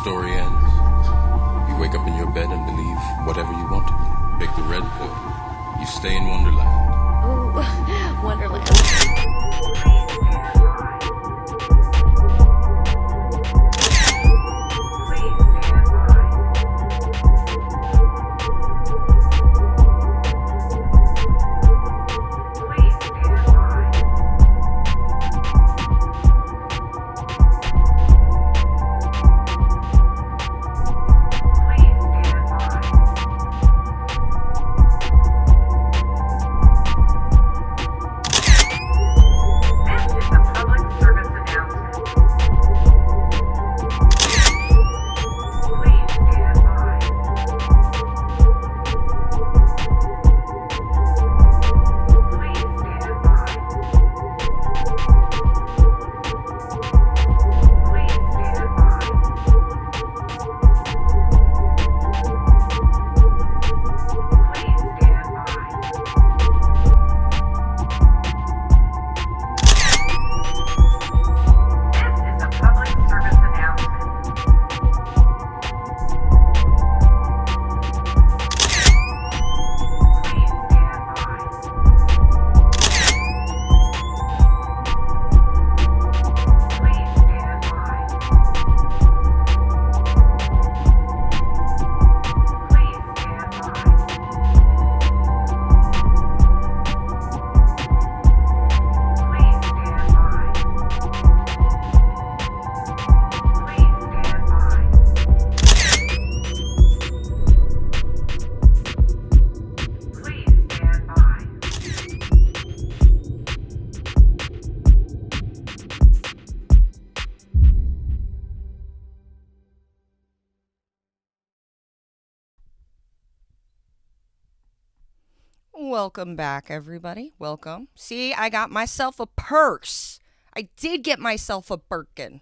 story ends. You wake up in your bed and believe whatever you want to believe. Take the red pill. You stay in Wonderland. Ooh, Wonderland. Welcome back, everybody. Welcome. See, I got myself a purse. I did get myself a Birkin.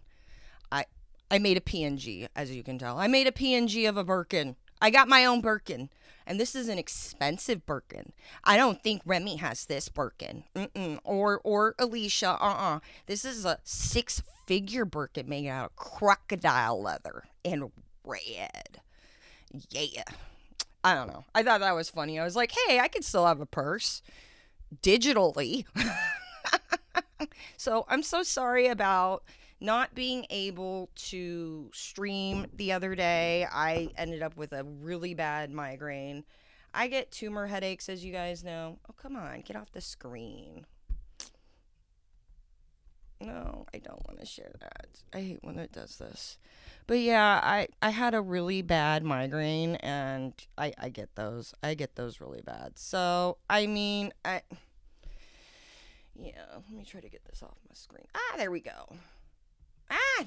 I made a PNG, as you can tell. I made a PNG of a Birkin. I got my own Birkin. And this is an expensive Birkin. I don't think Remi has this Birkin. Or Alisha. This is a 6-figure Birkin made out of crocodile leather and red. Yeah. I don't know. I thought that was funny. I was like, hey, I could still have a purse digitally. So I'm so sorry about not being able to stream the other day. I ended up with a really bad migraine. I get tumor headaches, as you guys know. Oh, come on. Get off the screen. No, I don't want to share that. I hate when it does this. But yeah, I had a really bad migraine, and I get those. I get those really bad. So, I mean, yeah, let me try to get this off my screen. There we go.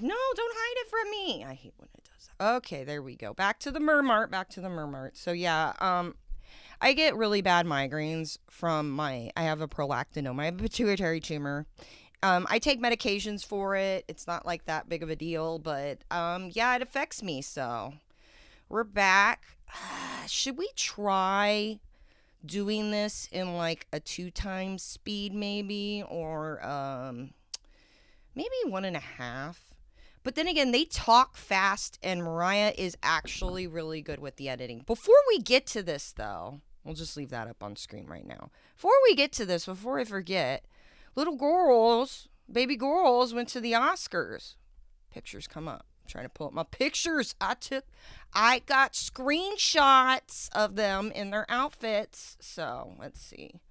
No, don't hide it from me. I hate when it does that. Okay, there we go. Back to the Mermart. So yeah, I get really bad migraines from I have a prolactinoma. I have a pituitary tumor. I take medications for it. It's not like that big of a deal, but yeah, it affects me. So we're back. Should we try doing this in like a 2x speed maybe, or maybe 1.5? But then again, they talk fast, and Mariah is actually really good with the editing. Before we get to this, though, we'll just leave that up on screen right now. Before we get to this, before I forget, little girls, baby girls went to the Oscars. Pictures come up. I'm trying to pull up my pictures I got screenshots of them in their outfits. So, let's see.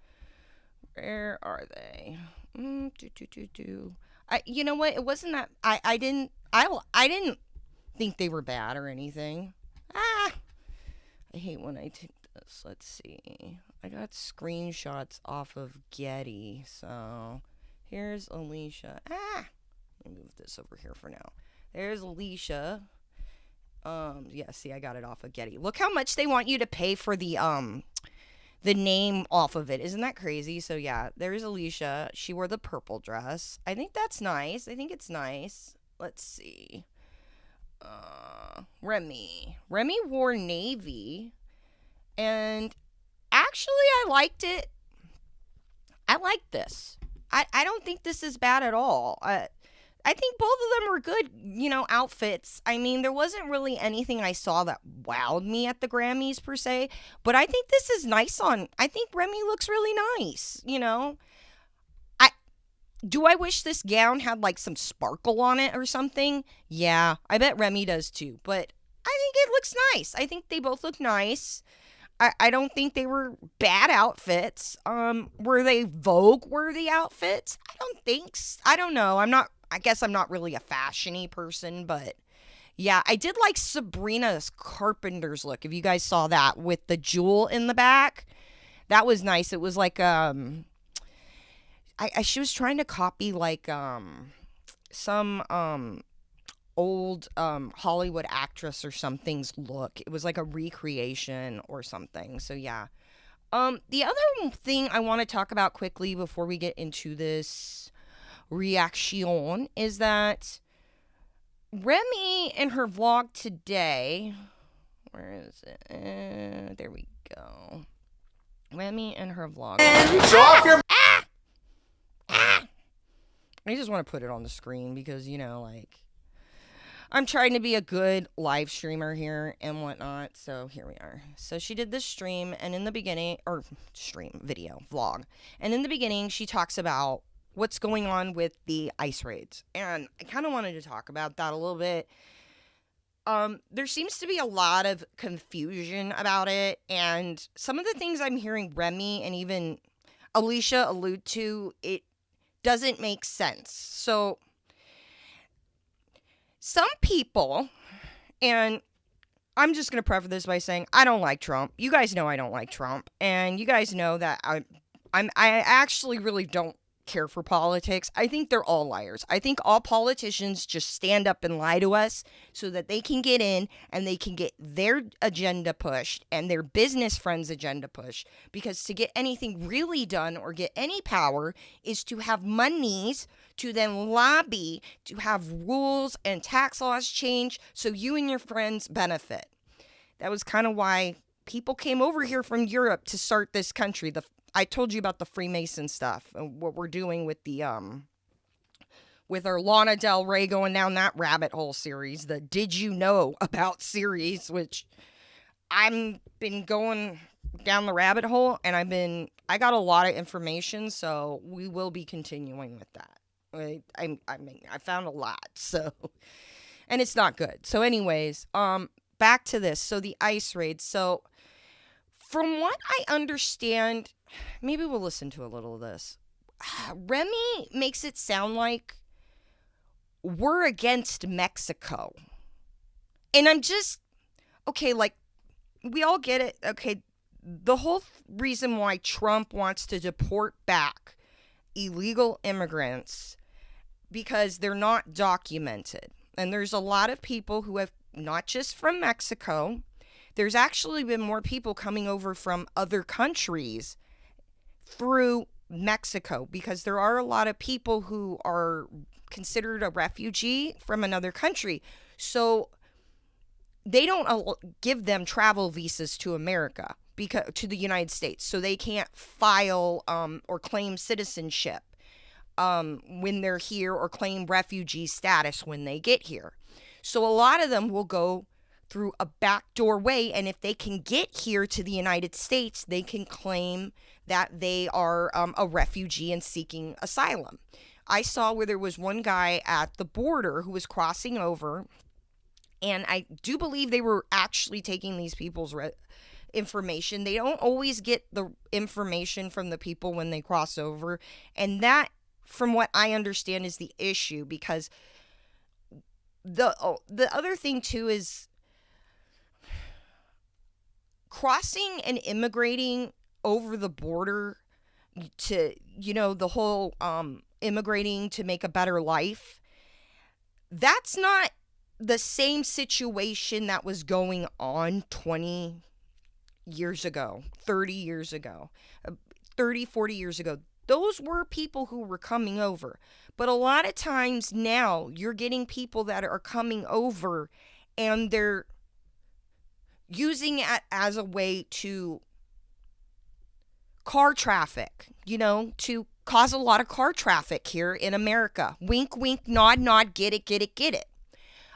Where are they? You know what? It wasn't that I didn't think they were bad or anything. I hate when I take this. Let's see. I got screenshots off of Getty. So here's Alisha. Let me move this over here for now. There's Alisha. Yeah, see, I got it off of Getty. Look how much they want you to pay for the name off of it. Isn't that crazy? So yeah, there's Alisha. She wore the purple dress. I think that's nice. I think it's nice. Let's see. Remi wore navy, and actually I liked it. I like this. I don't think this is bad at all. I think both of them were good, outfits. I mean, there wasn't really anything I saw that wowed me at the Grammys per se, but I think this is nice I think Remi looks really nice. I do I wish this gown had like some sparkle on it or something? Yeah, I bet Remi does too, but I think it looks nice. I think they both look nice. I don't think they were bad outfits. Were they Vogue worthy outfits? I don't think I don't know. I guess I'm not really a fashiony person, but yeah, I did like Sabrina's Carpenter's look. If you guys saw that with the jewel in the back, that was nice. It was like she was trying to copy like some old Hollywood actress or something's look. It was like a recreation or something. So yeah. The other thing I want to talk about quickly before we get into this reaction is that Remi in her vlog today, where is it? There we go. Remi in her vlog. I just want to put it on the screen because, I'm trying to be a good live streamer here and whatnot. So here we are. So she did this stream, and in the beginning, or stream, video, vlog. And in the beginning, she talks about what's going on with the ice raids. And I kind of wanted to talk about that a little bit. There seems to be a lot of confusion about it. And some of the things I'm hearing Remi and even Alisha allude to, it doesn't make sense. So some people, and I'm just going to preface this by saying I don't like Trump. You guys know I don't like Trump. And you guys know that I actually really don't care for politics. I think they're all liars. I think all politicians just stand up and lie to us so that they can get in and they can get their agenda pushed and their business friends' agenda pushed. Because to get anything really done or get any power is to have monies to then lobby to have rules and tax laws change so you and your friends benefit. That was kind of why people came over here from Europe to start this country. I told you about the Freemason stuff and what we're doing with the with our Lana Del Rey going down that rabbit hole series, the Did You Know About series, which I've been going down the rabbit hole and I got a lot of information, so we will be continuing with that. I found a lot, so, and it's not good. So anyways, back to this. So the ice raid. So from what I understand, maybe we'll listen to a little of this. Remi makes it sound like we're against Mexico. And I'm just, okay, like, we all get it. Okay, the whole reason why Trump wants to deport back illegal immigrants because they're not documented. And there's a lot of people who have, not just from Mexico, there's actually been more people coming over from other countries through Mexico because there are a lot of people who are considered a refugee from another country. So they don't give them travel visas to America, because to the United States, so they can't file or claim citizenship when they're here or claim refugee status when they get here. So a lot of them will go through a backdoor way, and if they can get here to the United States, they can claim that they are a refugee and seeking asylum. I saw where there was one guy at the border who was crossing over, and I do believe they were actually taking these people's information. They don't always get the information from the people when they cross over, and that, from what I understand, is the issue, because the other thing too is crossing and immigrating over the border to, the whole immigrating to make a better life. That's not the same situation that was going on 20 years ago, 30 years ago, 30, 40 years ago. Those were people who were coming over. But a lot of times now you're getting people that are coming over and they're using it as a way to car traffic, to cause a lot of car traffic here in America. Wink, wink, nod, nod, get it, get it, get it.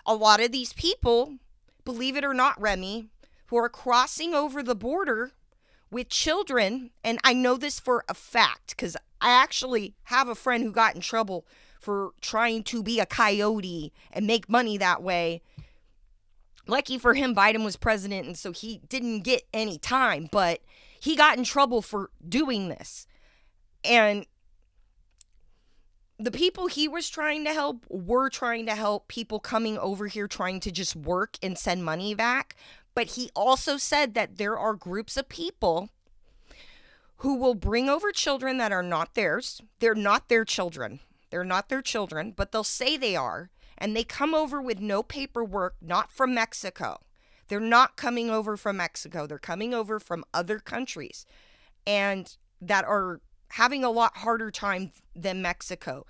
A lot of these people, believe it or not, Remi, who are crossing over the border with children, and I know this for a fact because I actually have a friend who got in trouble for trying to be a coyote and make money that way. Lucky for him, Biden was president, and so he didn't get any time, but he got in trouble for doing this. And the people he was trying to help were trying to help people coming over here trying to just work and send money back. But he also said that there are groups of people who will bring over children that are not theirs. They're not their children. They're not their children, but they'll say they are. And they come over with no paperwork, not from Mexico. They're not coming over from Mexico. They're coming over from other countries and that are having a lot harder time than Mexico.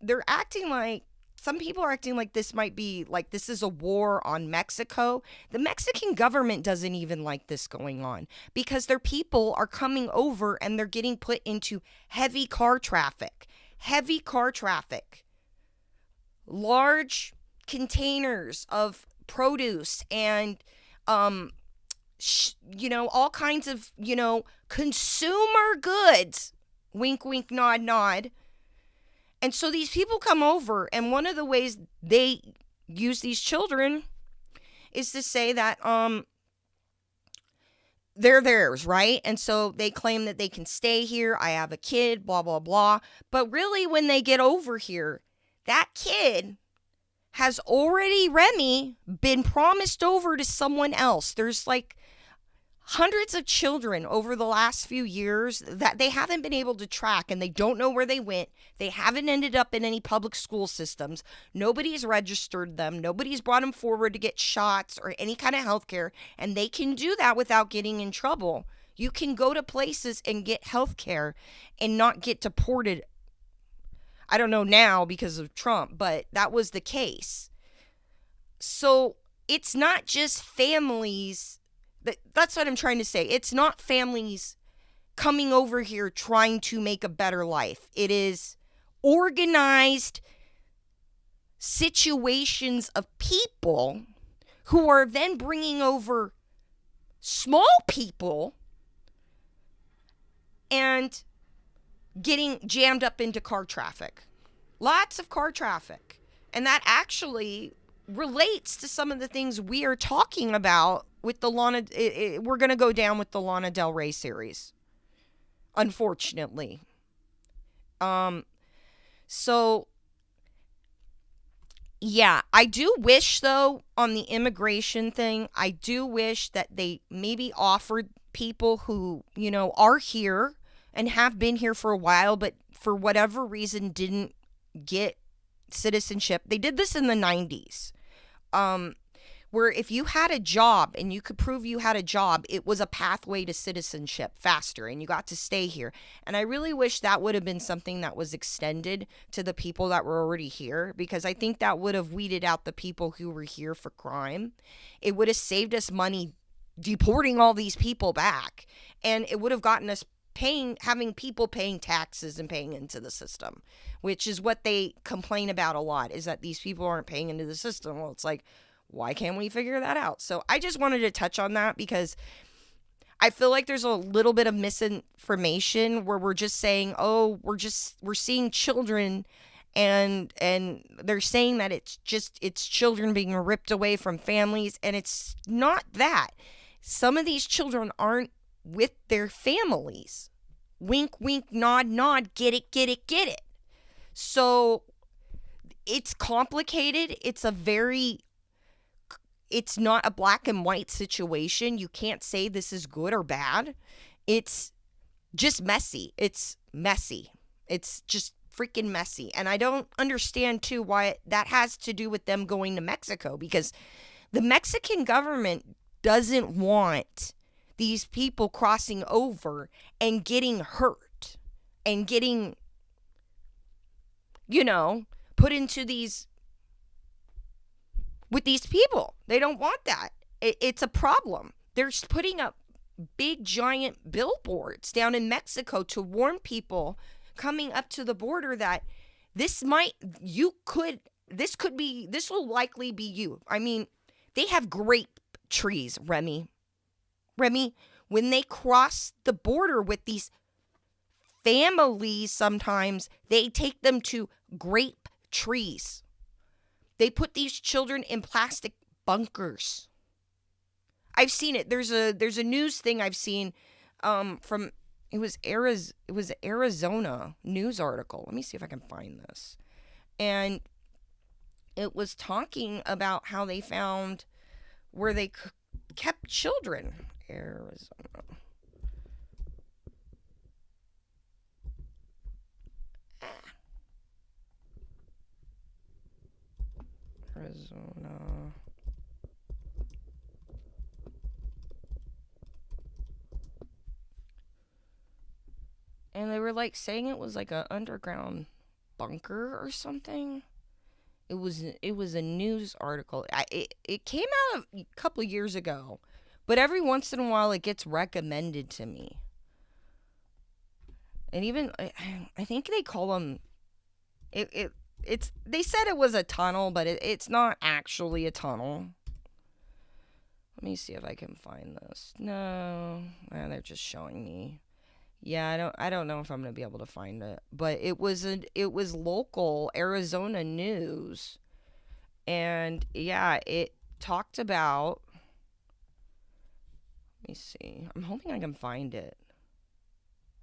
They're acting like, some people are acting like this might be like this is a war on Mexico. The Mexican government doesn't even like this going on because their people are coming over and they're getting put into heavy car traffic. Heavy car traffic. Large containers of produce and, all kinds of, consumer goods. Wink, wink, nod, nod. And so these people come over, and one of the ways they use these children is to say that they're theirs, right? And so they claim that they can stay here. I have a kid, blah, blah, blah. But really, when they get over here, that kid has already, Remi, been promised over to someone else. There's like hundreds of children over the last few years that they haven't been able to track, and they don't know where they went. They haven't ended up in any public school systems. Nobody's registered them. Nobody's brought them forward to get shots or any kind of health care, and they can do that without getting in trouble. You can go to places and get health care and not get deported. I don't know now because of Trump, but that was the case. So it's not just families. That's what I'm trying to say. It's not families coming over here trying to make a better life. It is organized situations of people who are then bringing over small people and getting jammed up into car traffic. Lots of car traffic. And that actually relates to some of the things we are talking about with the Lana. We're going to go down with the Lana Del Rey series, unfortunately. So, yeah, I do wish, though, on the immigration thing, I do wish that they maybe offered people who, are here and have been here for a while, but for whatever reason didn't get citizenship. They did this in the 90s, where if you had a job and you could prove you had a job, it was a pathway to citizenship faster and you got to stay here. And I really wish that would have been something that was extended to the people that were already here, because I think that would have weeded out the people who were here for crime. It would have saved us money deporting all these people back, and it would have gotten us having people paying taxes and paying into the system, which is what they complain about a lot, is that these people aren't paying into the system. Well, it's like, why can't we figure that out? So I just wanted to touch on that because I feel like there's a little bit of misinformation where we're just saying, oh, we're seeing children and they're saying that it's children being ripped away from families, and it's not that. Some of these children aren't with their families. Wink, wink, nod, nod, get it, get it, get it. So it's complicated. It's not a black and white situation. You can't say this is good or bad. It's just messy. It's messy. It's just freaking messy. And I don't understand, too, why that has to do with them going to Mexico, because the Mexican government doesn't want these people crossing over and getting hurt and getting, put into with these people. They don't want that. It's a problem. They're putting up big, giant billboards down in Mexico to warn people coming up to the border that this will likely be you. I mean, they have grape trees, Remi. Remi, when they cross the border with these families, sometimes they take them to grape trees. They put these children in plastic bunkers. I've seen it. There's a news thing I've seen from it was Arizona news article. Let me see if I can find this. And it was talking about how they found where they kept children. Arizona. Arizona. And they were like saying it was like an underground bunker or something. It was a news article. It came out a couple of years ago, but every once in a while it gets recommended to me. And even I think they call them it's they said it was a tunnel, but it's not actually a tunnel. Let me see if I can find this. No, they're just showing me. Yeah, I don't know if I'm gonna be able to find it, but it was local Arizona news, and yeah, it talked about. Let me see. I'm hoping I can find it.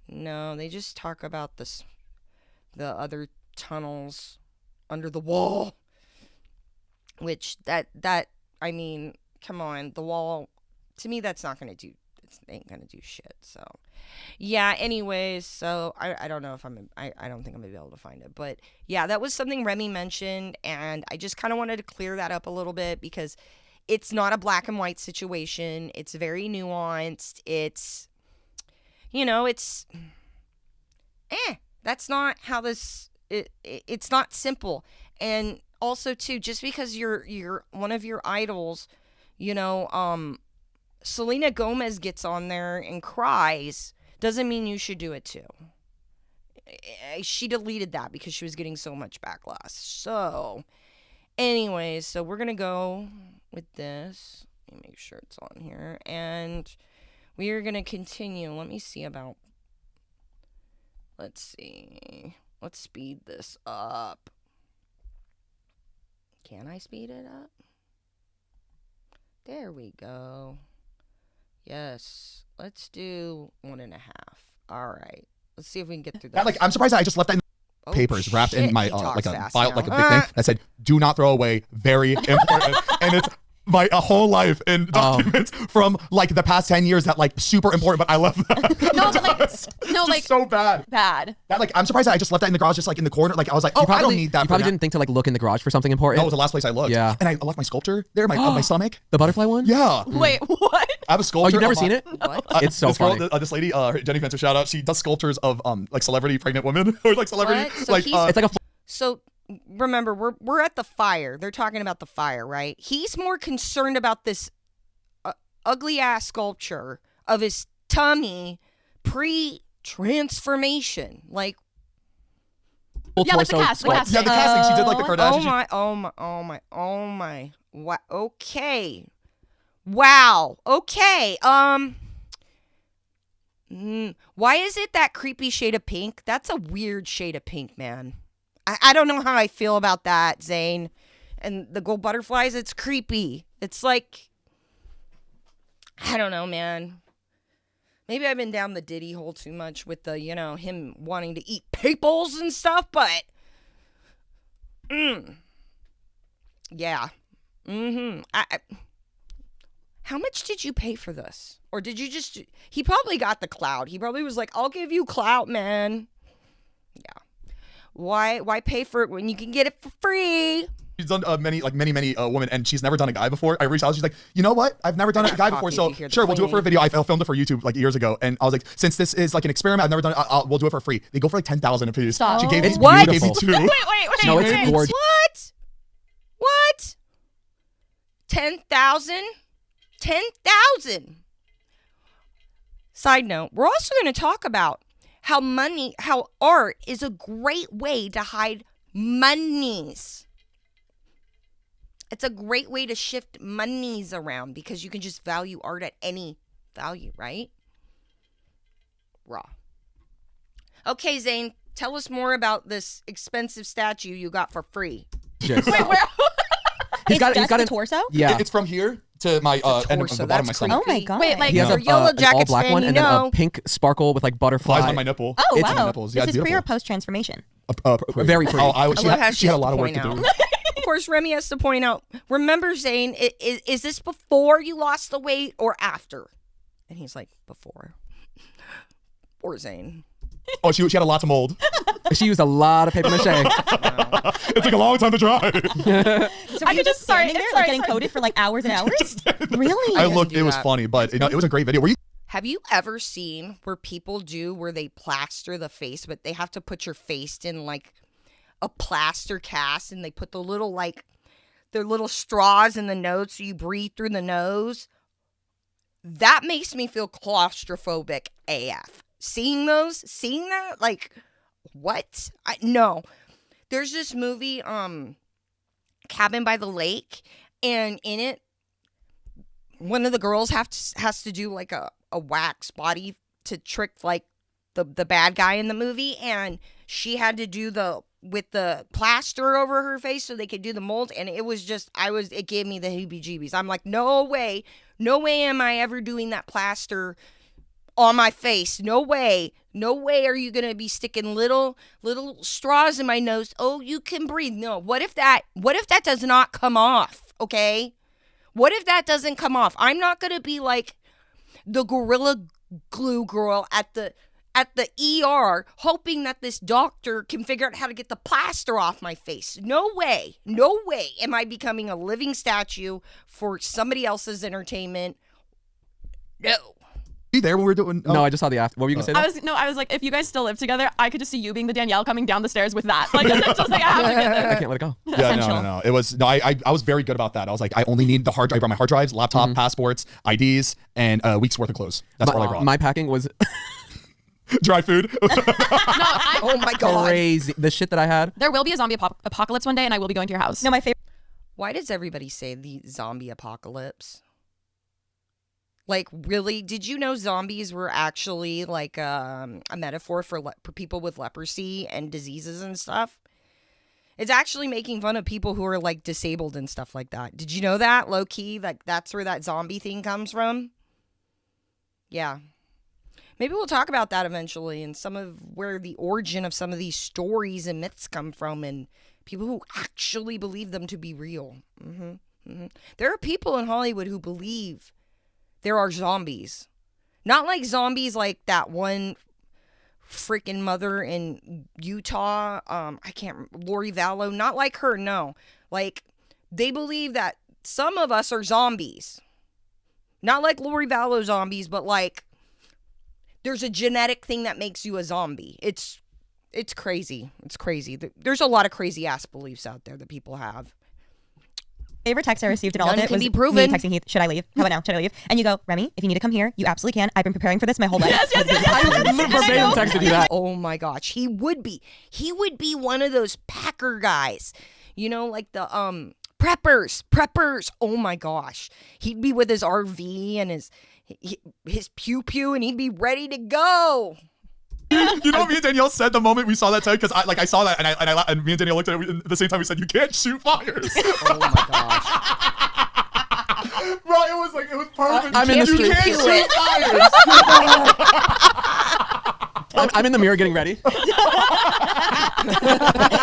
No, they just talk about the other tunnels under the wall, which that I mean, come on, the wall. To me, that's not gonna do. It ain't gonna do shit. So. Yeah, anyways, so I don't know if I don't think I'm gonna be able to find it, but yeah, that was something Remi mentioned, and I just kind of wanted to clear that up a little bit because it's not a black and white situation. It's very nuanced. It's, it's, that's not how this, it's not simple. And also too, just because you're one of your idols, Selena Gomez gets on there and cries, doesn't mean you should do it too. She deleted that because she was getting so much backlash. So, anyways, so we're going to go with this. Let me make sure it's on here. And we are going to continue. Let me see about... Let's see. Let's speed this up. Can I speed it up? There we go. Yes. Let's do 1.5. All right. Let's see if we can get through this. I'm surprised I just left that in the papers wrapped in my like a file, like a big thing that said, "Do not throw away. Very important." And it's my whole life in documents from like the past 10 years that like super important, but I left that. No, but so bad. Bad. That I'm surprised I just left that in the garage, just like in the corner. Like I was like, I don't need that. You probably didn't think to like look in the garage for something important. No, it was the last place I looked. Yeah. And I left my sculpture there, my stomach. The butterfly one? Yeah. Wait, what? I have a sculpture. Oh, you've never seen it? What? It's so this funny. Girl, this lady, Jenny Fencer, shout out. She does sculptures of like celebrity pregnant women or like celebrity What? So like. It's like a. So remember, we're at the fire. They're talking about the fire, right? He's more concerned about this ugly ass sculpture of his tummy pre-transformation. Like, yeah, like the cast. Yeah, the casting. She did like the Kardashians. Oh my. What? Okay. Wow. Okay. Why is it that creepy shade of pink? That's a weird shade of pink, man. I don't know how I feel about that, Zane. And the gold butterflies, it's creepy. It's like, I don't know, man. Maybe I've been down the Diddy hole too much with the, him wanting to eat peoples and stuff, but, yeah. How much did you pay for this? Or did you just, he probably got the clout. He probably was like, I'll give you clout, man. Yeah. Why pay for it when you can get it for free? She's done many women, and she's never done a guy before. I reached out, she's like, you know what? I've never done a guy before, so sure, we'll do it for a video. I filmed it for YouTube like years ago, and I was like, since this is like an experiment, I've never done it, we'll do it for free. They go for like 10,000 a piece. Stop. She gave me What? Gave me 2. Wait. No, it's gorgeous. What? 10,000? 10,000. Side note, we're also going to talk about how art is a great way to hide monies. It's a great way to shift monies around because you can just value art at any value, right? Raw. Okay, Zane, tell us more about this expensive statue you got for free. Yes. Wait, where? He's got the a torso? Yeah. It's from here to my end of the bottom of my stomach. Oh my god. Wait, like He has for Yellow an Jackets all black fan, one you and then know. a pink sparkle with like butterflies Flies on my nipple. Oh It's on my wow. nipples. Yeah, This it's is pre or beautiful. post transformation? Very pretty. She had a lot of work to do. Of course, Remi has to point out, remember, Zane, is this before you lost the weight or after? And he's like, before. Poor Zane. Oh, she had a lot to mold. She used a lot of paper mache. It took a long time to dry. So I could just standing there, like getting coded for like hours and hours. Really? I looked. do It was that. funny, but it was a great video. Were you? Have you ever seen where people do where they plaster the face, but they have to put your face in like a plaster cast and they put the little like their little straws in the nose so you breathe through the nose? That makes me feel claustrophobic AF. Seeing that, like, what? No. There's this movie, Cabin by the Lake, and in it, one of the girls has to do like a wax body to trick like the bad guy in the movie, and she had to do with the plaster over her face so they could do the mold, and it was just it gave me the heebie-jeebies. I'm like, no way am I ever doing that plaster on my face. No way are you gonna be sticking little straws in my nose. Oh, you can breathe. No. What if that does not come off? Okay, what if that doesn't come off? I'm not gonna be like the Gorilla Glue girl at the ER hoping that this doctor can figure out how to get the plaster off my face. No way am I becoming a living statue for somebody else's entertainment. No. You there when we were doing? No, I just saw the after. What were you gonna say? I was like, if you guys still live together, I could just see you being the Danielle coming down the stairs with that. Like, it's just like, I have to get there. I can't let it go. Yeah, no. It was I was very good about that. I was like, I only need the hard drive. I brought my hard drives, laptop, passports, IDs, and a week's worth of clothes. That's all I brought. My packing was dry food. Oh my god. crazy. The shit that I had. There will be a zombie apocalypse one day, and I will be going to your house. No, my favorite. Why does everybody say the zombie apocalypse? Like, really? Did you know zombies were actually like a metaphor for people with leprosy and diseases and stuff? It's actually making fun of people who are like disabled and stuff like that. Did you know that? Low key, like that's where that zombie thing comes from. Yeah. Maybe we'll talk about that eventually and some of where the origin of some of these stories and myths come from and people who actually believe them to be real. There are people in Hollywood who believe there are zombies. Not like zombies like that one freaking mother in Utah. Lori Vallow. Not like her, no. Like, they believe that some of us are zombies. Not like Lori Vallow zombies, but like, there's a genetic thing that makes you a zombie. It's crazy. It's crazy. There's a lot of crazy ass beliefs out there that people have. Favorite text I received in all None of it can was be proven. me texting Heath, should I leave? How about now? Should I leave? And you go, Remi, if you need to come here, you absolutely can. I've been preparing for this my whole life. I verbatim texted you that. Oh my gosh, he would be one of those packer guys, you know, like the preppers. Oh my gosh, he'd be with his RV and his pew pew, and he'd be ready to go. You know what me and Danielle said the moment we saw that tag? Because I saw that and me and Danielle looked at it at the same time. We said, you can't shoot fires. Oh my gosh. Bro, it was perfect. I'm in the You street. can't shoot fires. I'm in the mirror getting ready.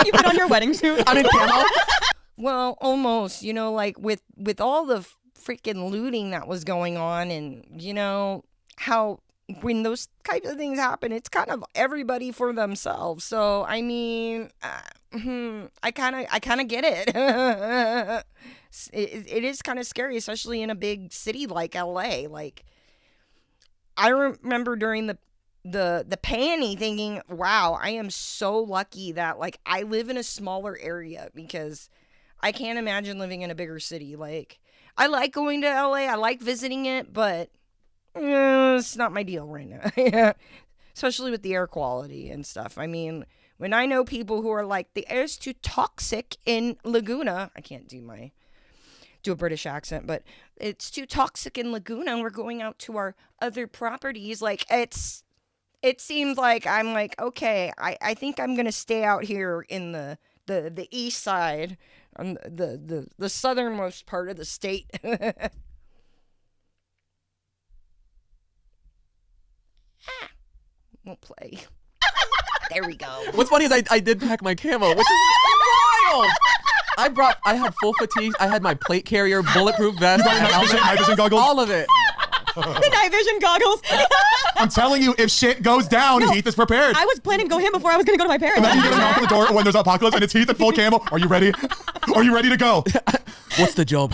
You put on your wedding suit. I'm in camo. Well, almost, you know, like with all the freaking looting that was going on, and you know how when those types of things happen, it's kind of everybody for themselves. So I mean, I kind of get it. It is kind of scary, especially in a big city like LA. Like, I remember during the panty thinking, wow, I am so lucky that like I live in a smaller area, because I can't imagine living in a bigger city. Like, I like going to LA, I like visiting it, but it's not my deal right now. especially with the air quality and stuff. I mean, when I know people who are like, the air's too toxic in Laguna. I can't do a British accent, but it's too toxic in Laguna and we're going out to our other properties. Like, it seems like I'm like, okay, I think I'm going to stay out here in the east side, on the southernmost part of the state. Won't play. There we go. What's funny is I did pack my camo, which is wild. I had full fatigue. I had my plate carrier, bulletproof vest, night vision goggles, all of it. The night vision goggles. I'm telling you, if shit goes down, Heath is prepared. I was planning to go in before I was going to go to my parents. And then you get a knock on the door when there's an apocalypse and it's Heath in full camo. Are you ready? Are you ready to go? What's the job?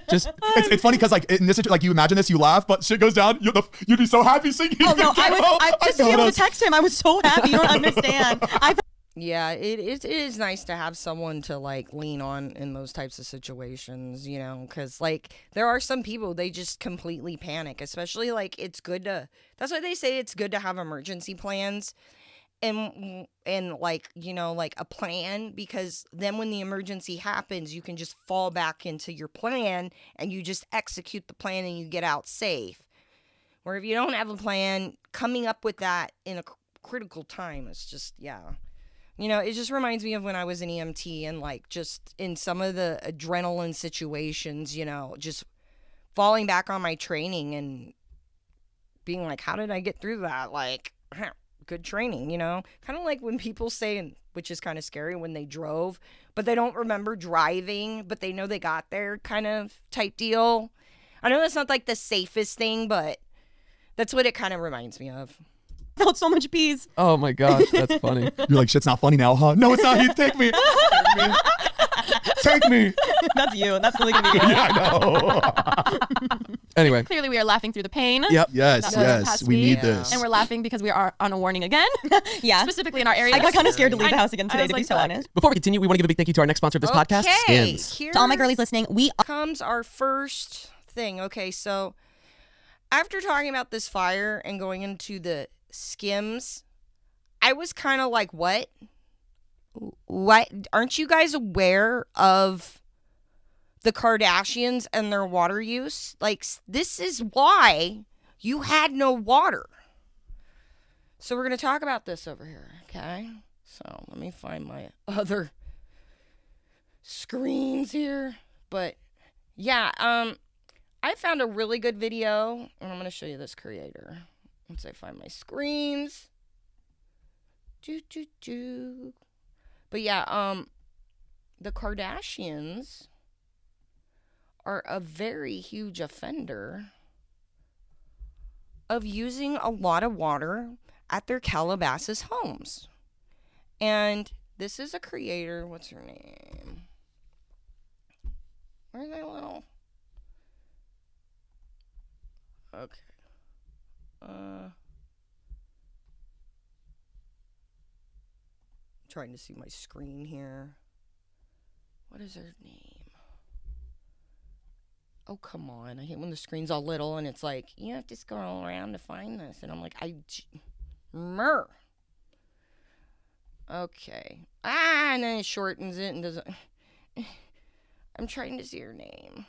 Just it's funny because like in this, like you imagine this, you laugh, but shit goes down, you'd be so happy seeing Heath. Oh no, I just to be able to text him. I was so happy. You don't understand. Yeah, it is nice to have someone to like lean on in those types of situations, you know, because like there are some people, they just completely panic, especially like that's why they say it's good to have emergency plans and like, you know, like a plan, because then when the emergency happens, you can just fall back into your plan and you just execute the plan and you get out safe. Where if you don't have a plan, coming up with that in a critical time is just, yeah. You know, it just reminds me of when I was an EMT and like just in some of the adrenaline situations, you know, just falling back on my training and being like, how did I get through that? Like, good training, you know, kind of like when people say, which is kind of scary, when they drove, but they don't remember driving, but they know they got there kind of type deal. I know that's not like the safest thing, but that's what it kind of reminds me of. Felt so much peace. Oh my gosh, that's funny. You're like, shit's not funny now, huh? No, it's not. Heath, take me. Take me. That's you. That's really gonna be you. Yeah, I know. Anyway. Clearly, we are laughing through the pain. Yep. Yes. We need this. And we're laughing because we are on a warning again. Yeah. Specifically in our area. I got kind of scared to leave the house again today, to be so honest. Before we continue, we want to give a big thank you to our next sponsor of this podcast, Skins. Here To all my girlies listening, we comes our first thing. Okay, so after talking about this fire and going into the Skims, I was kind of like, what? Aren't you guys aware of the Kardashians and their water use? Like, this is why you had no water. So we're going to talk about this over here, okay? So let me find my other screens here. But yeah, I found a really good video, and I'm going to show you this creator. Once I find my screens. But yeah, the Kardashians are a very huge offender of using a lot of water at their Calabasas homes. And this is a creator. What's her name? Where's that little? Okay. Trying to see my screen here. What is her name? Oh, come on. I hate when the screen's all little and it's like, you have to scroll around to find this. And I'm like, okay. And then it shortens it and doesn't. I'm trying to see her name.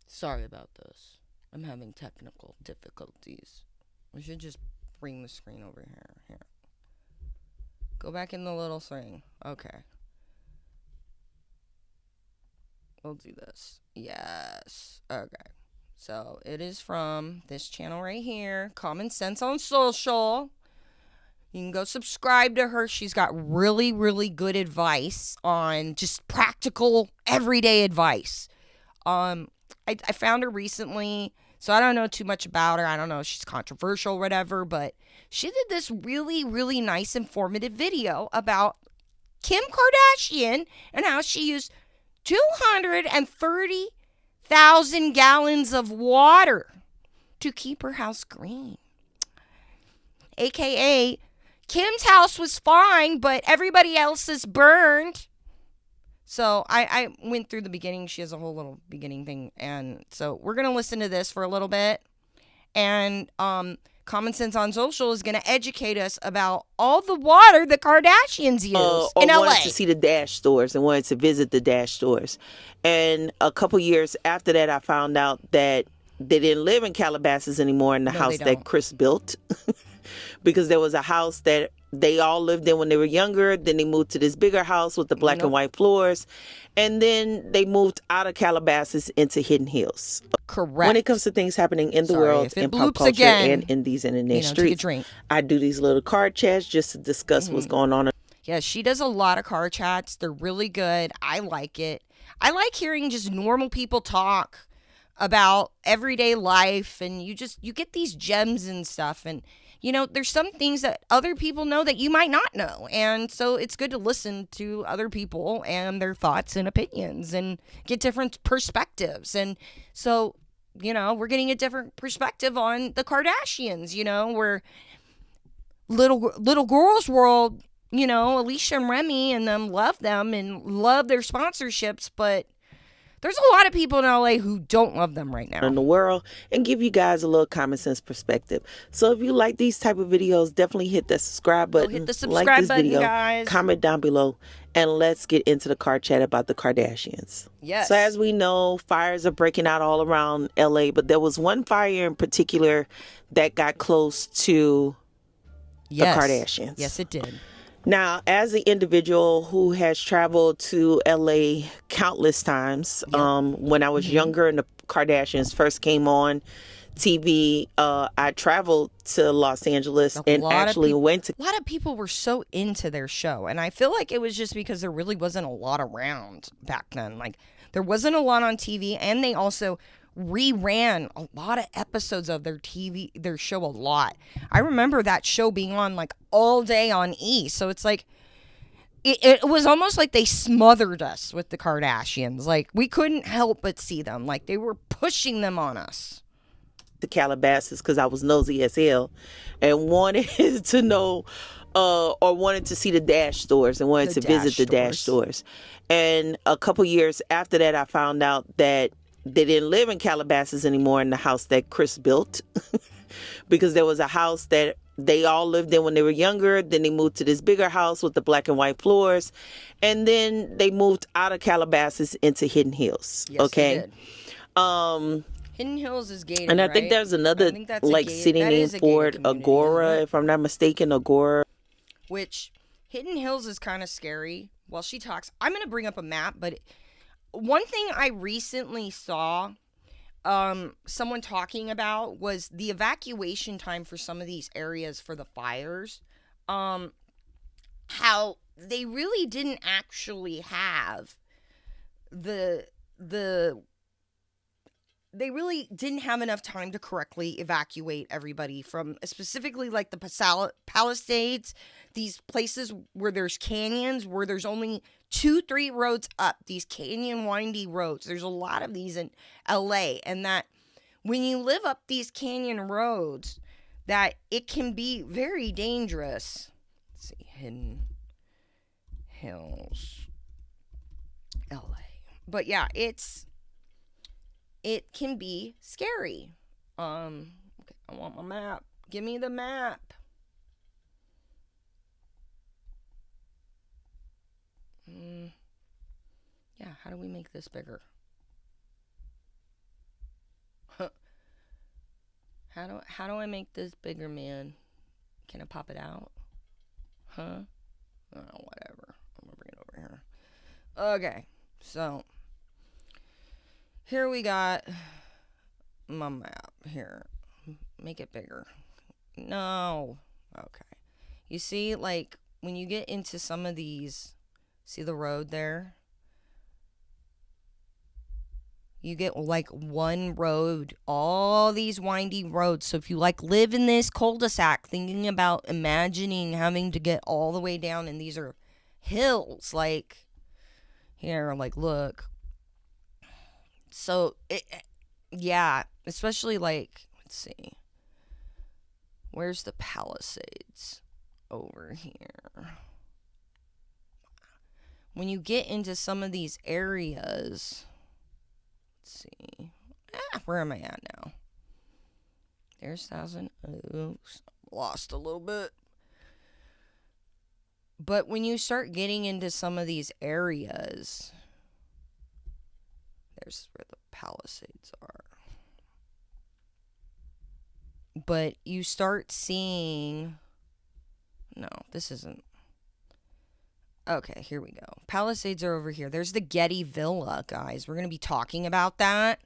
Sorry about this. I'm having technical difficulties. We should just bring the screen over here. Here. Go back in the little thing. Okay. We'll do this. Yes. Okay. So it is from this channel right here, Common Sense on Social. You can go subscribe to her. She's got really, really good advice on just practical, everyday advice. I found her recently, so I don't know too much about her. I don't know if she's controversial or whatever, but she did this really, really nice, informative video about Kim Kardashian and how she used 230,000 gallons of water to keep her house green. AKA, Kim's house was fine, but everybody else's burned. So I went through the beginning. She has a whole little beginning thing. And so we're going to listen to this for a little bit. And Common Sense on Social is going to educate us about all the water the Kardashians use in LA. Wanted to see the Dash stores and wanted to visit the Dash stores. And a couple years after that, I found out that they didn't live in Calabasas anymore in the house that Chris built. Because there was a house that they all lived in when they were younger. Then they moved to this bigger house with the black and white floors. And then they moved out of Calabasas into Hidden Hills. Correct. When it comes to things happening in the world, in pop culture, and in these internet streets, I do these little card chats just to discuss what's going on. Yeah, she does a lot of card chats. They're really good. I like it. I like hearing just normal people talk about everyday life, and you get these gems and stuff. And there's some things that other people know that you might not know. And so it's good to listen to other people and their thoughts and opinions and get different perspectives. And so, we're getting a different perspective on the Kardashians, where little girls world, Alisha and Remi and them love them and love their sponsorships, but there's a lot of people in LA who don't love them right now. In the world, and give you guys a little common sense perspective. So if you like these type of videos, definitely hit the subscribe button. Hit the subscribe like this button, video, guys. Comment down below, and let's get into the card chat about the Kardashians. Yes. So as we know, fires are breaking out all around LA, but there was one fire in particular that got close to the Kardashians. Yes, it did. Now, as an individual who has traveled to LA countless times, when I was younger and the Kardashians first came on TV, I traveled to Los Angeles and actually went to... A lot of people were so into their show, and I feel like it was just because there really wasn't a lot around back then. Like, there wasn't a lot on TV, and they also reran a lot of episodes of their show a lot. I remember that show being on like all day on E. So it's like it was almost like they smothered us with the Kardashians. Like, we couldn't help but see them. Like, they were pushing them on us. The Calabasas because I was nosy as hell and wanted to know or wanted to see the Dash stores and wanted to visit the Dash stores. And a couple years after that, I found out that they didn't live in Calabasas anymore in the house that Chris built. Because there was a house that they all lived in when they were younger. Then they moved to this bigger house with the black and white floors. And then they moved out of Calabasas into Hidden Hills. Yes, they did. Hidden Hills is gated, and I think there's another city named for it, Agora, if I'm not mistaken, Agora. Which, Hidden Hills is kind of scary. While she talks, I'm going to bring up a map, but one thing I recently saw someone talking about was the evacuation time for some of these areas for the fires. How they really didn't actually have they really didn't have enough time to correctly evacuate everybody from specifically like the Palisades, these places where there's canyons, where there's only 2-3 roads up, these canyon windy roads. There's a lot of these in LA, and that when you live up these canyon roads, that it can be very dangerous. Let's see, Hidden Hills, LA. But yeah, it can be scary. Okay, I want my map. Give me the map. Yeah, how do we make this bigger? How do I make this bigger, man? Can I pop it out? Huh? Oh, whatever. I'm gonna bring it over here. Okay, so here we got my map. Here, make it bigger. No. Okay. You see, like, when you get into some of these, see the road there? You get, like, one road, all these windy roads. So if you, like, live in this cul-de-sac, thinking about imagining having to get all the way down, and these are hills, like, here, like, look. So, yeah, especially, like, let's see. Where's the Palisades? Over here. when you get into some of these areas, let's see. Where am I at now? There's 1,000. Oops, lost a little bit. But when you start getting into some of these areas, there's where the Palisades are. But you start seeing, no, this isn't. Okay, here we go. Palisades are over here. There's the Getty Villa, guys. We're going to be talking about that.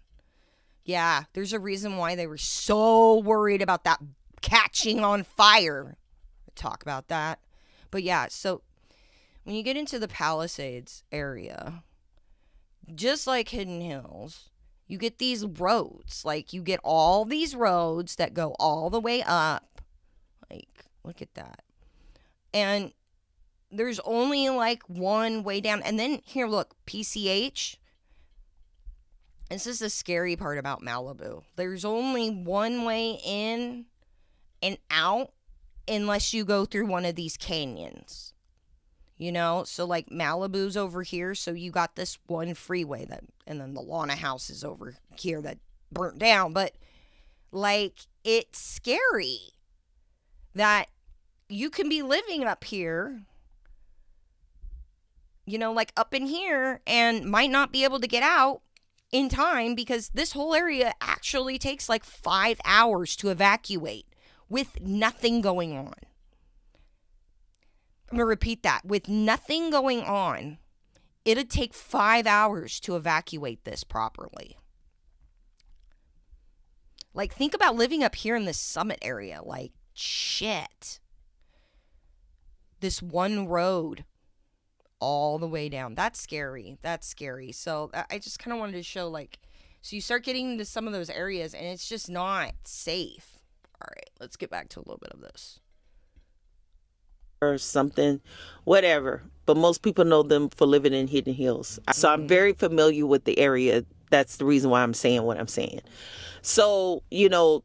Yeah, there's a reason why they were so worried about that catching on fire. We'll talk about that. But yeah, so when you get into the Palisades area, just like Hidden Hills, you get these roads. Like, you get all these roads that go all the way up. Like, look at that. And there's only, like, one way down. And then, here, look, PCH. This is the scary part about Malibu. There's only one way in and out unless you go through one of these canyons. You know, so like Malibu's over here, so you got this one freeway and then the Lana house is over here that burnt down. But like, it's scary that you can be living up here, you know, like up in here, and might not be able to get out in time because this whole area actually takes like 5 hours to evacuate with nothing going on. I'm going to repeat that. With nothing going on, it'd take 5 hours to evacuate this properly. Like, think about living up here in this summit area. Like, shit. This one road all the way down. That's scary. That's scary. So I just kind of wanted to show, like, so you start getting into some of those areas and it's just not safe. All right, let's get back to a little bit of this. Or something, whatever. But most people know them for living in Hidden Hills. So I'm very familiar with the area. That's the reason why I'm saying what I'm saying. So, you know,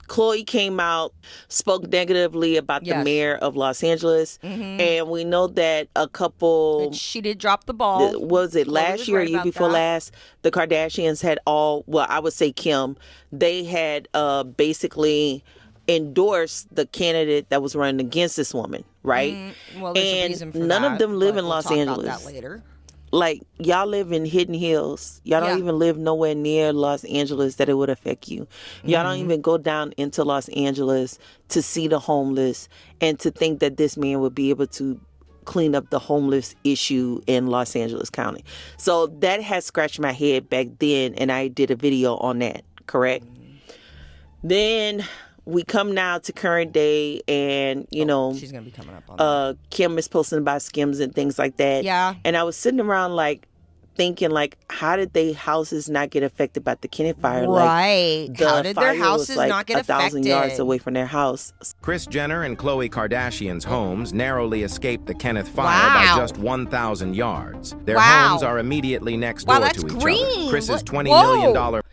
Chloe came out, spoke negatively about the mayor of Los Angeles. And we know that a couple... She did drop the ball. Was it last year or year before last? The Kardashians had all... Well, I would say Kim. They had basically endorsed the candidate that was running against this woman, right? Well, there's a reason for none that, of them live but in we'll Los talk Angeles. about that later. Like, y'all live in Hidden Hills. Y'all don't even live nowhere near Los Angeles that it would affect you. Y'all don't even go down into Los Angeles to see the homeless and to think that this man would be able to clean up the homeless issue in Los Angeles County. So that has scratched my head back then, and I did a video on that, correct? Then we come now to current day, and you know, she's gonna be coming up on that. Kim is posting about Skims and things like that. Yeah. And I was sitting around like thinking, like, how did they houses not get affected by the Kenneth fire? Right. Like, how did their houses like not get 1,000 affected? yards away from their house. Kris Jenner and Khloe Kardashian's homes narrowly escaped the Kenneth fire by just 1,000 yards. Their homes are immediately next door to each other. Kris's $20 million.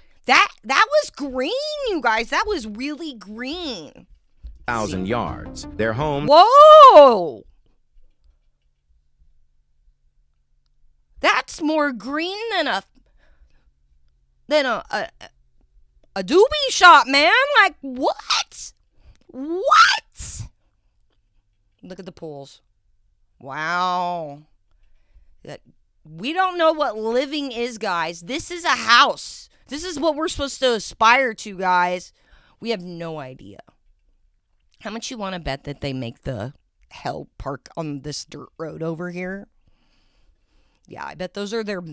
That was green, you guys. That was really green. 1,000 yards. Their home. Whoa! That's more green than a doobie shop, man. Like, what? What? Look at the pools. Wow. We don't know what living is, guys. This is a house. This is what we're supposed to aspire to, guys. We have no idea. How much you want to bet that they make the hell park on this dirt road over here? Yeah, I bet those are the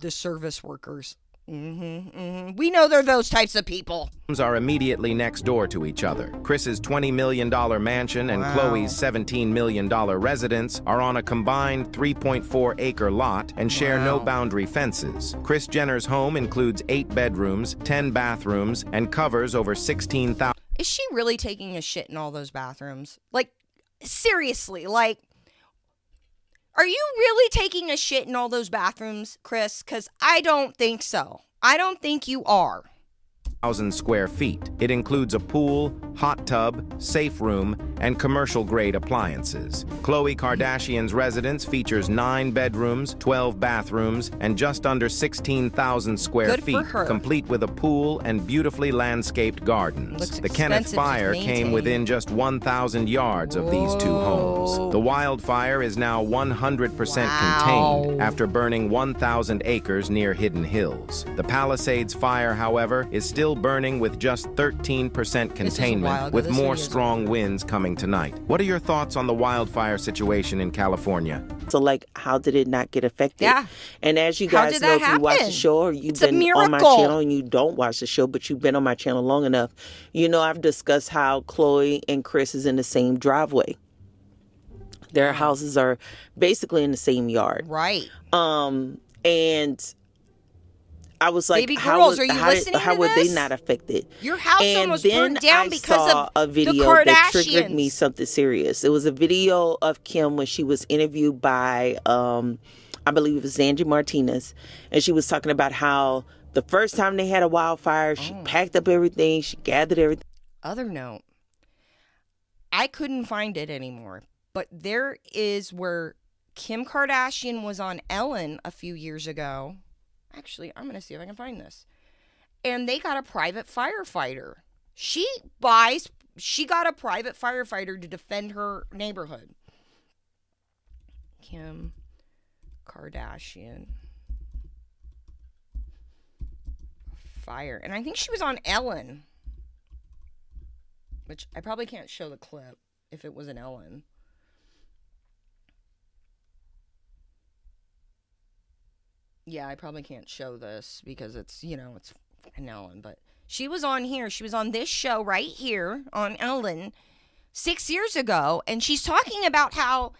service workers. We know they're those types of people. Homes are immediately next door to each other. Kris's $20 million mansion and Khloe's $17 million residence are on a combined 3.4-acre lot and share no boundary fences. Kris Jenner's home includes 8 bedrooms, 10 bathrooms, and covers over 16,000. Is she really taking a shit in all those bathrooms? Like, seriously, like, are you really taking a shit in all those bathrooms, Kris? Because I don't think so. I don't think you are. 1,000 square feet. It includes a pool, hot tub, safe room, and commercial-grade appliances. Khloe Kardashian's residence features 9 bedrooms, 12 bathrooms, and just under 16,000 square feet, complete with a pool and beautifully landscaped gardens. The Kenneth fire came within just 1,000 yards of these 2 homes. The wildfire is now 100% contained after burning 1,000 acres near Hidden Hills. The Palisades fire, however, is still burning with just 13% containment, with more strong winds coming tonight. What are your thoughts on the wildfire situation in California? So, like, how did it not get affected? Yeah. And as you guys know, if you watch the show, or you've been on my channel and you don't watch the show, but you've been on my channel long enough, you know I've discussed how Khloe and Chris is in the same driveway. Their houses are basically in the same yard. Right. And I was like, Baby girls, are you listening how to were they this? not affected? Your house almost burnt down because saw of a video the Kardashians. that triggered me something serious. It was a video of Kim when she was interviewed by, I believe it was Angie Martinez, and she was talking about how the first time they had a wildfire, she packed up everything, she gathered everything. Other note, I couldn't find it anymore, but there is where Kim Kardashian was on Ellen a few years ago. Actually, I'm going to see if I can find this. And they got a private firefighter. She got a private firefighter to defend her neighborhood. Kim Kardashian. Fire. And I think she was on Ellen. Which I probably can't show the clip if it was an Ellen. Yeah, I probably can't show this because it's, it's an Ellen. But she was on here. She was on this show right here on Ellen 6 years ago. And she's talking about how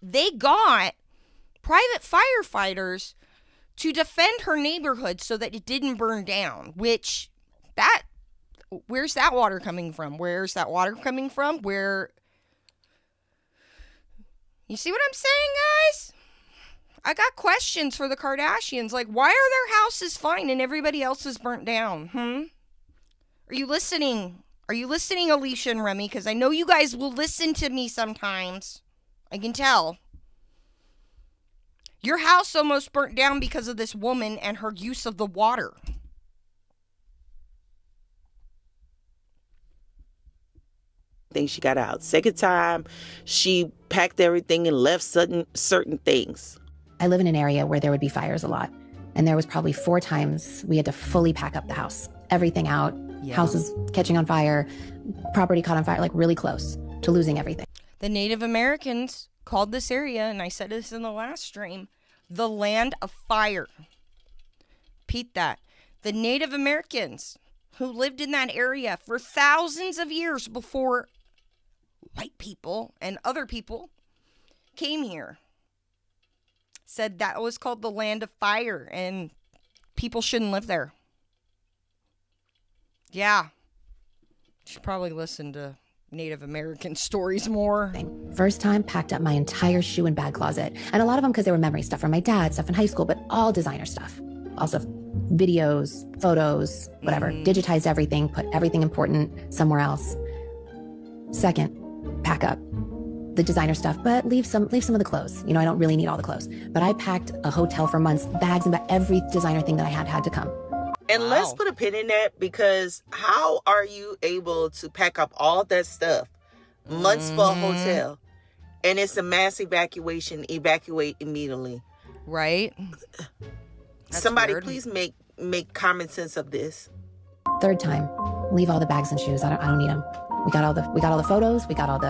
they got private firefighters to defend her neighborhood so that it didn't burn down. Where's that water coming from? Where's that water coming from? You see what I'm saying, guys? I got questions for the Kardashians. Like, why are their houses fine and everybody else is burnt down? Are you listening? Are you listening, Alisha and Remi? Because I know you guys will listen to me sometimes. I can tell. Your house almost burnt down because of this woman and her use of the water. She got out. Second time, she packed everything and left certain things. I live in an area where there would be fires a lot. And there was probably 4 times we had to fully pack up the house. Everything out, houses catching on fire, property caught on fire, like really close to losing everything. The Native Americans called this area, and I said this in the last stream, the land of fire. Repeat that. The Native Americans who lived in that area for thousands of years before white people and other people came here said that was called the land of fire and people shouldn't live there. Yeah. Should probably listen to Native American stories more. First time, packed up my entire shoe and bag closet. And a lot of them because they were memory stuff from my dad, stuff in high school, but all designer stuff. Also videos, photos, whatever. Digitized everything, put everything important somewhere else. Second, pack up the designer stuff, but leave some of the clothes. I don't really need all the clothes. But I packed a hotel for months, bags and every designer thing that I had to come. And let's put a pin in that, because how are you able to pack up all that stuff months for a hotel and it's a mass evacuate immediately? Right. Somebody weird. Please make common sense of this. Third time, leave all the bags and shoes. I don't need them. We got all the photos. We got all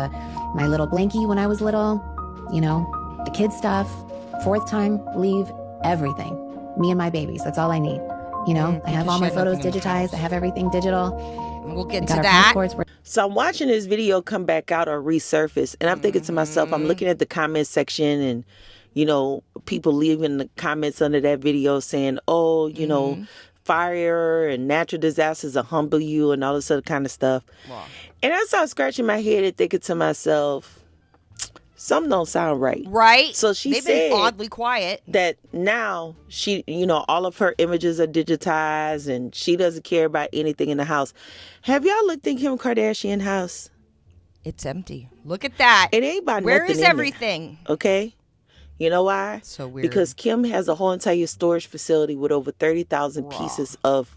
my little blankie when I was little, the kids stuff. Fourth time, leave everything. Me and my babies. That's all I need. I have all my photos digitized. I have everything digital. We'll get to that. So I'm watching this video come back out or resurface, and I'm thinking to myself, I'm looking at the comment section and, people leaving the comments under that video saying, fire and natural disasters will humble you and all this other kind of stuff. Wow. And I started scratching my head and thinking to myself, Something don't sound right. Right. So she They've said been oddly quiet. that now she, all of her images are digitized and she doesn't care about anything in the house. Have y'all looked in Kim Kardashian house? It's empty. Look at that. It ain't about Where nothing is in everything? There, okay? You know why? So weird. Because Kim has a whole entire storage facility with over 30,000 pieces of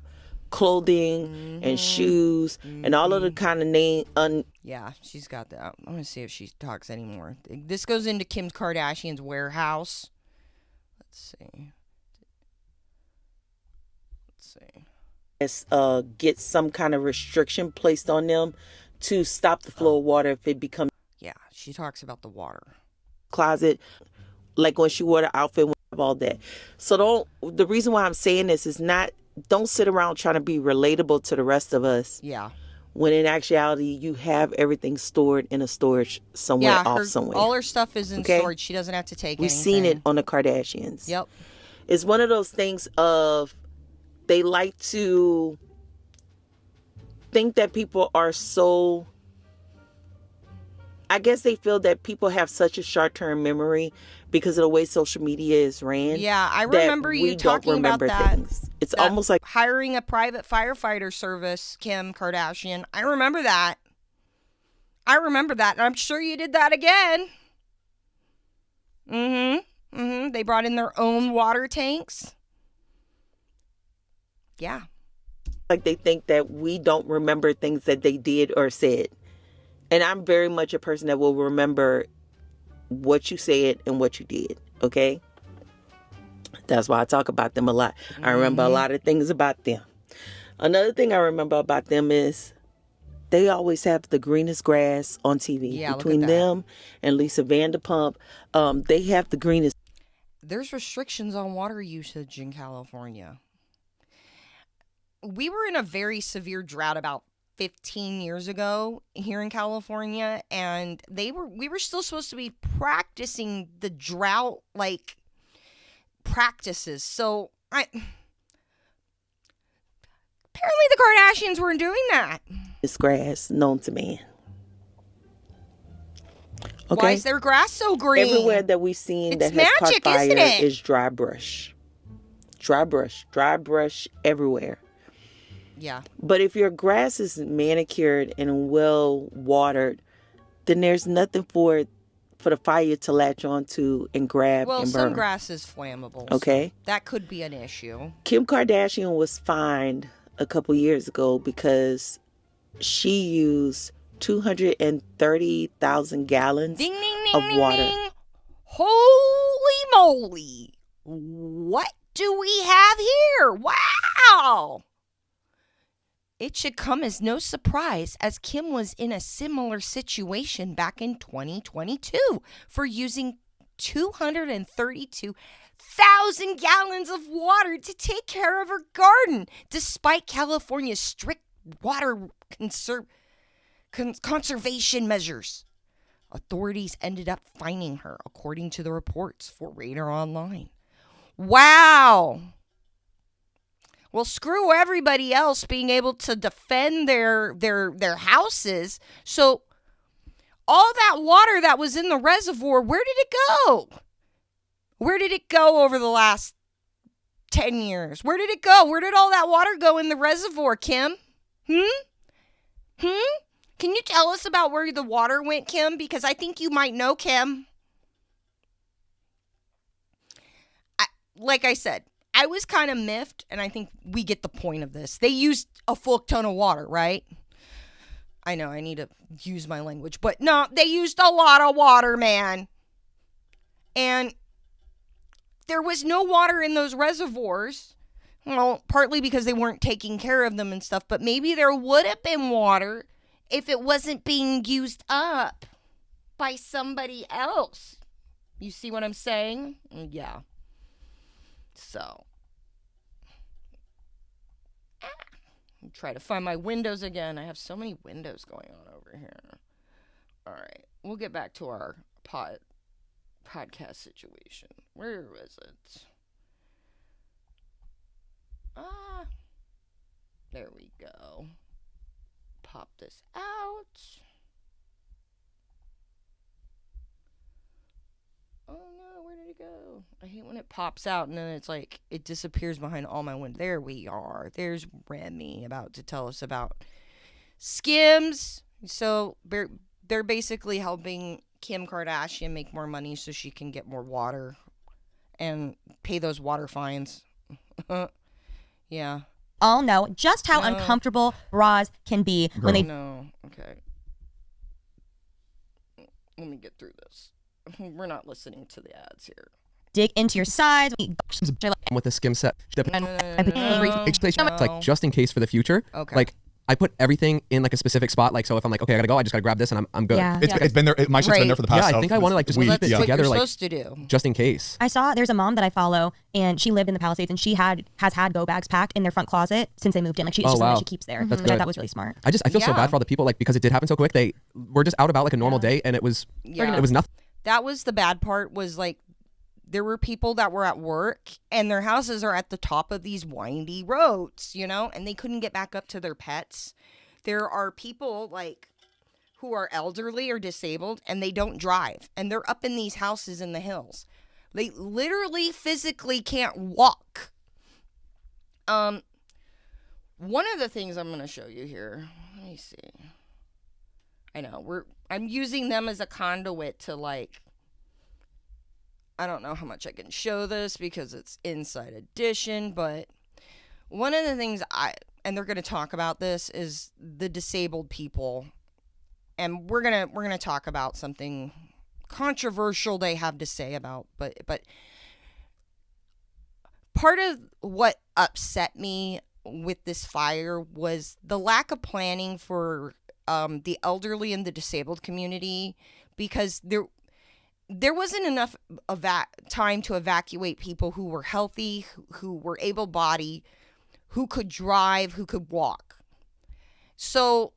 clothing and shoes and all of the kind of name. Yeah, she's got that. I'm going to see if she talks anymore. This goes into Kim Kardashian's warehouse. Let's see. Get some kind of restriction placed on them to stop the flow of water if it becomes. Yeah, she talks about the water. Closet. Like when she wore the outfit, all that. So the reason why I'm saying this is don't sit around trying to be relatable to the rest of us. Yeah. When in actuality, you have everything stored in a storage somewhere somewhere. All her stuff is in storage. She doesn't have to take We've seen it on the Kardashians. Yep. It's one of those things of they like to think that people are so... I guess they feel that people have such a short-term memory because of the way social media is ran. Yeah, I remember you talking about that. Things. It's almost like hiring a private firefighter service, Kim Kardashian. I remember that. And I'm sure you did that again. They brought in their own water tanks. Yeah. Like they think that we don't remember things that they did or said. And I'm very much a person that will remember what you said and what you did, okay? That's why I talk about them a lot. I remember a lot of things about them. Another thing I remember about them is they always have the greenest grass on TV. Yeah, between them and Lisa Vanderpump, they have the greenest. There's restrictions on water usage in California. We were in a very severe drought about 15 years ago here in California, and we were still supposed to be practicing the drought practices. So apparently the Kardashians weren't doing that. This grass known to man. Okay. Why is their grass so green? Everywhere that we've seen that has caught fire is dry brush. Dry brush everywhere. Yeah. But if your grass is manicured and well watered, then there's nothing for the fire to latch onto and grab and burn. Well, some grass is flammable. Okay. So that could be an issue. Kim Kardashian was fined a couple years ago because she used 230,000 gallons of water. Ding. Holy moly. What do we have here? Wow. It should come as no surprise as Kim was in a similar situation back in 2022 for using 232,000 gallons of water to take care of her garden, despite California's strict water conservation measures. Authorities ended up fining her, according to the reports for Radar Online. Wow. Well, screw everybody else being able to defend their houses. So all that water that was in the reservoir, where did it go? Where did it go over the last 10 years? Where did it go? Where did all that water go in the reservoir, Kim? Can you tell us about where the water went, Kim? Because I think you might know, Kim. Like I said, I was kind of miffed, and I think we get the point of this. They used a full ton of water, right? I know I need to use my language, but no, they used a lot of water, man. And there was no water in those reservoirs. Well, partly because they weren't taking care of them and stuff, but maybe there would have been water if it wasn't being used up by somebody else. You see what I'm saying? Yeah. So, I'll try to find my windows again. I have so many windows going on over here. All right, we'll get back to our podcast situation. Where is it? There we go. Pop this out. it go? I hate when it pops out and then it's like it disappears behind all my windows. There we are. There's Remi about to tell us about Skims. So they're basically helping Kim Kardashian make more money so she can get more water and pay those water fines. Yeah. All know just how uncomfortable bras can be when they. No. Okay. Let me get through this. We're not listening to the ads here. Dig into your sides. With the skim set. No. Like just in case for the future. Okay. Like I put everything in like a specific spot. Like so if I'm like, okay, I gotta go, I just gotta grab this and I'm good. Yeah. It's been there. My shit's been there for the past. Yeah, I think I want to like just Well, keep that's it what together you're like supposed to do. just in case. I saw there's a mom that I follow, and she lived in the Palisades, and she has had go bags packed in their front closet since they moved in. Like it's just something that she keeps there. That's which I good. thought was really smart. I feel so bad for all the people like because it did happen so quick. They were just out about like a normal day and it was nothing. That was the bad part was like there were people that were at work and their houses are at the top of these windy roads, and they couldn't get back up to their pets. There are people like who are elderly or disabled and they don't drive and they're up in these houses in the hills. They literally physically can't walk. One of the things I'm going to show you here. Let me see. I know I'm using them as a conduit to like I don't know how much I can show this because it's Inside Edition, but one of the things and they're going to talk about this is the disabled people, and we're gonna talk about something controversial they have to say about, but part of what upset me with this fire was the lack of planning for the elderly and the disabled community, because there wasn't enough time to evacuate people who were healthy, who were able-bodied, who could drive, who could walk. So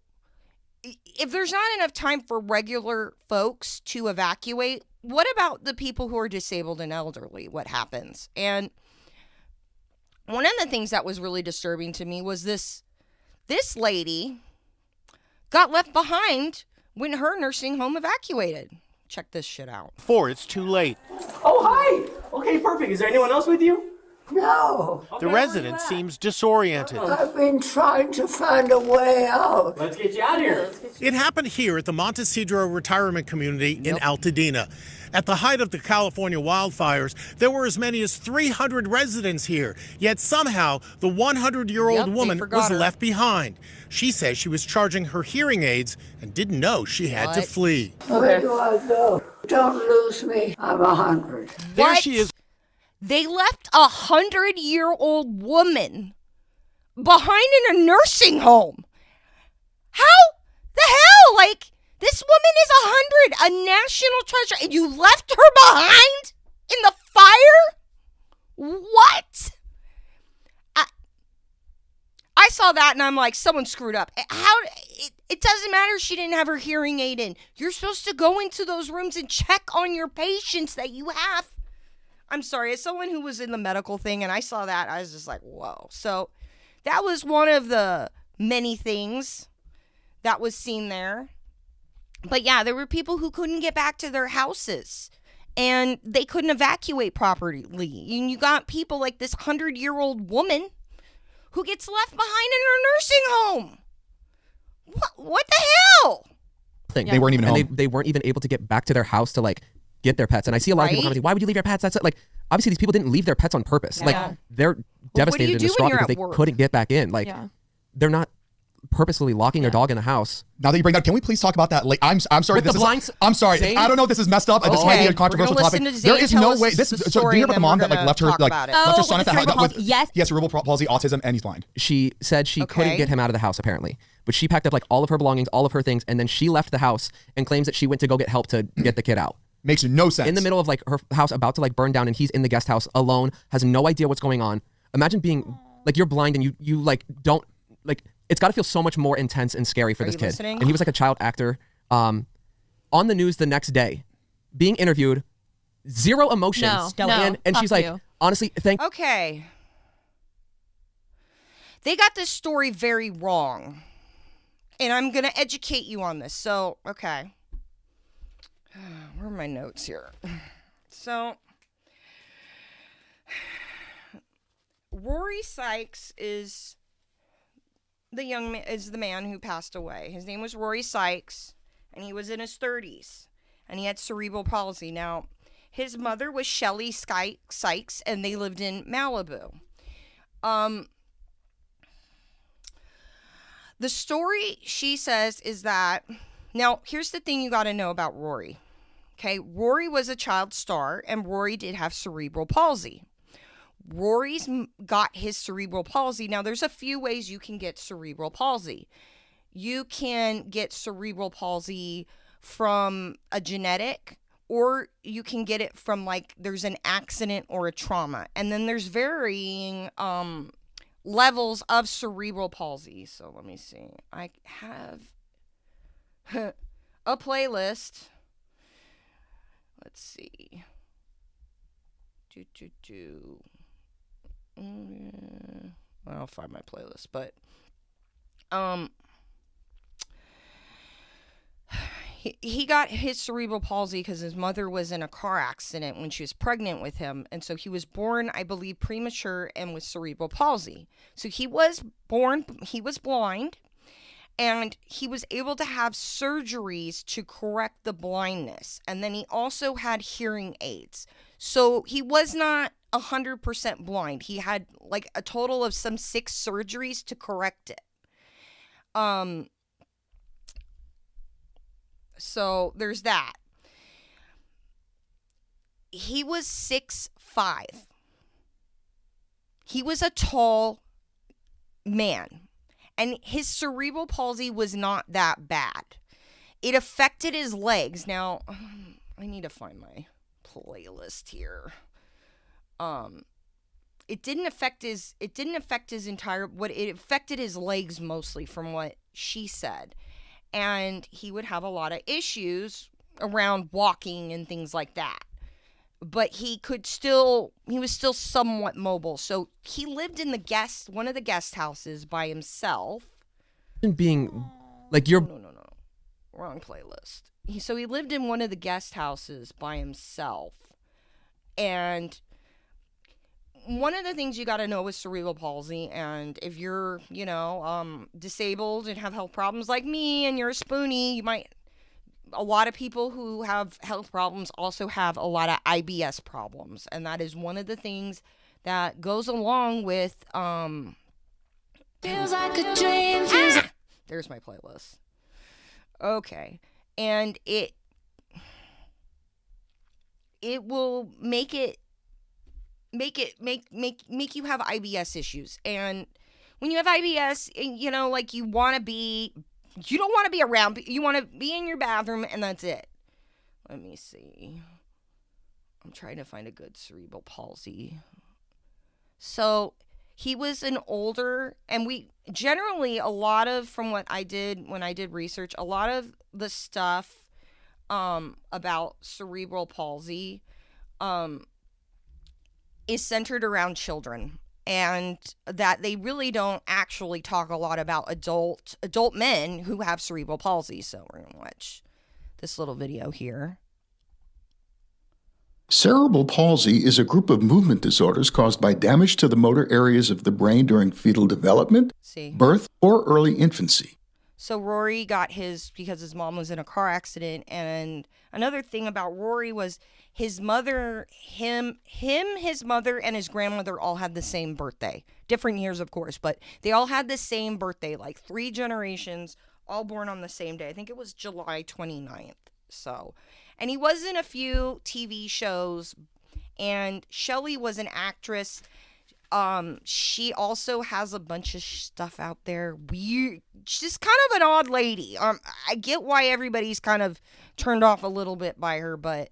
if there's not enough time for regular folks to evacuate, what about the people who are disabled and elderly? What happens? And one of the things that was really disturbing to me was this lady got left behind when her nursing home evacuated. Check this shit out. Before it's too late. Oh, hi. Okay, perfect. Is there anyone else with you? No. The resident seems disoriented. I've been trying to find a way out. Let's get you out of here. It happened here at the Montecedro Retirement Community in Altadena. At the height of the California wildfires, there were as many as 300 residents here. Yet somehow, the 100-year-old woman was left behind. She says she was charging her hearing aids and didn't know she had to flee. Where do I go? Don't lose me. I'm 100. There she is. They left a 100-year-old woman behind in a nursing home. How the hell? Like, this woman is 100, a national treasure, and you left her behind in the fire? What? I saw that and I'm like, someone screwed up. It doesn't matter she didn't have her hearing aid in. You're supposed to go into those rooms and check on your patients that you have. I'm sorry, as someone who was in the medical thing and I saw that, I was just like, whoa. So that was one of the many things that was seen there. But yeah, there were people who couldn't get back to their houses and they couldn't evacuate properly. And you got people like this 100-year-old woman who gets left behind in her nursing home. What the hell? They weren't even home. They weren't even able to get back to their house to like get their pets. And I see a lot of people commenting, why would you leave your pets? That's it. Like, obviously these people didn't leave their pets on purpose. Like, they're devastated and distraught because they couldn't get back in. Like, they're not purposely locking their dog in a house. Now that you bring that up, can we please talk about that? Like, I'm sorry. I'm sorry. Zane? I don't know if this is messed up. This might be a controversial topic. There is no way. So do you hear about the mom that like left her son at the house with cerebral palsy, autism, and he's blind? She said she couldn't get him out of the house apparently, but she packed up like all of her belongings, all of her things, and then she left the house and claims that she went to go get help to get the kid out. Makes no sense. In the middle of like her house about to like burn down, and he's in the guest house alone, has no idea what's going on. Imagine being like you're blind and you like don't like. It's got to feel so much more intense and scary for this kid. Listening? And he was like a child actor. On the news the next day, being interviewed, zero emotions. And she's like, honestly, Okay. They got this story very wrong. And I'm going to educate you on this. So, okay. Where are my notes here? So, Rory Sykes is the man who passed away. His name was Rory Sykes, and he was in his 30s, and he had cerebral palsy. Now, his mother was Shelley Sykes, and they lived in Malibu. The story, she says, is that... Now, here's the thing you got to know about Rory. Okay, Rory was a child star, and Rory did have cerebral palsy. Rory's got his cerebral palsy. Now, there's a few ways you can get cerebral palsy. You can get cerebral palsy from a genetic, or you can get it from, like, there's an accident or a trauma. And then there's varying levels of cerebral palsy. So let me see. I have a playlist. Let's see. I'll find my playlist, but he got his cerebral palsy because his mother was in a car accident when she was pregnant with him, and so he was born, I believe, premature and with cerebral palsy. So he was blind, and he was able to have surgeries to correct the blindness. And then he also had hearing aids. So he was not 100% blind. He had like a total of some 6 surgeries to correct it. So there's that. He was 6'5". He was a tall man. And his cerebral palsy was not that bad. It affected his legs. Now, I need to find my playlist here. It didn't affect his entire, it affected his legs mostly, from what she said. And he would have a lot of issues around walking and things like that. But he was still somewhat mobile. So he lived in one of the guest houses by himself. Being like you're... No. Wrong playlist. So he lived in one of the guest houses by himself. And one of the things you got to know with cerebral palsy, and if you're, disabled and have health problems like me and you're a spoonie, a lot of people who have health problems also have a lot of IBS problems. And that is one of the things that goes along with, feels like a dream. There's my playlist. Okay. And it will make you have IBS issues. And when you have IBS, you don't want to be around, you want to be in your bathroom, and that's it. Let me see. I'm trying to find a good cerebral palsy. So he was an older, and we generally, from what I did when I did research, a lot of the stuff about cerebral palsy is centered around children. And that they really don't actually talk a lot about adult men who have cerebral palsy. So we're going to watch this little video here. Cerebral palsy is a group of movement disorders caused by damage to the motor areas of the brain during fetal development, birth, or early infancy. So Rory got his because his mom was in a car accident. And another thing about Rory was his mother, his mother, and his grandmother all had the same birthday. Different years, of course, but they all had the same birthday, like 3 generations, all born on the same day. I think it was July 29th. So, and he was in a few TV shows, and Shelley was an actress. She also has a bunch of stuff out there. Weird. She's kind of an odd lady. I get why everybody's kind of turned off a little bit by her, but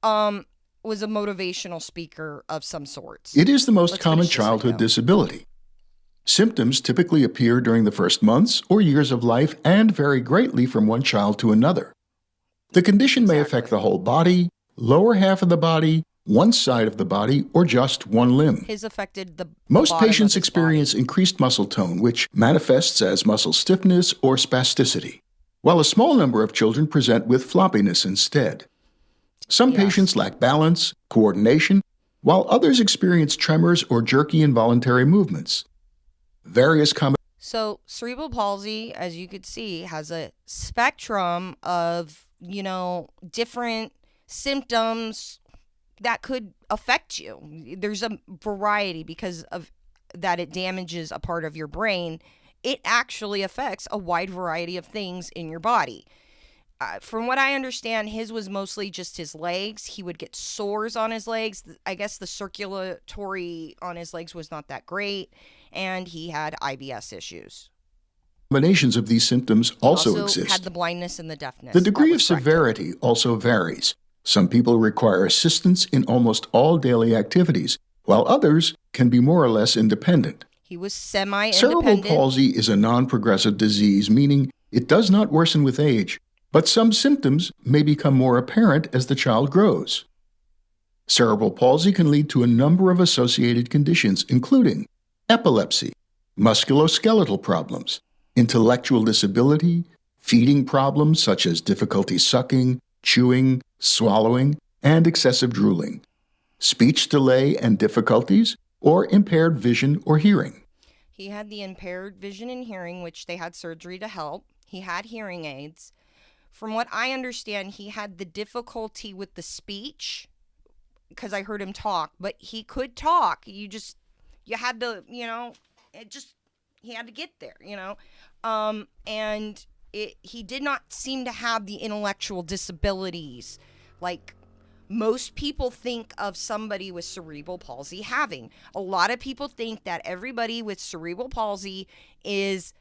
was a motivational speaker of some sorts. It is the most common childhood disability. Symptoms typically appear during the first months or years of life and vary greatly from one child to another. The condition may affect the whole body, lower half of the body, one side of the body, or just one limb. His affected the Most patients experience increased muscle tone, which manifests as muscle stiffness or spasticity, while a small number of children present with floppiness instead. Some patients lack balance, coordination, while others experience tremors or jerky involuntary movements. So cerebral palsy, as you could see, has a spectrum of, different symptoms that could affect you. There's a variety because of that it damages a part of your brain. It actually affects a wide variety of things in your body. From what I understand, his was mostly just his legs. He would get sores on his legs. I guess the circulatory on his legs was not that great, and he had IBS issues. Combinations of these symptoms also exist. Had the blindness and the deafness. The degree of severity also varies. Some people require assistance in almost all daily activities, while others can be more or less independent. He was semi-independent. Cerebral palsy is a non-progressive disease, meaning it does not worsen with age, but some symptoms may become more apparent as the child grows. Cerebral palsy can lead to a number of associated conditions, including epilepsy, musculoskeletal problems, intellectual disability, feeding problems such as difficulty sucking, chewing, swallowing, and excessive drooling, speech delay and difficulties, or impaired vision or hearing. He had the impaired vision and hearing, which they had surgery to help. He had hearing aids. From what I understand, he had the difficulty with the speech because I heard him talk, but he could talk. You had to, he had to get there, and he did not seem to have the intellectual disabilities like most people think of somebody with cerebral palsy having. A lot of people think that everybody with cerebral palsy is,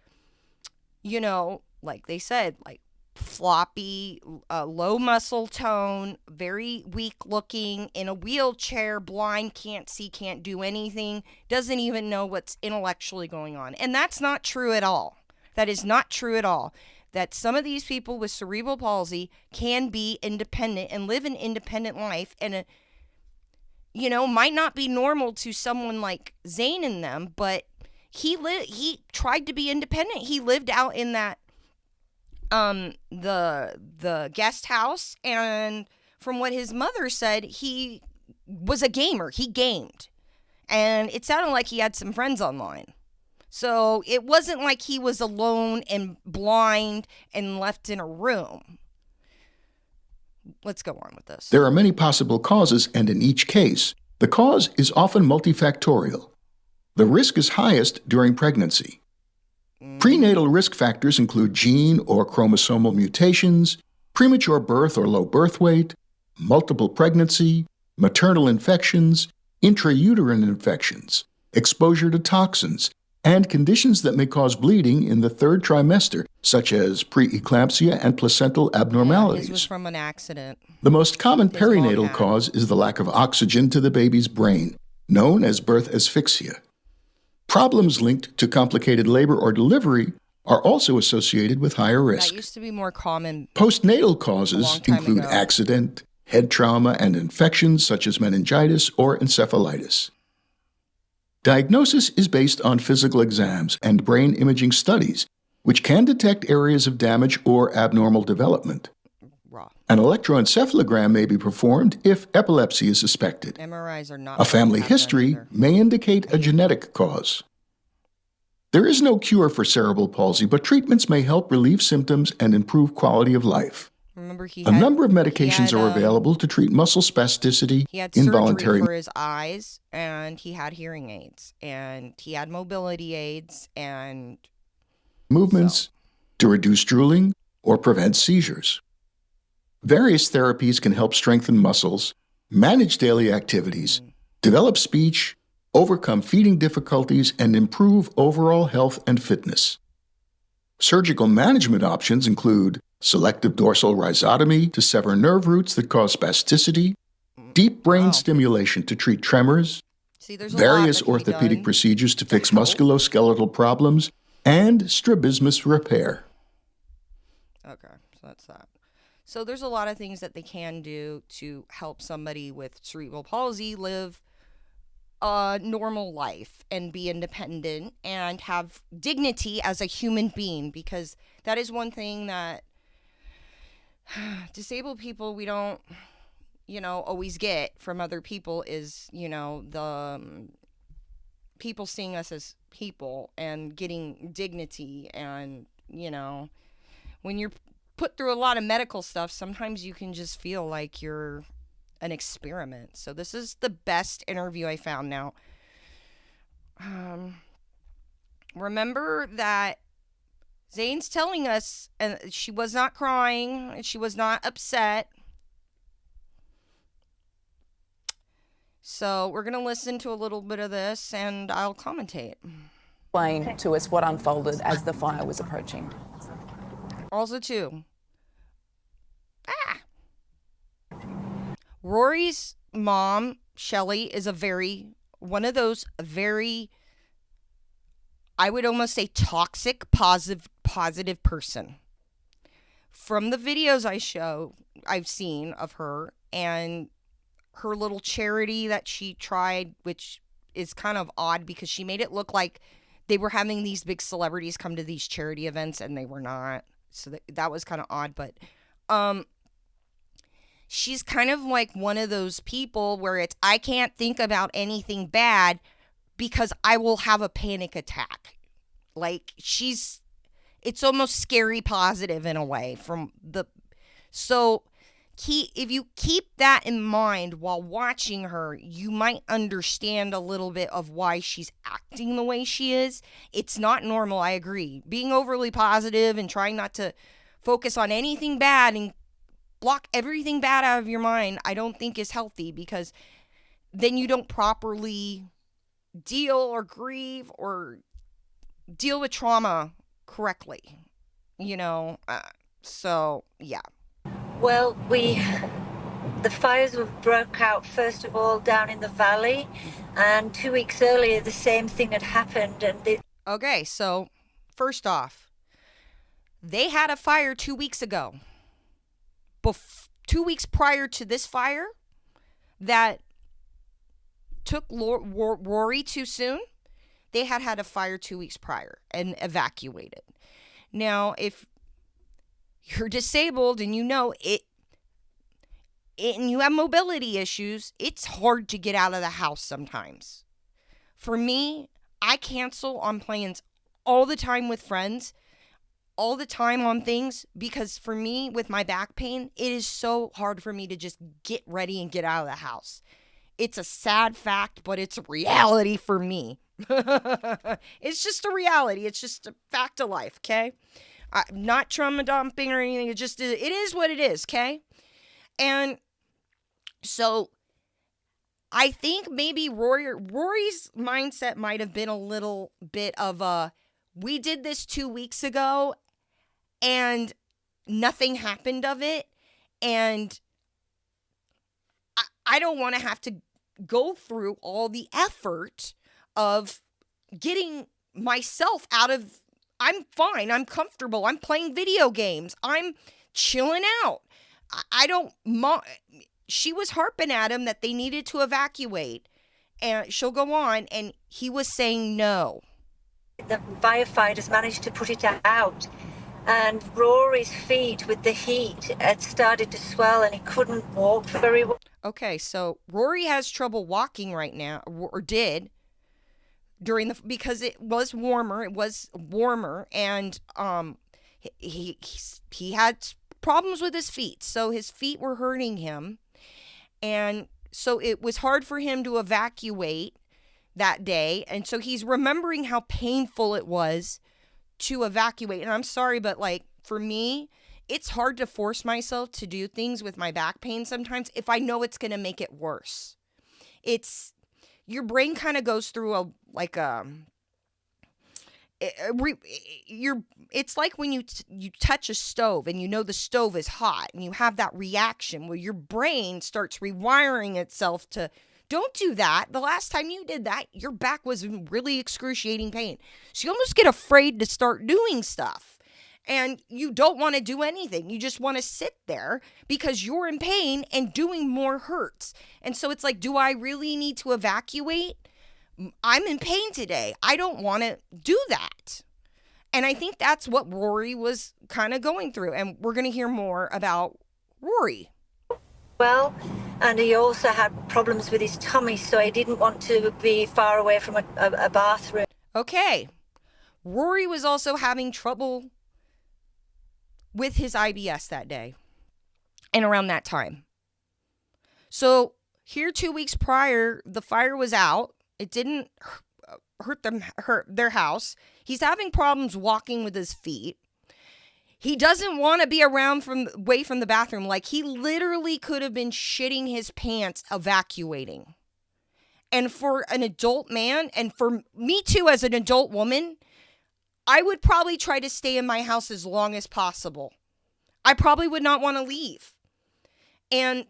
like they said, like floppy, low muscle tone, very weak looking, in a wheelchair, blind, can't see, can't do anything, doesn't even know what's intellectually going on. And that's not true at all. That is not true at all. That some of these people with cerebral palsy can be independent and live an independent life, and might not be normal to someone like Zane and them, but he tried to be independent. He lived out in that the guest house, and from what his mother said, he was a gamer. He gamed, and it sounded like he had some friends online. So it wasn't like he was alone and blind and left in a room. Let's go on with this. There are many possible causes, and in each case, the cause is often multifactorial. The risk is highest during pregnancy. Prenatal risk factors include gene or chromosomal mutations, premature birth or low birth weight, multiple pregnancy, maternal infections, intrauterine infections, exposure to toxins, and conditions that may cause bleeding in the third trimester, such as preeclampsia and placental abnormalities. His was from an accident. The most common perinatal cause is the lack of oxygen to the baby's brain, known as birth asphyxia. Problems linked to complicated labor or delivery are also associated with higher risk. That used to be more common. Postnatal causes include accident, head trauma, and infections such as meningitis or encephalitis. Diagnosis is based on physical exams and brain imaging studies, which can detect areas of damage or abnormal development. An electroencephalogram may be performed if epilepsy is suspected. MRIs are not. A family history may indicate a genetic cause. There is no cure for cerebral palsy, but treatments may help relieve symptoms and improve quality of life. Remember, a number of medications are available to treat muscle spasticity, he had involuntary surgery for his eyes, and he had hearing aids, and he had mobility aids, and movements to reduce drooling or prevent seizures. Various therapies can help strengthen muscles, manage daily activities, develop speech, overcome feeding difficulties, and improve overall health and fitness. Surgical management options include selective dorsal rhizotomy to sever nerve roots that cause spasticity, deep brain stimulation to treat tremors, various orthopedic procedures to fix musculoskeletal problems, and strabismus repair. Okay, so that's that. So there's a lot of things that they can do to help somebody with cerebral palsy live a normal life and be independent and have dignity as a human being, because that is one thing that disabled people, we don't, always get from other people is, the people seeing us as people and getting dignity. And, when you're put through a lot of medical stuff, sometimes you can just feel like you're an experiment. So this is the best interview I found. Now, remember that Zane's telling us, and she was not crying, and she was not upset. So we're going to listen to a little bit of this, and I'll commentate. Explain to us what unfolded as the fire was approaching. Also, too, Rory's mom, Shelley, is one of those very, I would almost say, toxic, positive person. From the videos I've seen of her, and her little charity that she tried, which is kind of odd because she made it look like they were having these big celebrities come to these charity events, and they were not. So that was kind of odd. But she's kind of like one of those people where I can't think about anything bad because I will have a panic attack. Like, it's almost scary positive in a way so if you keep that in mind while watching her, you might understand a little bit of why she's acting the way she is. It's not normal, I agree. Being overly positive and trying not to focus on anything bad and block everything bad out of your mind, I don't think is healthy, because then you don't properly deal or grieve or deal with trauma correctly, so yeah. Well, the fires broke out first of all down in the valley, and 2 weeks earlier the same thing had happened. Okay, so first off, they had a fire 2 weeks ago. 2 weeks prior to this fire that took Rory too soon, they had a fire 2 weeks prior and evacuated. Now, if you're disabled and it, and you have mobility issues, it's hard to get out of the house sometimes. For me, I cancel on plans all the time with friends, all the time on things, because for me, with my back pain, it is so hard for me to just get ready and get out of the house. It's a sad fact, but it's a reality for me. It's just a reality. It's just a fact of life, okay? I'm not trauma dumping or anything. It is what it is, okay? And so I think maybe Rory's mindset might have been a little bit of we did this 2 weeks ago and nothing happened of it. And I don't want to have to go through all the effort of getting myself out of, I'm fine, I'm comfortable, I'm playing video games, I'm chilling out. She was harping at him that they needed to evacuate, and she'll go on, and he was saying no. The firefighters managed to put it out, and Rory's feet with the heat had started to swell and he couldn't walk very well. Okay, so Rory has trouble walking right now, or did, because it was warmer. It was warmer, and he had problems with his feet, so his feet were hurting him, and so it was hard for him to evacuate that day, and so he's remembering how painful it was to evacuate. And I'm sorry, but like, for me, it's hard to force myself to do things with my back pain sometimes if I know it's going to make it worse. Your brain kind of goes through it's like when you touch a stove and you know the stove is hot and you have that reaction where your brain starts rewiring itself to, don't do that. The last time you did that, your back was in really excruciating pain. So you almost get afraid to start doing stuff. And you don't want to do anything. You just want to sit there because you're in pain and doing more hurts. And so it's like, do I really need to evacuate? I'm in pain today. I don't want to do that. And I think that's what Rory was kind of going through. And we're going to hear more about Rory. well, and he also had problems with his tummy, so he didn't want to be far away from a bathroom. Okay. Rory was also having trouble with his IBS that day and around that time. So here 2 weeks prior, the fire was out. It didn't hurt their house. He's having problems walking with his feet. He doesn't want to be away from the bathroom. Like, he literally could have been shitting his pants, evacuating. And for an adult man, and for me too as an adult woman, I would probably try to stay in my house as long as possible. I probably would not want to leave. And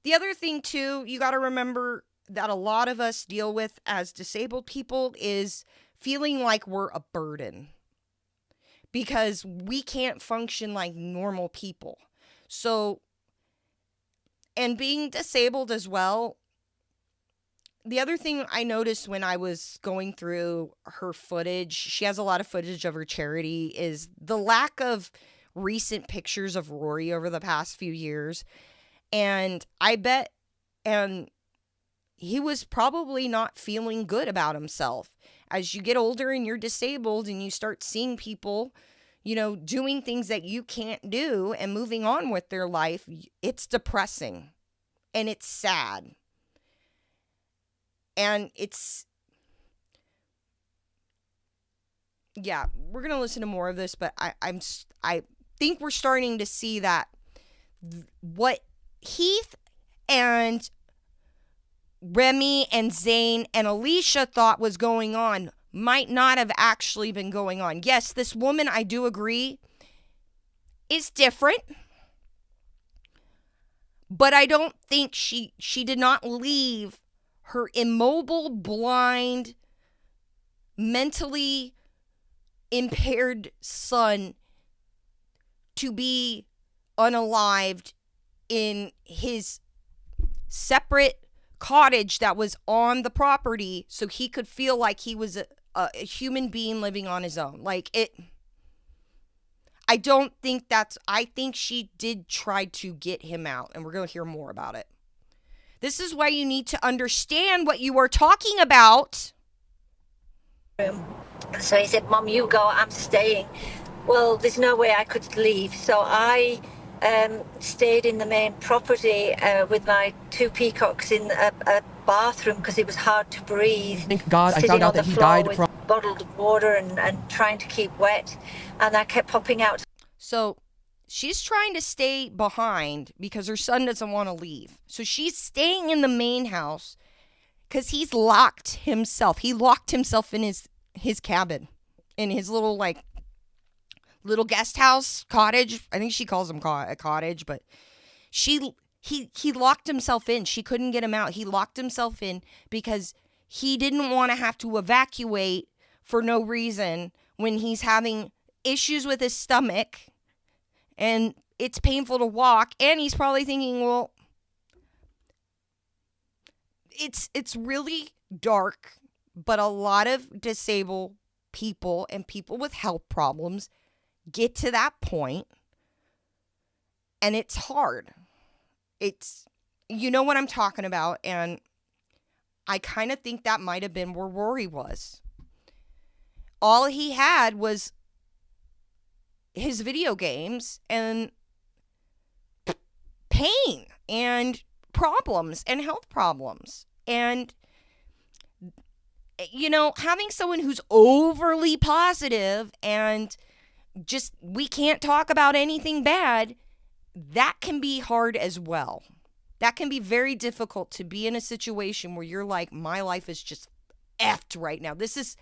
the other thing too, you got to remember that a lot of us deal with as disabled people is feeling like we're a burden because we can't function like normal people. So, and being disabled as well, the other thing I noticed when I was going through her footage, she has a lot of footage of her charity, is the lack of recent pictures of Rory over the past few years. And I bet, and he was probably not feeling good about himself. As you get older and you're disabled and you start seeing people, doing things that you can't do and moving on with their life, it's depressing and it's sad. And we're going to listen to more of this, but I think we're starting to see that what Heath and Remi and Zane and Alisha thought was going on might not have actually been going on. Yes, this woman, I do agree, is different. But I don't think she did not leave her immobile, blind, mentally impaired son to be unalived in his separate cottage that was on the property so he could feel like he was a human being living on his own. I don't think I think she did try to get him out, and we're going to hear more about it. This is why you need to understand what you are talking about. So he said, Mom, you go, I'm staying. Well, there's no way I could leave. So I stayed in the main property with my two peacocks in a bathroom because it was hard to breathe. Thank God I found out that he died from bottled water and trying to keep wet. And I kept popping out. So she's trying to stay behind because her son doesn't want to leave. So she's staying in the main house because he's locked himself. He locked himself in his cabin, in his little guest house, cottage. I think she calls him a cottage, but he locked himself in. She couldn't get him out. He locked himself in because he didn't want to have to evacuate for no reason when he's having issues with his stomach and it's painful to walk. And he's probably thinking, well, it's really dark, but a lot of disabled people and people with health problems get to that point, and it's hard. You know what I'm talking about, and I kind of think that might have been where Rory was. All he had was his video games and pain and problems and health problems. And, having someone who's overly positive and just, we can't talk about anything bad, that can be hard as well. That can be very difficult to be in a situation where you're like, my life is just effed right now. This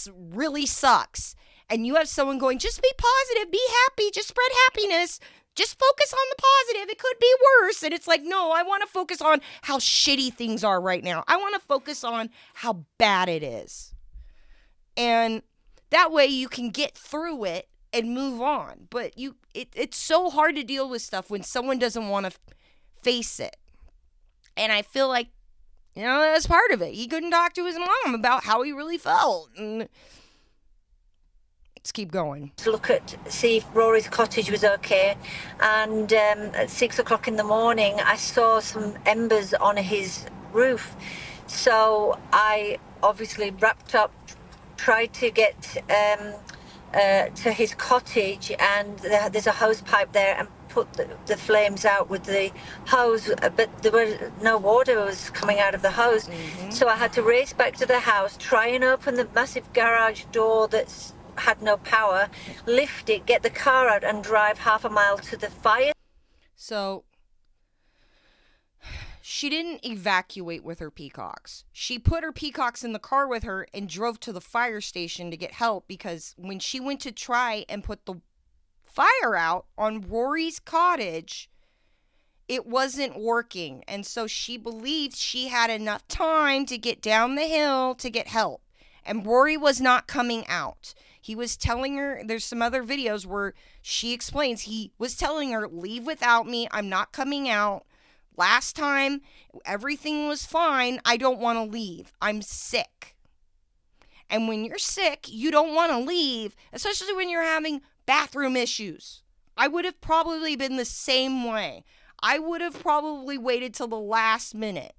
really sucks. And you have someone going, just be positive, be happy, just spread happiness, just focus on the positive. It could be worse. And it's like, no, I want to focus on how shitty things are right now. I want to focus on how bad it is. And that way you can get through it and move on. But it's so hard to deal with stuff when someone doesn't want to face it. And I feel like, that's part of it. He couldn't talk to his mom about how he really felt. And Let's keep going. To see if Rory's cottage was okay. And at 6 o'clock in the morning, I saw some embers on his roof. So I obviously wrapped up, tried to get to his cottage, and there's a hose pipe there, and put the flames out with the hose, but there was no water was coming out of the hose. So I had to race back to the house, try and open the massive garage door that's had no power, lift it, get the car out, and drive half a mile to the fire. So she didn't evacuate with her peacocks. She put her peacocks in the car with her and drove to the fire station to get help, because when she went to try and put the fire out on Rory's cottage, it wasn't working. And so she believed she had enough time to get down the hill to get help. And Rory was not coming out. He was telling her, there's some other videos where she explains, he was telling her, leave without me, I'm not coming out. Last time, everything was fine. I don't want to leave. I'm sick. And when you're sick, you don't want to leave, especially when you're having bathroom issues. I would have probably been the same way. I would have probably waited till the last minute.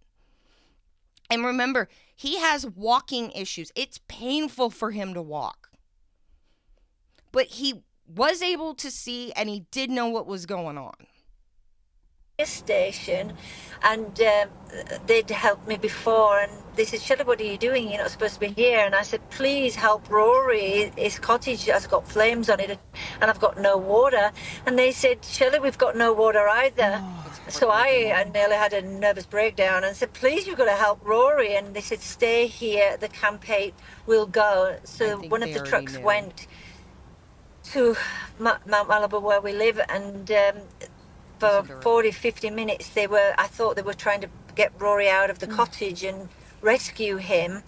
And remember, he has walking issues. It's painful for him to walk. But he was able to see, and he did know what was going on. Station, and they'd helped me before, and they said, Shelley, what are you doing? You're not supposed to be here. And I said, please help Rory. His cottage has got flames on it, and I've got no water. And they said, Shelley, we've got no water either. So I nearly had a nervous breakdown and said, please, you've got to help Rory. And they said, stay here at the Camp 8, we'll go. So one of the trucks went to Mount Malibu, where we live, and for 40, 50 minutes, I thought they were trying to get Rory out of the cottage and rescue him.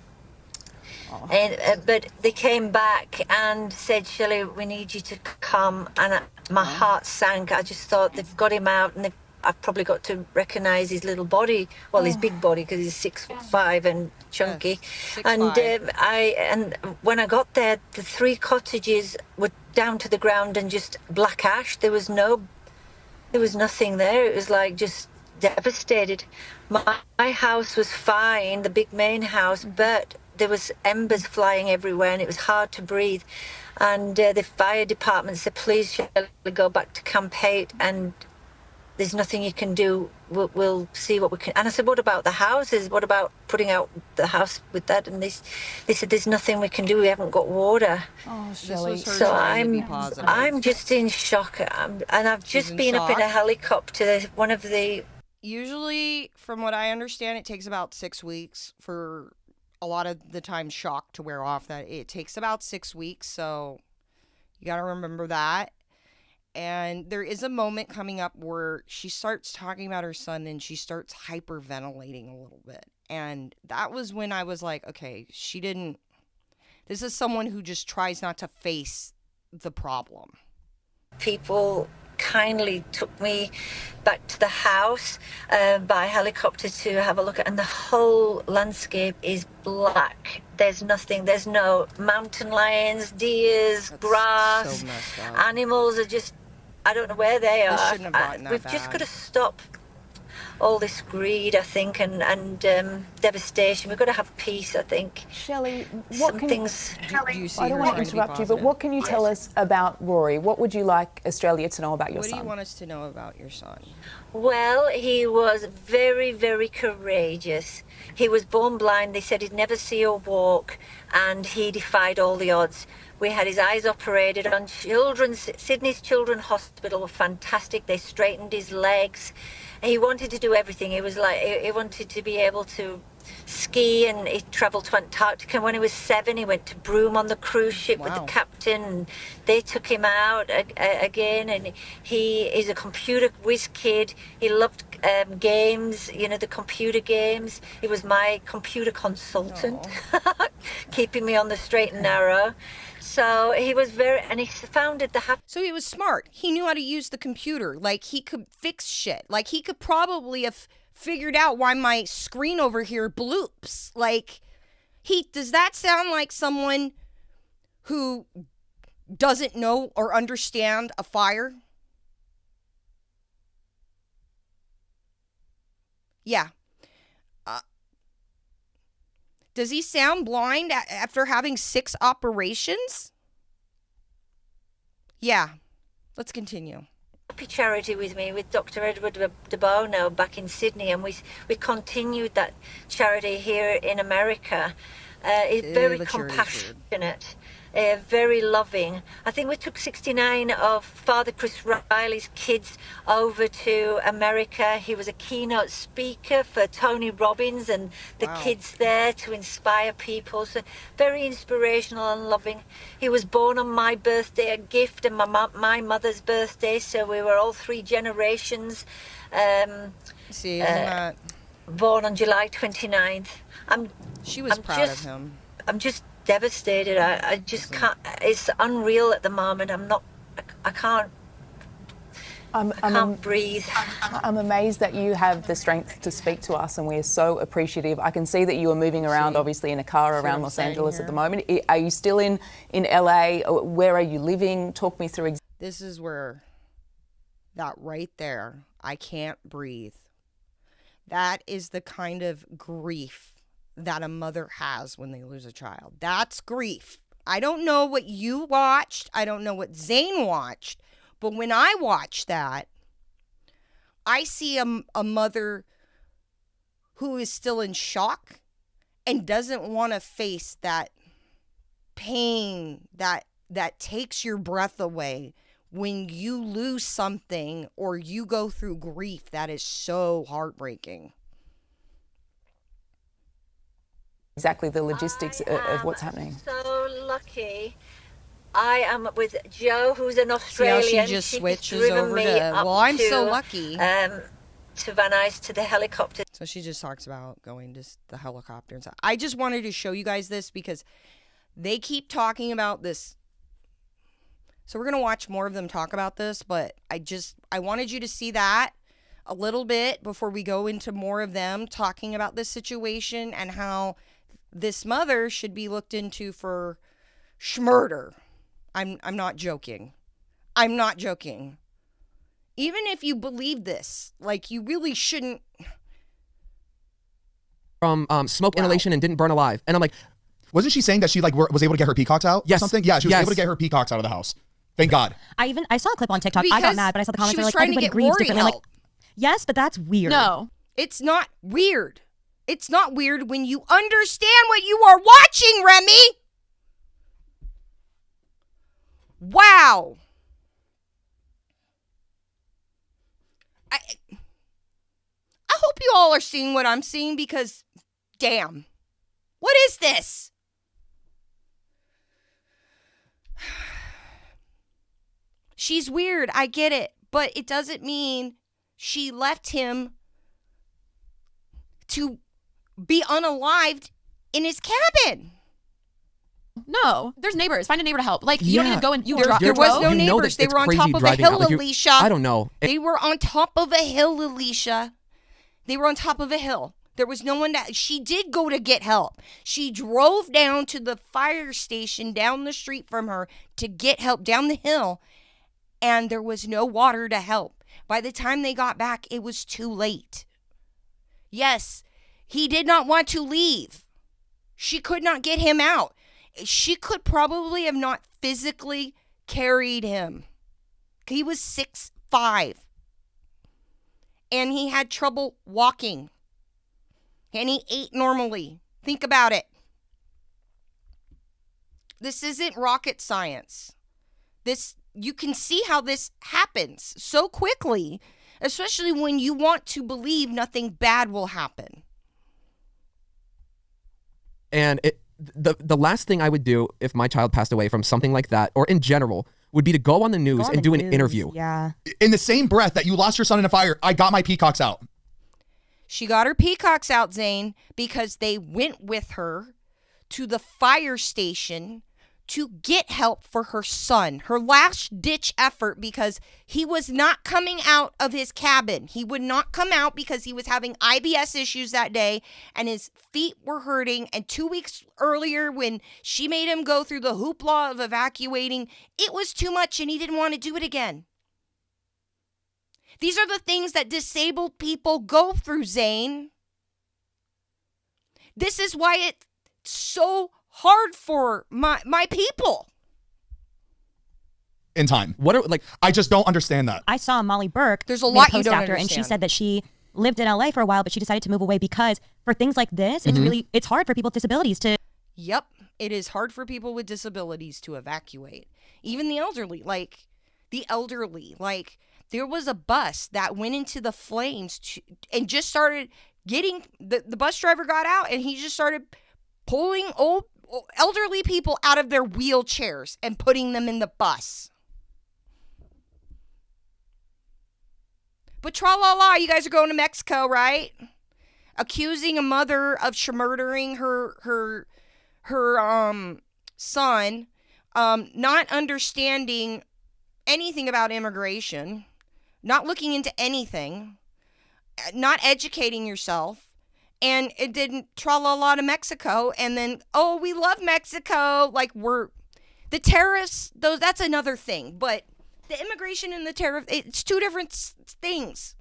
But they came back and said, Shelley, we need you to come. And my heart sank. I just thought, they've got him out, and I've probably got to recognise his little body, well, his big body, because he's 6'5" and chunky. And when I got there, the 3 cottages were down to the ground and just black ash. There was nothing there. It was like just devastated. My house was fine, the big main house, but there was embers flying everywhere, and it was hard to breathe. And the fire department said, please, Shelley, go back to Camp 8, and there's nothing you can do. We'll see what we can. And I said, what about the houses? What about putting out the house with that? And they said, there's nothing we can do. We haven't got water. Oh, Shelley. So I'm just in shock. And I've just been up in a helicopter. One of the... Usually, from what I understand, it takes about 6 weeks for a lot of the time shock to wear off. That it takes about 6 weeks. So you got to remember that. And there is a moment coming up where she starts talking about her son, and she starts hyperventilating a little bit. And that was when I was like, okay, this is someone who just tries not to face the problem. People kindly took me back to the house by helicopter to have a look at, and the whole landscape is black. There's nothing. There's no mountain lions, deers, grass. So animals are just, I don't know where they are. Shouldn't have gotten that We've bad. just got to stop all this greed, I think, and devastation. We've got to have peace, I think. Shelley, Some things. I don't want to interrupt you, but what can you tell us about Rory? What would you like Australia to know about your son? What do you want us to know about your son? Well, he was very, very courageous. He was born blind. They said he'd never see or walk, and he defied all the odds. We had his eyes operated on Sydney's Children's Hospital. Were fantastic. They straightened his legs. He wanted to do everything. He was like, he wanted to be able to ski, and he travelled to Antarctica. When he was 7, he went to Broome on the cruise ship with the captain, and they took him out again. And he is a computer whiz kid. He loved games, the computer games. He was my computer consultant, keeping me on the straight and narrow. So he was and he founded the So he was smart. He knew how to use the computer. Like, he could fix shit. Like, he could probably have figured out why my screen over here bloops. Like, does that sound like someone who doesn't know or understand a fire? Yeah. Does he sound blind after having 6 operations? Yeah. Let's continue. Charity with me with Dr. Edward de Bono back in Sydney, and we continued that charity here in America. It's very compassionate, very loving. I think we took 69 of Father Chris Riley's kids over to America. He was a keynote speaker for Tony Robbins and the kids there to inspire people. So very inspirational and loving. He was born on my birthday, a gift, and my mother's birthday. So we were all 3 generations. Born on July 29th. She was proud of him. I'm just devastated. I just can't. It's unreal at the moment. I can't breathe. I'm amazed that you have the strength to speak to us, and we're so appreciative. I can see that you are moving around, obviously, in a car around Los Angeles at the moment. Are you still in LA? Where are you living? Talk me through. This is where, that right there, I can't breathe. That is the kind of grief that a mother has when they lose a child. That's grief. I don't know what you watched. I don't know what Zane watched. But when I watch that, I see a mother who is still in shock and doesn't want to face that pain that takes your breath away when you lose something or you go through grief that is so heartbreaking. Exactly the logistics of what's happening. So lucky. I am with Joe, who's an Australian. See how she just switches over to, well, I'm so lucky. To Van Nuys, to the helicopter. So she just talks about going to the helicopter and stuff. I just wanted to show you guys this because they keep talking about this. So we're going to watch more of them talk about this, but I wanted you to see that a little bit before we go into more of them talking about this situation and how this mother should be looked into for schmurder. I'm not joking. I'm not joking. Even if you believe this, like, you really shouldn't. From smoke inhalation and didn't burn alive. And I'm like, wasn't she saying that she was able to get her peacocks out or something? Yeah, she was able to get her peacocks out of the house. Thank God. I saw a clip on TikTok. I got mad, but I saw the comments were like, everybody grieves differently. Like, yes, but that's weird. No. It's not weird. It's not weird when you understand what you are watching, Remi. Wow. I hope you all are seeing what I'm seeing because, damn, what is this? She's weird, I get it, but it doesn't mean she left him to be unalived in his cabin. No, there's neighbors. Find a neighbor to help. Like, you don't need to go and there was no neighbors. They were on top of a hill, Alisha. I don't know. They were on top of a hill, Alisha. They were on top of a hill. There was no one that she did go to get help. She drove down to the fire station down the street from her to get help down the hill, and there was no water to help. By the time they got back, it was too late. Yes, he did not want to leave. She could not get him out. She could probably have not physically carried him. He was 6'5". And he had trouble walking. And he ate normally. Think about it. This isn't rocket science. You can see how this happens so quickly, especially when you want to believe nothing bad will happen. And the last thing I would do if my child passed away from something like that, or in general, would be to go on the news and do an interview. Yeah. In the same breath that you lost your son in a fire, I got my peacocks out. She got her peacocks out, Zane, because they went with her to the fire station to get help for her son, her last ditch effort, because he was not coming out of his cabin. He would not come out because he was having IBS issues that day and his feet were hurting. And 2 weeks earlier, when she made him go through the hoopla of evacuating, it was too much and he didn't want to do it again. These are the things that disabled people go through, Zane. This is why it's so hard for my people. In time. I just don't understand that. I saw Molly Burke. There's a lot you don't understand. And she said that she lived in LA for a while, but she decided to move away because for things like this, it's hard for people with disabilities to. Yep. It is hard for people with disabilities to evacuate. Even the elderly, there was a bus that went into the flames and just started getting, the bus driver got out and he just started pulling elderly people out of their wheelchairs and putting them in the bus. But tra-la-la, you guys are going to Mexico, right? Accusing a mother of murdering her son, not understanding anything about immigration, not looking into anything, not educating yourself. And it didn't tra-la-la to Mexico. And then, we love Mexico. The terrorists, though, that's another thing. But the immigration and the tariff, it's two different things.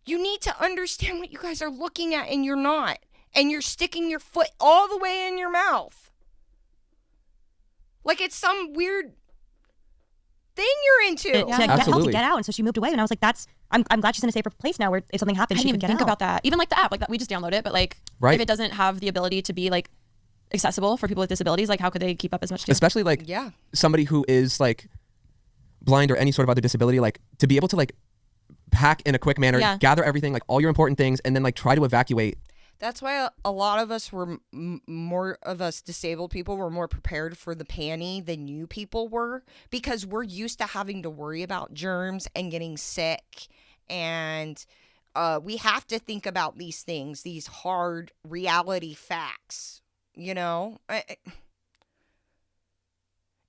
You need to understand what you guys are looking at and you're not. And you're sticking your foot all the way in your mouth. Like it's some weird thing you're into. To get out. And so she moved away. And I was like, I'm glad she's in a safer place now where if something happens, I didn't she can even get think out. about that. Even like the app, we just download it, but if it doesn't have the ability to be accessible for people with disabilities, how could they keep up as much? Especially somebody who is blind or any sort of other disability, to be able to pack in a quick manner, gather everything, all your important things, and then try to evacuate. That's why a lot of us were more of us disabled people were more prepared for the panty than you people were, because we're used to having to worry about germs and getting sick. And we have to think about these things, these hard reality facts,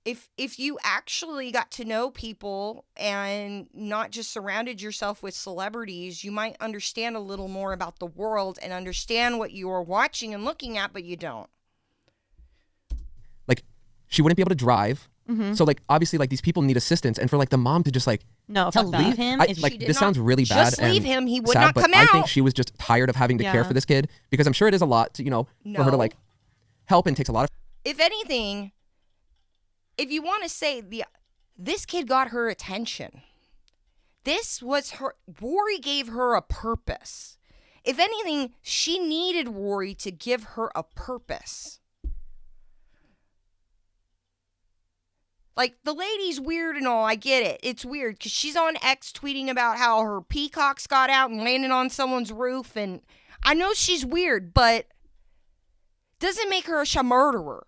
If you actually got to know people and not just surrounded yourself with celebrities, you might understand a little more about the world and understand what you are watching and looking at, but you don't. She wouldn't be able to drive. Mm-hmm. So obviously these people need assistance, and for the mom to just leave him. This sounds really bad. Just leave him. He would sad, not come out. I think she was just tired of having to care for this kid, because I'm sure it is a lot to for her to help, and takes a lot of. If anything, if you want to say this kid got her attention. This was her. Rory gave her a purpose. If anything, she needed Rory to give her a purpose. The lady's weird and all, I get it. It's weird because she's on X tweeting about how her peacocks got out and landed on someone's roof. And I know she's weird, but doesn't make her a murderer.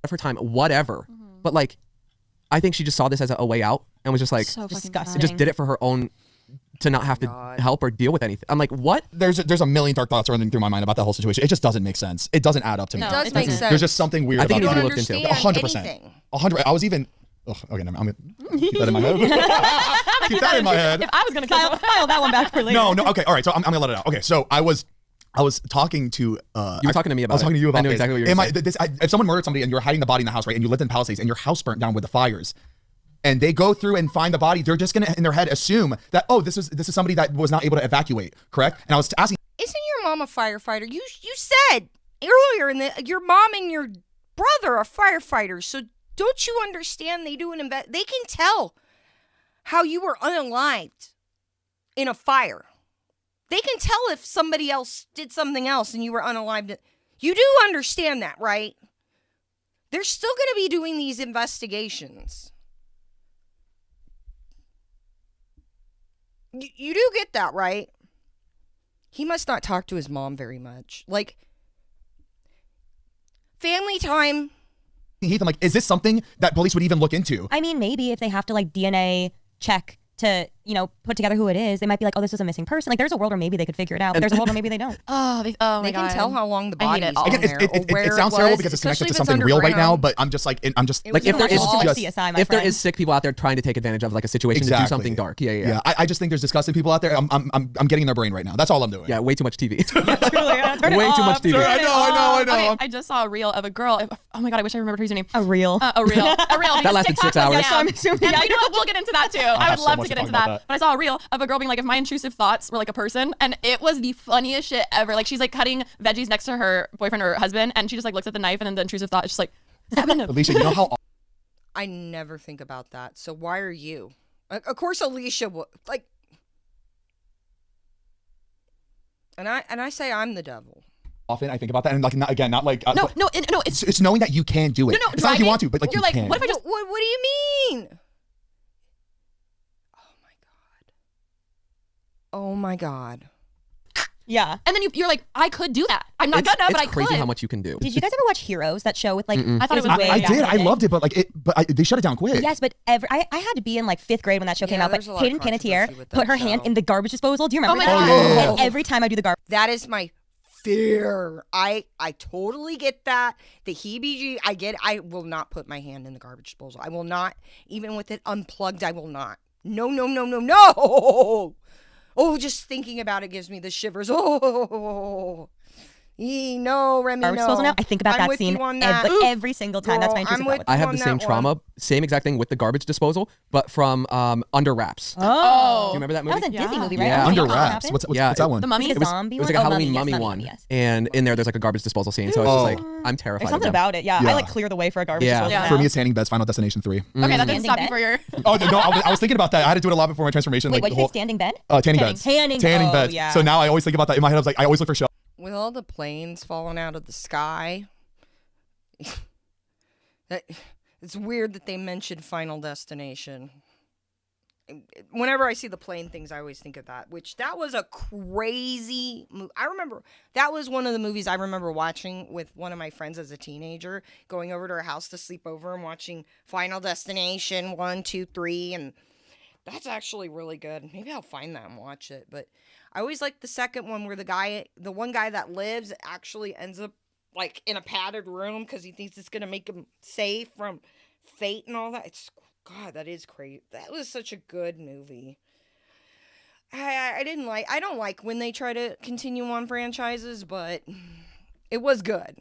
Of her time, whatever. Mm-hmm. But I think she just saw this as a way out and was just so disgusting. Just did it for her own, to not have to help or deal with anything. I'm like, what? There's a million dark thoughts running through my mind about that whole situation. It just doesn't make sense. It doesn't add up to me. It does make sense. There's just something weird I think about it it. needs to be looked into. 100%. 100. I was even. Oh, okay, I'm gonna keep that in my head. Keep that in my head. If I was gonna file that one back for later. No. Okay, all right. So I'm gonna let it out. Okay, so I was talking to. You were talking to me about. I was talking to you about. I know exactly what you're saying. If someone murdered somebody and you're hiding the body in the house, right, and you lived in Palisades and your house burnt down with the fires, and they go through and find the body, they're just gonna in their head assume that this is somebody that was not able to evacuate, correct? And I was asking, isn't your mom a firefighter? You said earlier your mom and your brother are firefighters, so don't you understand they do they can tell how you were unalived in a fire. They can tell if somebody else did something else and you were unalived. You do understand that, right? They're still going to be doing these investigations. You do get that, right? He must not talk to his mom very much. Family time. Heath, I'm like, is this something that police would even look into? I mean, maybe if they have to DNA check to put together who it is, they might be like, oh, this was a missing person. Like, there's a world where maybe they could figure it out, but there's a world where maybe they don't. They can tell how long the body is. It sounds terrible because it's connected to something real right now, but I'm just like if there is sick people out there trying to take advantage of like a situation to do something dark. Yeah. I just think there's disgusting people out there. I'm getting in their brain right now. That's all I'm doing. Yeah, way too much TV. Way too much TV. I know. Okay, I just saw a reel of a girl. Oh my god, I wish I remembered her username. A reel. A reel. That lasted 6 hours. Yeah, I'm assuming. Yeah, we'll get into that too. I would love to get into that. But I saw a reel of a girl being like, if my intrusive thoughts were like a person, and it was the funniest shit ever. Like, she's like cutting veggies next to her boyfriend or husband, and she just like looks at the knife, and then the intrusive thought is just like, Alisha, you know how I never think about that. So why are you? Of course, Alisha would like, and I say I'm the devil. Often I think about that, and like not like it's knowing that you can do it. It's not like you want to, but like you're you can. What do you mean? Oh my god. Yeah. And then you're like, I could do that. I'm not gonna, but I could. It's crazy how much you can do. Did you guys ever watch Heroes? That show with like I thought it was I did. I loved it, but they shut it down quick. Yes, but I had to be in like 5th grade when that show came out. But Hayden Panettiere put her hand in the garbage disposal. Do you remember that? God. And every time I do the garbage, that is my fear. I totally get that. The heebie-jeebies, I get it. I will not put my hand in the garbage disposal. I will not, even with it unplugged, I will not. No. Oh, just thinking about it gives me the shivers. No, Remi, no. Now, I think about that scene every single time. That's my intrusive thought. I have the same trauma, same exact thing with the garbage disposal, but from Under Wraps. Oh. Do you remember that movie? That was a Disney movie, right? Yeah. Under Wraps. What's that one? The Mummy? It was like a Halloween mummy one. Yes. And in there, there's like a garbage disposal scene. So it's just like, I'm terrified. There's something about it. Yeah. I like clear the way for a garbage disposal. Yeah. For me, it's Tanning Beds, Final Destination 3. Okay, that didn't stop you for your... Oh, no, I was thinking about that. I had to do it a lot before my transformation. Wait, what did you say? Standing bed? Tanning Beds. Tanning Beds. Yeah. So now I always think about that. In my head, I was like, I always look for shelves. With all the planes falling out of the sky, it's weird that they mentioned Final Destination. Whenever I see the plane things, I always think of that, that was a crazy movie. I remember that was one of the movies I remember watching with one of my friends as a teenager, going over to her house to sleep over and watching Final Destination 1, 2, 3, and that's actually really good. Maybe I'll find that and watch it, but I always like the second one where the one guy that lives actually ends up like in a padded room because he thinks it's going to make him safe from fate and all that. God, that is crazy. That was such a good movie. I don't like when they try to continue on franchises, but it was good.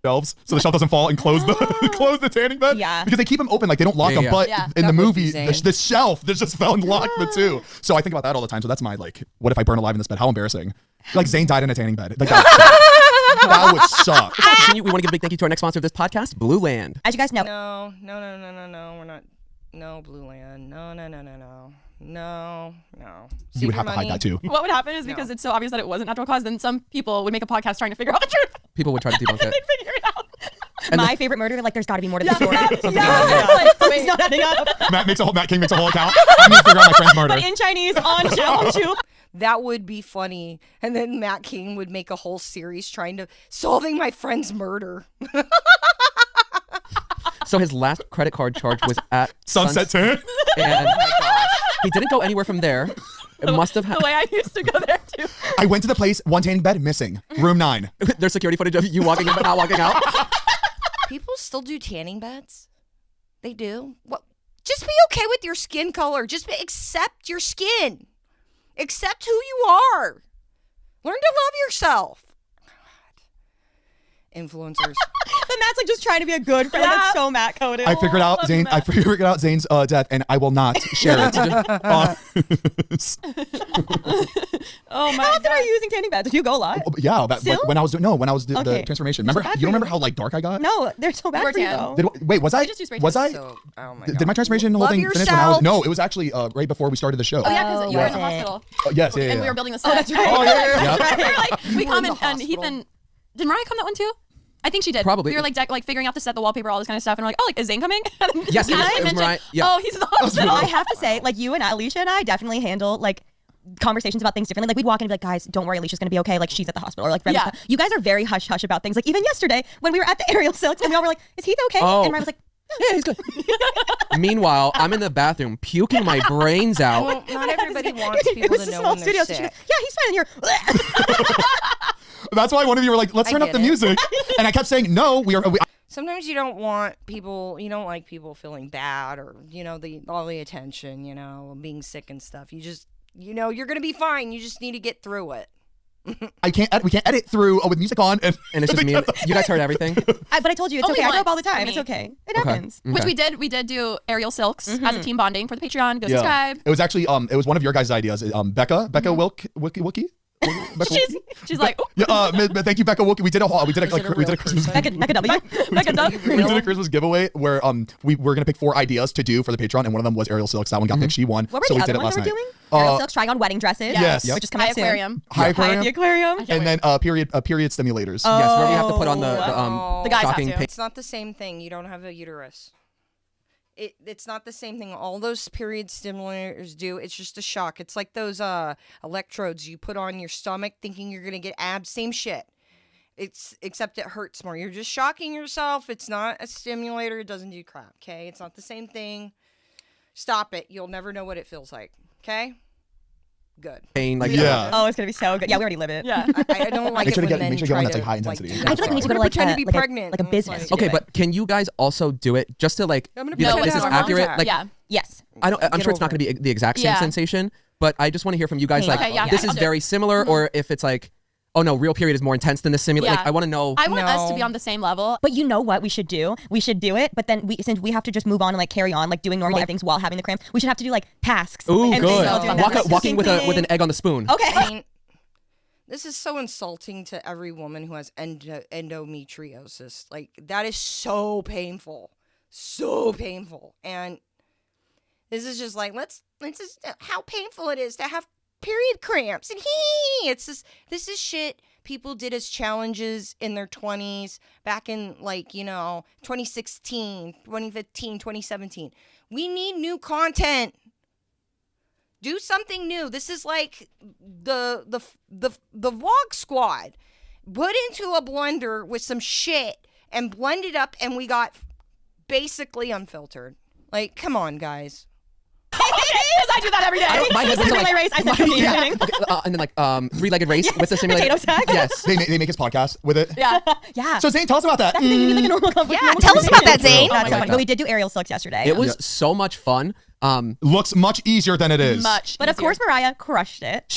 Shelves so the shelf doesn't fall and close the tanning bed. Yeah, because they keep them open, like they don't lock them. But in the movie, the shelf there's just fell and locked the two. So I think about that all the time. So that's my like, what if I burn alive in this bed? How embarrassing! Like Zane died in a tanning bed. Like that would suck. We want to give a big thank you to our next sponsor of this podcast, Blue Land. As you guys know, no, we're not. No, Blue Land. No. You would have to hide that too. What would happen is because it's so obvious that it wasn't natural cause, then some people would make a podcast trying to figure out the truth. People would try to debunk it. They'd figure it out. My favorite murder, like there's got to be more to the story. It's not adding up. Matt King makes a whole account. I'm gonna figure out my friend's murder. But in Chinese, on Xiaohongshu. That would be funny. And then Matt King would make a whole series solving my friend's murder. So his last credit card charge was at Sunset 10. And he didn't go anywhere from there. It must have the way I used to go there too. I went to the place, one tanning bed, missing. Room 9. There's security footage of you walking in but not walking out. People still do tanning beds. They do. What? Just be okay with your skin color. Accept your skin. Accept who you are. Learn to love yourself. Influencers. But Matt's like just trying to be a good friend. Like, that's so Matt coded. I figured out Zane's death, and I will not share it. Oh my! How often are you using tanning beds? Did you go live? Yeah, when I was doing the transformation. Remember? You don't remember how like dark I got? No, they're so bad for you though. Wait, was I? Was I? Oh my God. Did my transformation whole thing finish when I was? No, it was actually right before we started the show. Oh yeah, because you were in the hospital. Yes, And we were building the set. Oh, that's right. Oh yeah. We come and Heath and did Mariah come that one too? I think she did. Probably. We were like figuring out the set, the wallpaper, all this kind of stuff, and we're like, oh, like is Zane coming? Yes, it was Mariah. Yeah. Oh, he's in the hospital. I have to say, like you and Alisha and I definitely handle like conversations about things differently. Like we'd walk in and be like, guys, don't worry, Alicia's gonna be okay. Like she's at the hospital. Or like Remi's you guys are very hush hush about things. Like even yesterday when we were at the aerial silks and we all were like, is Heath okay? Oh. And Remi was like, Yeah, he's good. Meanwhile, I'm in the bathroom puking my brains out. Well, not everybody wants people to know when they're sick. Yeah, he's fine in here. That's why one of you were like, let's turn up the music. And I kept saying, no, Sometimes you don't want people, you don't like people feeling bad or, all the attention, being sick and stuff. You just, you're going to be fine. You just need to get through it. we can't edit through with music on. And it's just me. You guys heard everything? But I told you, it's okay. I drop all the time. It's okay. It happens. Which we did do aerial silks as a team bonding for the Patreon. Go subscribe. It was actually, it was one of your guys' ideas. Becca Wookie? She's like, thank you, Becca. We did a Christmas. Becca W. We did a Christmas giveaway where we were gonna pick 4 ideas to do for the Patreon, and one of them was aerial silks. That one got picked. She won. What were so the we other did it ones last that we're night. doing? Aerial silks, trying on wedding dresses. Yes. Which is coming soon. High aquarium. The aquarium. And then period stimulators. Yes, where we have to put on the guys shocking. have to. It's not the same thing. You don't have a uterus. It's not the same thing. All those period stimulators do. It's just a shock. It's like those electrodes you put on your stomach thinking you're gonna get abs. Same shit. Except it hurts more. You're just shocking yourself. It's not a stimulator. It doesn't do crap. Okay, it's not the same thing. Stop it. You'll never know what it feels like. Okay. Good. Pain, Oh, it's gonna be so good. Yeah, we already live it. Yeah. I don't like it when men make sure you try get one that's to, like high intensity. I feel like we need to go to pretend to be pregnant. like a business. Okay, but can you guys also do it just to like I'm gonna be like, pretend this to is have a heart accurate? attack. Like, Yes. I'm sure it's not going to be the exact same sensation, but I just want to hear from you guys. Like, this is very similar, or if it's like, oh no, real period is more intense than the simulator. Like, I want to know. I want us to be on the same level. But you know what we should do? We should do it, but then since we have to just move on and like carry on, like doing normal things while having the cramp, we should have to do like tasks. Ooh, and good. Walking with an egg on the spoon. Okay. I mean, this is so insulting to every woman who has endometriosis. Like, that is so painful. So painful. And this is just like, let's just, how painful it is to have period cramps. And this is shit people did as challenges in their 20s, back in 2016, 2015, 2017. We need new content. Do something new. This is like the vlog squad. Put into a blender with some shit and blend it up, and we got basically Unfiltered. Like, come on, guys. Because I do that every day. My husband's relay race. I said competing. And then like 3-legged race with the simulator. Potato sack. Yes. They make his podcast with it. Yeah. Yeah. So Zane, tell us about that. That's the thing, you need like a normal Yeah, tell us about that, Zane. That's so funny. But we did do aerial silks yesterday. It was so much fun. Looks much easier than it is. But of course, Mariah crushed it.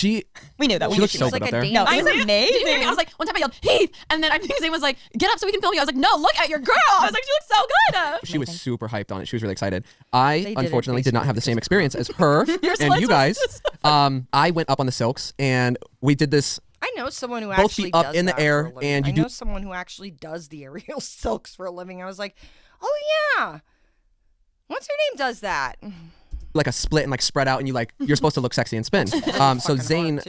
We knew that. She looked so good up there. No, it was amazing. Did you hear me? I was like, one time I yelled, Heath, and then I think Zane was like, get up so we can film you. I was like, no, look at your girl. I was like, she looks so good. She was super hyped on it. She was really excited. I unfortunately did not have the same experience as her and you guys. I went up on the silks and we did this. I know someone who both actually feet up does in the that air, for a living. and I know someone who actually does the aerial silks for a living. I was like, oh yeah, what's her name does that? Like a split and like spread out, and you're supposed to look sexy and spin. So Zane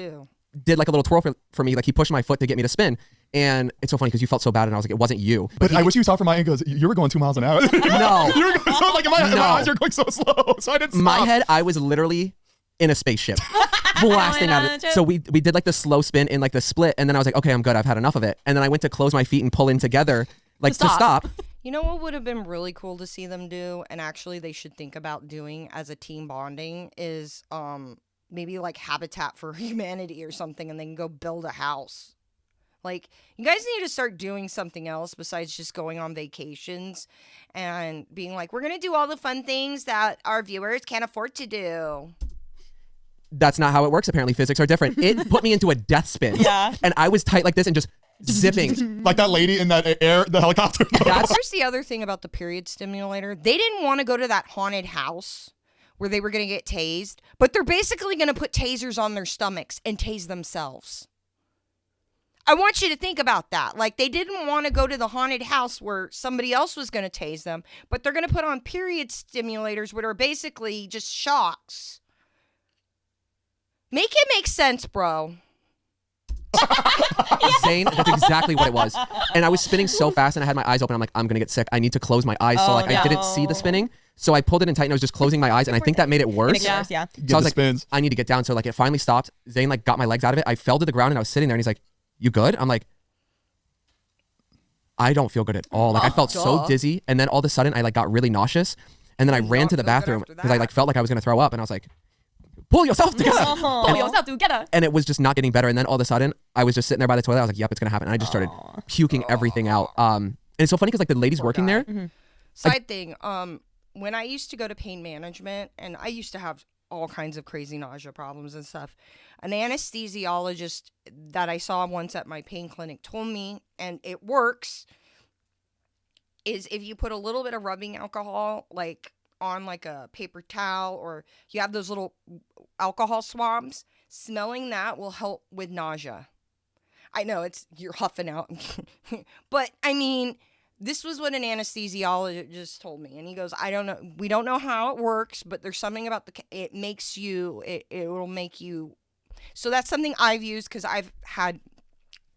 did like a little twirl for me. Like, he pushed my foot to get me to spin. And it's so funny because you felt so bad, and I was like, it wasn't you. But I wish you saw from my angle, because you were going 2 miles an hour. No. You were going, like, in my eyes, you're going so slow. So I didn't stop. My head, I was literally in a spaceship. Blasting out of it. So we did like the slow spin in like the split, and then I was like, okay, I'm good. I've had enough of it. And then I went to close my feet and pull in together, like to stop. You know what would have been really cool to see them do, and actually they should think about doing as a team bonding, is maybe like Habitat for Humanity or something, and they can go build a house. Like, you guys need to start doing something else besides just going on vacations and being like, we're going to do all the fun things that our viewers can't afford to do. That's not how it works. Apparently, physics are different. It put me into a death spin. Yeah. And I was tight like this and just zipping. Like that lady in that the helicopter. Here's the other thing about the period stimulator. They didn't want to go to that haunted house where they were going to get tased, but they're basically going to put tasers on their stomachs and tase themselves. I want you to think about that. Like, they didn't want to go to the haunted house where somebody else was going to tase them, but they're going to put on period stimulators, which are basically just shocks. Make it make sense, bro. Zane, that's exactly what it was. And I was spinning so fast and I had my eyes open. I'm like, I'm going to get sick. I need to close my eyes. So I didn't see the spinning. So I pulled it in tight and I was just closing my eyes. And I think that made it worse. Yeah. So I was like, spins. I need to get down. So like it finally stopped. Zane like got my legs out of it. I fell to the ground and I was sitting there and he's like, you good? I'm like, I don't feel good at all. Like I felt so dizzy, and then all of a sudden I like got really nauseous, and then I ran to the bathroom because I like felt like I was gonna throw up, and I was like, pull yourself together. Pull yourself together. And it was just not getting better. And then all of a sudden, I was just sitting there by the toilet. I was like, yep, it's going to happen. And I just started puking everything out. And it's so funny because like the ladies working there. Side thing, when I used to go to pain management, and I used to have all kinds of crazy nausea problems and stuff, an anesthesiologist that I saw once at my pain clinic told me, and it works, is if you put a little bit of rubbing alcohol, like on like a paper towel, or you have those little alcohol swabs, smelling that will help with nausea. I know you're huffing out, but I mean, this was what an anesthesiologist told me, and he goes, I don't know, we don't know how it works, but there's something about it makes you, it will make you. So that's something I've used because I've had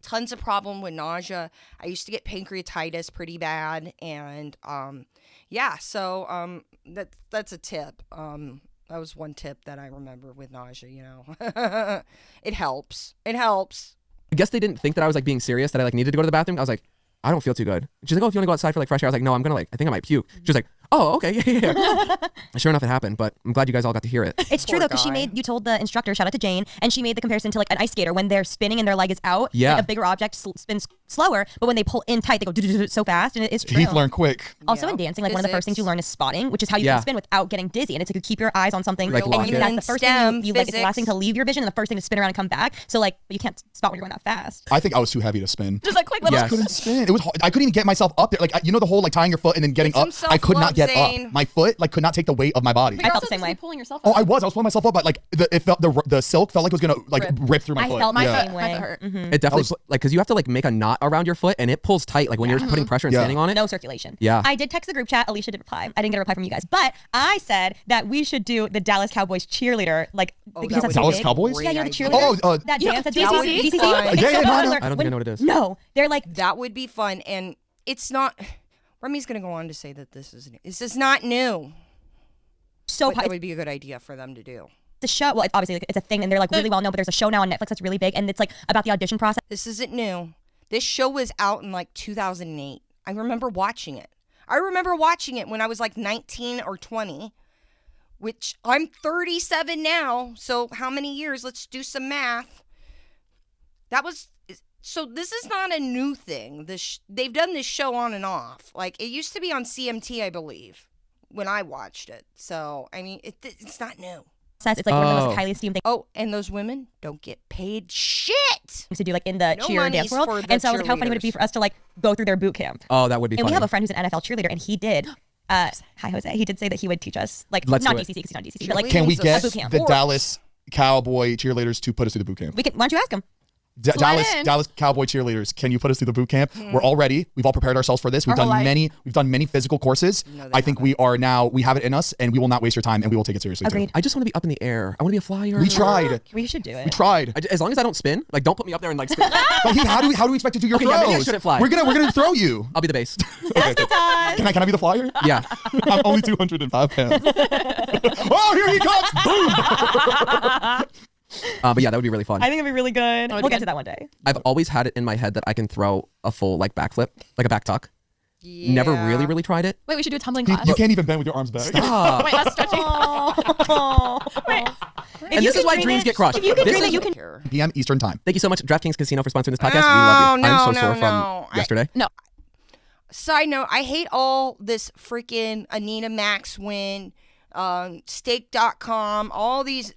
tons of problem with nausea. I used to get pancreatitis pretty bad, and yeah, so that's a tip. That was one tip that I remember with nausea, you know. It helps. It helps. I guess they didn't think that I was like being serious, that I like needed to go to the bathroom. I was like, I don't feel too good. She's like, oh, if you want to go outside for like fresh air. I was like, no, I'm gonna I think I might puke. She was like, oh, okay, yeah. Sure enough, it happened, but I'm glad you guys all got to hear it. It's true though, because you told the instructor, shout out to Jane, and she made the comparison to like an ice skater when they're spinning and their leg is out. Yeah. Like a bigger object spins slower, but when they pull in tight, they go so fast, and it is true. Heath learned quick. Also in dancing, like one of the first things you learn is spotting, which is how you can spin without getting dizzy, and it's like you keep your eyes on something, like and that's the first thing you like. It's the last thing to leave your vision, and the first thing to spin around and come back. So like, you can't spot when you're going that fast. I think I was too heavy to spin. Just like quick little. I couldn't spin. It was hard. I couldn't even get myself up there. Like you know the whole like tying your foot and then getting up. I could not get up. My foot like could not take the weight of my body. I felt the same way. Pulling yourself up. Oh, I was pulling myself up, but like the silk felt like it was gonna like rip through my foot. I felt my same way. It definitely like because you have to like make a knot around your foot, and it pulls tight like when you're putting pressure and standing on it. No circulation. Yeah. I did text the group chat. Alicia did reply. I didn't get a reply from you guys, but I said that we should do the Dallas Cowboys cheerleader, like because that's Dallas big. Cowboys. Yeah, you're the cheerleader. That dance at DCC. Yeah, I don't think I know what it is. No, they're like that would be fun, and it's not. Remi's gonna go on to say that this is not new. So that would be a good idea for them to do. The show, well, obviously like, it's a thing, and they're like really well known. But there's a show now on Netflix that's really big, and it's like about the audition process. This isn't new. This show was out in like 2008. I remember watching it. I remember watching it when I was like 19 or 20, which I'm 37 now. So how many years? Let's do some math. So this is not a new thing. They've done this show on and off. Like it used to be on CMT, I believe, when I watched it. So I mean, it's not new. It's like one of the most highly esteemed things. Oh, and those women don't get paid shit to do like in the cheer and dance world. And so I was like, how funny would it be for us to like go through their boot camp? Oh, that would be funny. And we have a friend who's an NFL cheerleader, and he did. Hi, Jose. He did say that he would teach us, like, not DCC because he's not DCC, but like, can we get boot camp. the Dallas Cowboy cheerleaders to put us through the boot camp? We can. Why don't you ask him? Dallas Cowboy cheerleaders, can you put us through the boot camp? We're all ready. We've all prepared ourselves for this. We've done many physical courses. I think we have it in us, and we will not waste your time, and we will take it seriously. Agreed. Too. I just want to be up in the air. I want to be a flyer. We tried. We should do it. We tried. As long as I don't spin, like don't put me up there and like spin. Like, how do we expect to do your throws? Yeah, maybe I shouldn't fly. We're gonna throw you. I'll be the base. Okay. Can I be the flyer? Yeah. I'm only 205 pounds. Oh, here he comes! Boom. But yeah, that would be really fun. I think it'd be really good. We'll get to that one day. I've always had it in my head that I can throw a full like backflip, like a back tuck. Yeah. Never really tried it. Wait, we should do a tumbling class. You can't even bend with your arms back. Stop. Wait, that's stretching. Wait. And this is why dreams get crushed. If you can dream it, you can. PM Eastern time. Thank you so much, DraftKings Casino, for sponsoring this podcast. We love you. I'm so sore from yesterday. Side note, I hate all this freaking Anita Max win. Stake.com, all these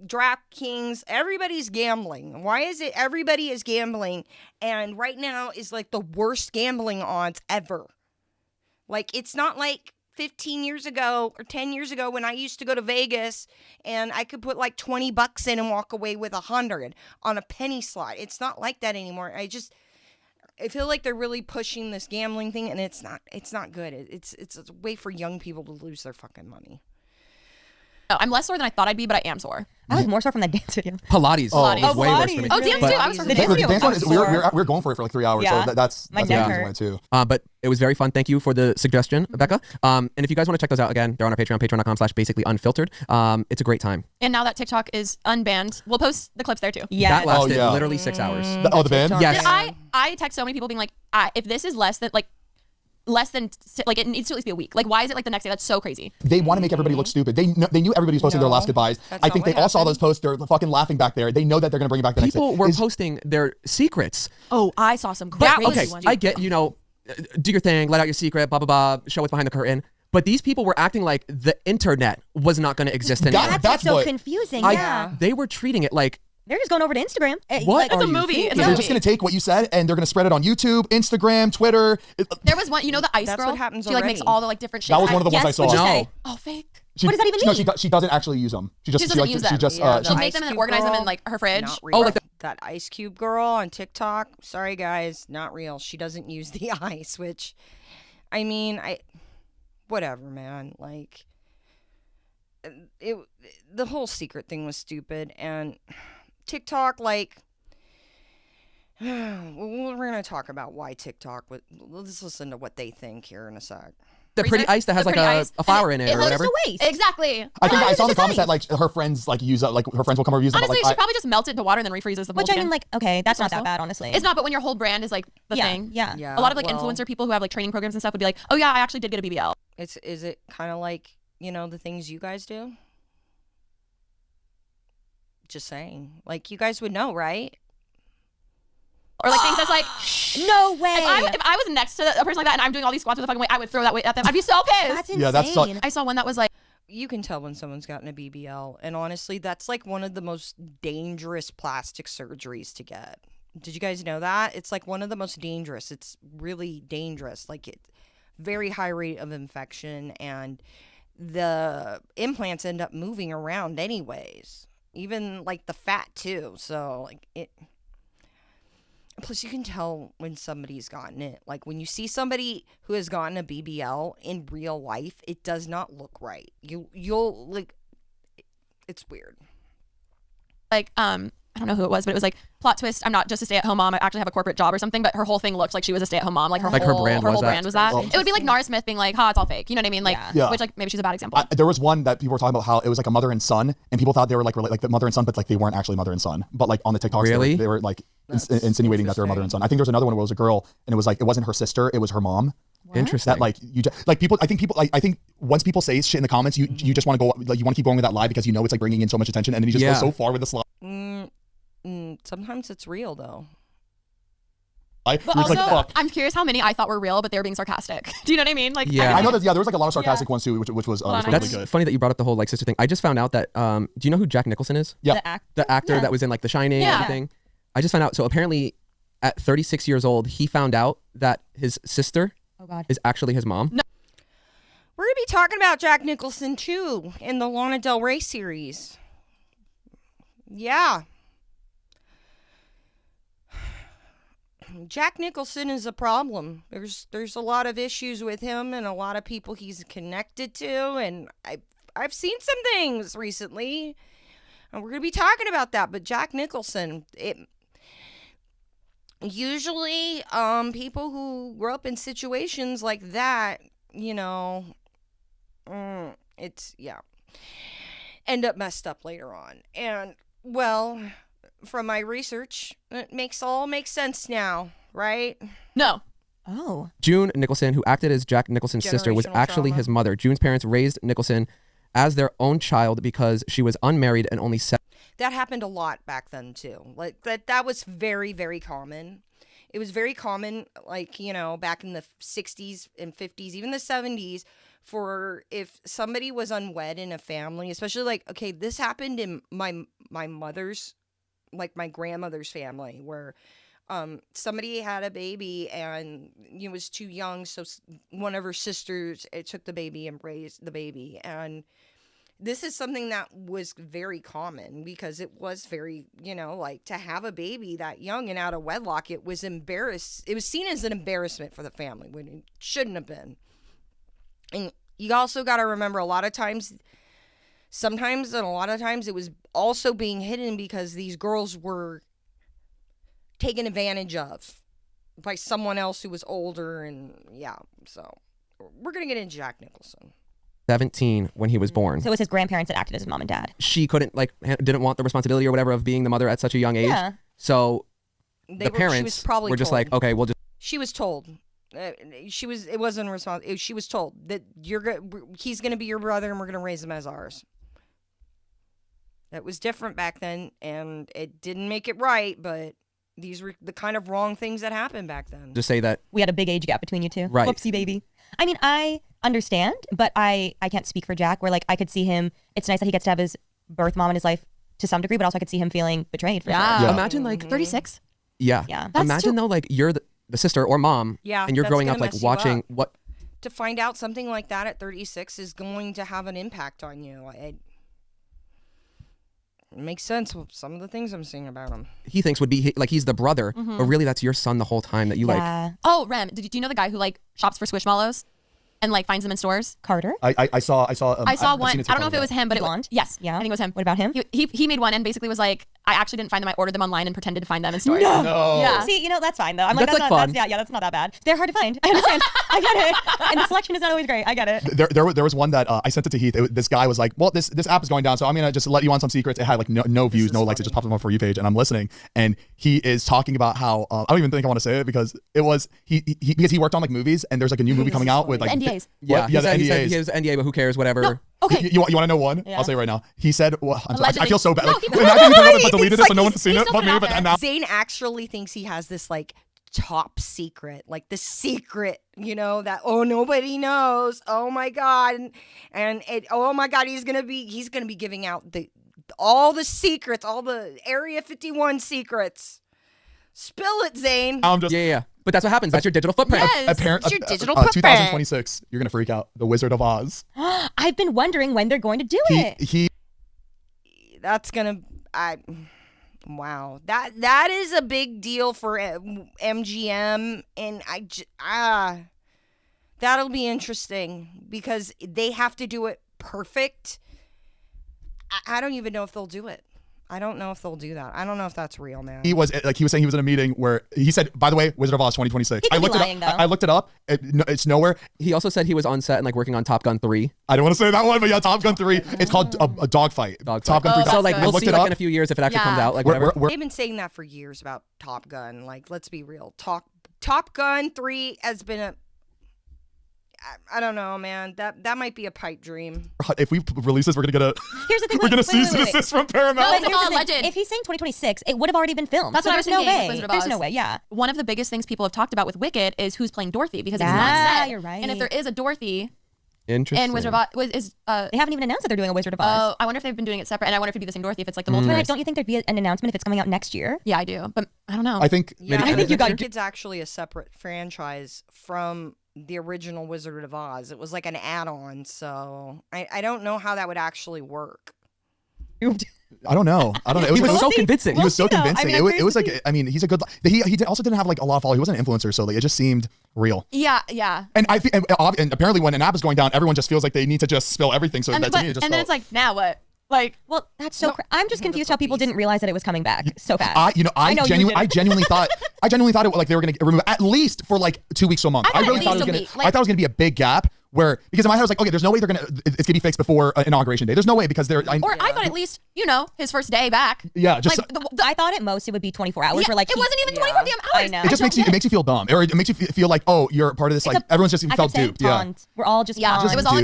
DraftKings, everybody's gambling. Why is it everybody is gambling? And right now is like the worst gambling odds ever. Like, it's not like 15 years ago or 10 years ago when I used to go to Vegas and I could put like $20 in and walk away with 100 on a penny slot. It's not like that anymore. I feel like they're really pushing this gambling thing, and it's not good. It's a way for young people to lose their fucking money. I'm less sore than I thought I'd be, but I am sore. I was more sore from that dance video. Pilates. Pilates. Way worse for me. Oh, dance too. I was sore. The dance one is, we were going for it for like 3 hours. Yeah. So that's My the neck reason hurt. why too. But it was very fun. Thank you for the suggestion, Becca. And if you guys want to check those out again, they're on our Patreon, patreon.com/basically unfiltered. It's a great time. And now that TikTok is unbanned, we'll post the clips there too. Yeah. That lasted literally 6 hours. The band? Yes. I text so many people being like, if this is less than like it needs to at least be a week. Like, why is it like the next day? That's so crazy. They want to make everybody look stupid. They knew everybody was posting their last goodbyes. I think they all saw those posts. They're fucking laughing back there. They know that they're going to bring it back the next day. People were posting their secrets. Oh, I saw some crazy ones. I get, do your thing, let out your secret, blah, blah, blah, show what's behind the curtain. But these people were acting like the internet was not going to exist anymore. That's so confusing. They were treating it like, they're just going over to Instagram. What It's a movie. They're just going to take what you said and they're going to spread it on YouTube, Instagram, Twitter. There was one, the ice girl? That's what happens She like makes all the like different shapes. That was one of the ones I saw. What'd you No. say? Oh, fake. What does that even mean? No, she doesn't actually use them. She doesn't use them. She'll make them and organize them in like her fridge. Like that Ice Cube girl on TikTok. Sorry guys, not real. She doesn't use the ice, which, I mean, whatever, man. Like, the whole secret thing was stupid, and TikTok, like, we're gonna talk about why TikTok. Let's listen to what they think here in a sec. The pretty ice that has like a flower in it or whatever. Exactly. I think I saw in the comments that like her friends like use like her friends will come over use them. Honestly, but, like, she probably just melts it into water and then refreezes the Which I mean, like, okay, that's not that bad, honestly. It's not, but when your whole brand is like the thing. Yeah. A lot of like influencer people who have like training programs and stuff would be like, oh yeah, I actually did get a BBL. Is it kind of like, the things you guys do? Just saying. Like, you guys would know, right? Or like things that's like, no way. If I was next to a person like that and I'm doing all these squats with the fucking weight, I would throw that weight at them. I'd be so pissed. That's insane. I saw one that was like, you can tell when someone's gotten a BBL, and honestly, that's like one of the most dangerous plastic surgeries to get. Did you guys know that? It's like one of the most dangerous. It's really dangerous. Like, it very high rate of infection, and the implants end up moving around anyways. Even like the fat too. So like it. Plus, you can tell when somebody's gotten it. Like, when you see somebody who has gotten a BBL in real life, it does not look right. You'll like, it's weird. Like, I don't know who it was, but it was like, plot twist, I'm not just a stay-at-home mom, I actually have a corporate job or something, but her whole thing looked like she was a stay-at-home mom. Like, her whole brand was that. It would be like Nara Smith being like, it's all fake. You know what I mean? Like, which like maybe she's a bad example. There was one that people were talking about how it was like a mother and son, and people thought they were like the mother and son, but like they weren't actually mother and son. But like on the TikToks, they were like insinuating that they were mother and son. I think there was another one where it was a girl, and it was like it wasn't her sister, it was her mom. Interesting. That like you just like people. I think once people say shit in the comments, you just want to go like you want to keep going with that lie because you know it's like bringing in so much attention, and then you just go so far with this lie. Sometimes it's real though. But also, I'm curious how many I thought were real, but they were being sarcastic. Do you know what I mean? Like, I know that. Yeah, there was like a lot of sarcastic ones too, which was really That's good. funny that you brought up the whole like sister thing. I just found out that do you know who Jack Nicholson is? Yeah, the actor that was in like The Shining and everything. I just found out. So apparently, at 36 years old, he found out that his sister is actually his mom. No. We're gonna be talking about Jack Nicholson too in the Lana Del Rey series. Yeah. Jack Nicholson is a problem. There's a lot of issues with him and a lot of people he's connected to, and I've seen some things recently, and we're gonna be talking about that. But Jack Nicholson, usually people who grow up in situations like that, end up messed up later on. And well, from my research, it makes sense now, right? No. Oh. June Nicholson, who acted as Jack Nicholson's sister, was actually his mother. June's parents raised Nicholson as their own child because she was unmarried and only 7. That happened a lot back then too. Like that was very, very common. It was very common, like, back in the 60s and 50s, even the 70s, for if somebody was unwed in a family, especially like, okay, this happened in my mother's, like my grandmother's family, where somebody had a baby and was too young, so one of her sisters took the baby and raised the baby. And this is something that was very common because it was very, like to have a baby that young and out of wedlock, it was seen as an embarrassment for the family when it shouldn't have been. And you also got to remember, a lot of times sometimes and a lot of times it was also being hidden because these girls were taken advantage of by someone else who was older. And yeah, so we're going to get into Jack Nicholson. 17 when he was born. So it was his grandparents that acted as mom and dad. She couldn't, like, didn't want the responsibility or whatever of being the mother at such a young age. Yeah. So She parents was probably were just told. like, okay, we'll just. She was told. It wasn't responsible. She was told that he's going to be your brother and we're going to raise him as ours. That was different back then, and it didn't make it right, but these were the kind of wrong things that happened back then. Just say that. We had a big age gap between you two. Right. Whoopsie baby. I mean, I understand, but I can't speak for Jack, where like I could see him, it's nice that he gets to have his birth mom in his life to some degree, but also I could see him feeling betrayed for sure. Yeah. Imagine like 36. Yeah. Imagine though, like you're the sister or mom, and you're growing up like watching what. To find out something like that at 36 is going to have an impact on you. It makes sense with some of the things I'm seeing about him. He thinks would be like he's the brother, but really that's your son the whole time that you like. Oh, Rem, do you know the guy who like shops for Squishmallows and like finds them in stores? Carter? I saw one. I don't know if it was him, but it was yes. Yeah. I think it was him. What about him? He made one and basically was like, I actually didn't find them. I ordered them online and pretended to find them in stores. No. Yeah. See, that's fine though. I'm like, That's that's like not, fun. that's not that bad. They're hard to find. I understand. I get it. And the selection is not always great. I get it. There was one that I sent it to Heath. This guy was like, well, this app is going down, so I'm gonna just let you on some secrets. It had like no views, no likes. It just popped up on my For You page, and I'm listening, and he is talking about how I don't even think I want to say it because it was because he worked on like movies, and there's like a new movie coming out with like the NDAs. Yeah, the he said NDAs. he has NDA, but who cares? Whatever. Okay. You want to know one? Yeah. I'll say it right now. He said, well, I'm sorry, I Allegedly. feel so bad. No, Like, keep imagine going. he He deleted this thinks so no one's seen he's it still but me. out But there. now Zane actually thinks he has this like top secret, like the secret, that nobody knows. Oh my god, and oh my god, he's gonna be giving out all the secrets, all the Area 51 secrets. Spill it, Zane. I'm just Yeah. But that's what happens. That's your digital footprint. Yes. It's your digital footprint. 2026. You're gonna freak out. The Wizard of Oz. I've been wondering when they're going to do it. That's gonna. Wow. That is a big deal for MGM, and that'll be interesting because they have to do it perfect. I don't even know if they'll do it. I don't know if they'll do that. I don't know if that's real, man. He was saying he was in a meeting where he said, by the way, Wizard of Oz 2026. He could be lying, though. I looked it up. It's nowhere. He also said he was on set and like working on Top Gun 3. I don't want to say that one, but yeah, Top Gun 3. It's called a dogfight. Top Gun 3. So like I we'll looked see it like up. in a few years if it actually comes out. Like We're- whatever. They've been saying that for years about Top Gun. Like, let's be real. Top Gun 3 has been I don't know, man. That might be a pipe dream. If we release this, we're gonna get a. Here's the thing. We're gonna wait, cease wait, and wait. desist from Paramount. No, But it's here's all the thing. alleged. If he's saying 2026, it would have already been filmed. That's so what I was there's no thinking, way. Wizard of There's Oz. no way. Yeah. One of the biggest things people have talked about with Wicked is who's playing Dorothy because it's Yeah, not set. you're right. And if there is a Dorothy Interesting. in Wizard of Oz, They haven't even announced that they're doing a Wizard of Oz. oh, I wonder if they've been doing it separate. And I wonder if it'd be the same Dorothy if it's like the But multiverse. like, don't you think there'd be an announcement if it's coming out next year? Yeah, I do, but I don't know. I think. Yeah, I think you got it's actually a separate franchise from the original Wizard of Oz. It was like an add-on, so I don't know how that would actually work. I don't know. He was so convincing. He was so convincing. I mean, It was like. I mean, he's a good. He also didn't have like a lot of followers. He wasn't an influencer, so like, it just seemed real. Yeah. And and apparently when an app is going down, everyone just feels like they need to just spill everything. So And, that to me, it just and then felt- it's like, now what? Like, Well, that's so. I'm just confused how people didn't realize that it was coming back so fast. I know you genuinely didn't. thought it like they were going to remove it at least for like 2 weeks to a month. I I thought really at thought it was least a going week, to. I thought it was going to be a big gap where because in my head I was like, okay, there's no way it's going to be fixed before inauguration day. There's no way because they're. I thought at least, his first day back. Yeah, just Like, I thought at most it would be 24 hours. yeah, where like it wasn't even 24 damn hours. I know. it just makes you feel dumb or it makes you feel like you're part of this like everyone's just I felt kept saying duped. Yeah. pawns. We're all just Yeah, pawns. it was all.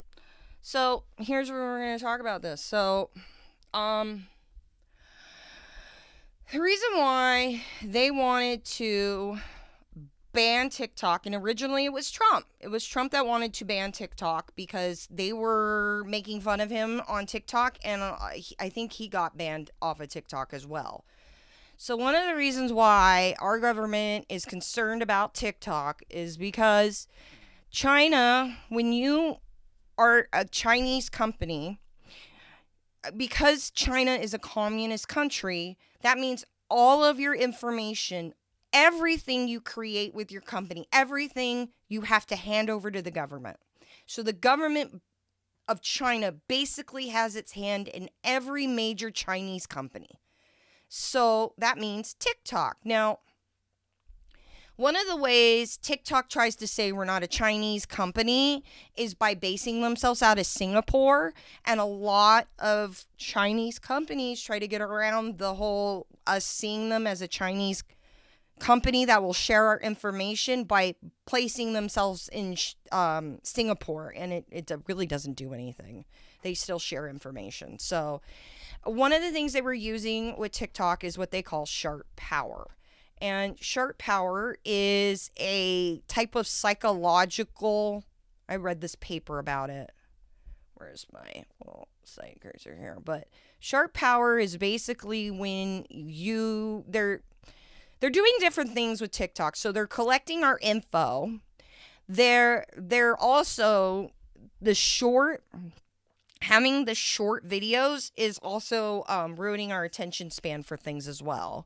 So here's where we're going to talk about this. So, the reason why they wanted to ban TikTok, and originally it was Trump. It was Trump that wanted to ban TikTok because they were making fun of him on TikTok, and I think he got banned off of TikTok as well. So one of the reasons why our government is concerned about TikTok is because China, when you are a Chinese company, because China is a communist country, that means all of your information, everything you create with your company, everything you have to hand over to the government. So the government of China basically has its hand in every major Chinese company. So that means TikTok. Now, one of the ways TikTok tries to say we're not a Chinese company is by basing themselves out of Singapore. And a lot of Chinese companies try to get around the whole us seeing them as a Chinese company that will share our information by placing themselves in Singapore. And it really doesn't do anything. They still share information. So one of the things they were using with TikTok is what they call sharp power. And sharp power is a type of psychological, I read this paper about it. Where's my little site cursor here? But sharp power is basically when they're doing different things with TikTok. So they're collecting our info. They're also having the short videos is also ruining our attention span for things as well.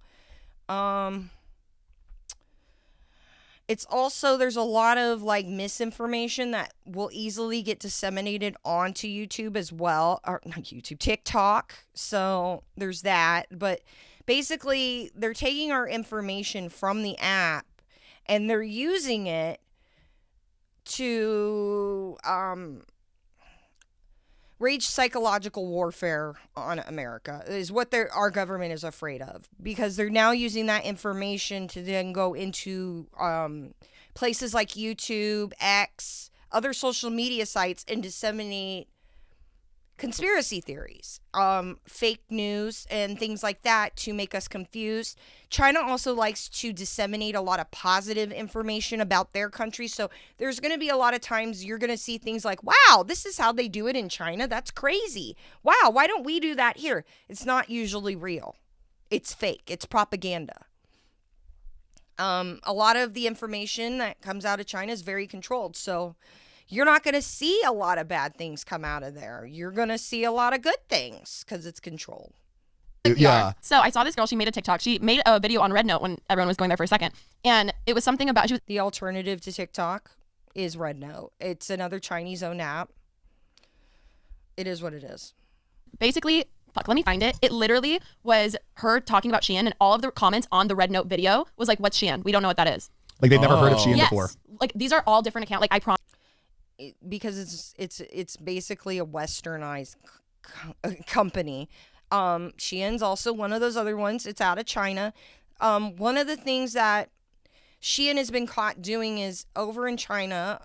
It's also, there's a lot of like misinformation that will easily get disseminated onto YouTube as well, or not YouTube, TikTok. So there's that. But basically, they're taking our information from the app and they're using it to wage psychological warfare on America is what our government is afraid of, because they're now using that information to then go into places like YouTube, X, other social media sites and disseminate conspiracy theories, fake news and things like that to make us confused. China also likes to disseminate a lot of positive information about their country. So there's going to be a lot of times you're going to see things like, wow, this is how they do it in China. That's crazy. Wow, why don't we do that here? It's not usually real. It's fake. It's propaganda. A lot of the information that comes out of China is very controlled. So you're not going to see a lot of bad things come out of there. You're going to see a lot of good things because it's controlled. Yeah. So I saw this girl, she made a TikTok. She made a video on Red Note when everyone was going there for a second. And it was something about, the alternative to TikTok is Red Note. It's another Chinese-owned app. It is what it is. Basically, let me find it. It literally was her talking about Shein, and all of the comments on the Red Note video was like, what's Shein? We don't know what that is. Like they've never heard of Shein before. Like these are all different accounts. Like I promise. Because it's basically a westernized company. Shein's also one of those other ones. It's out of China. One of the things that Shein has been caught doing is over in China,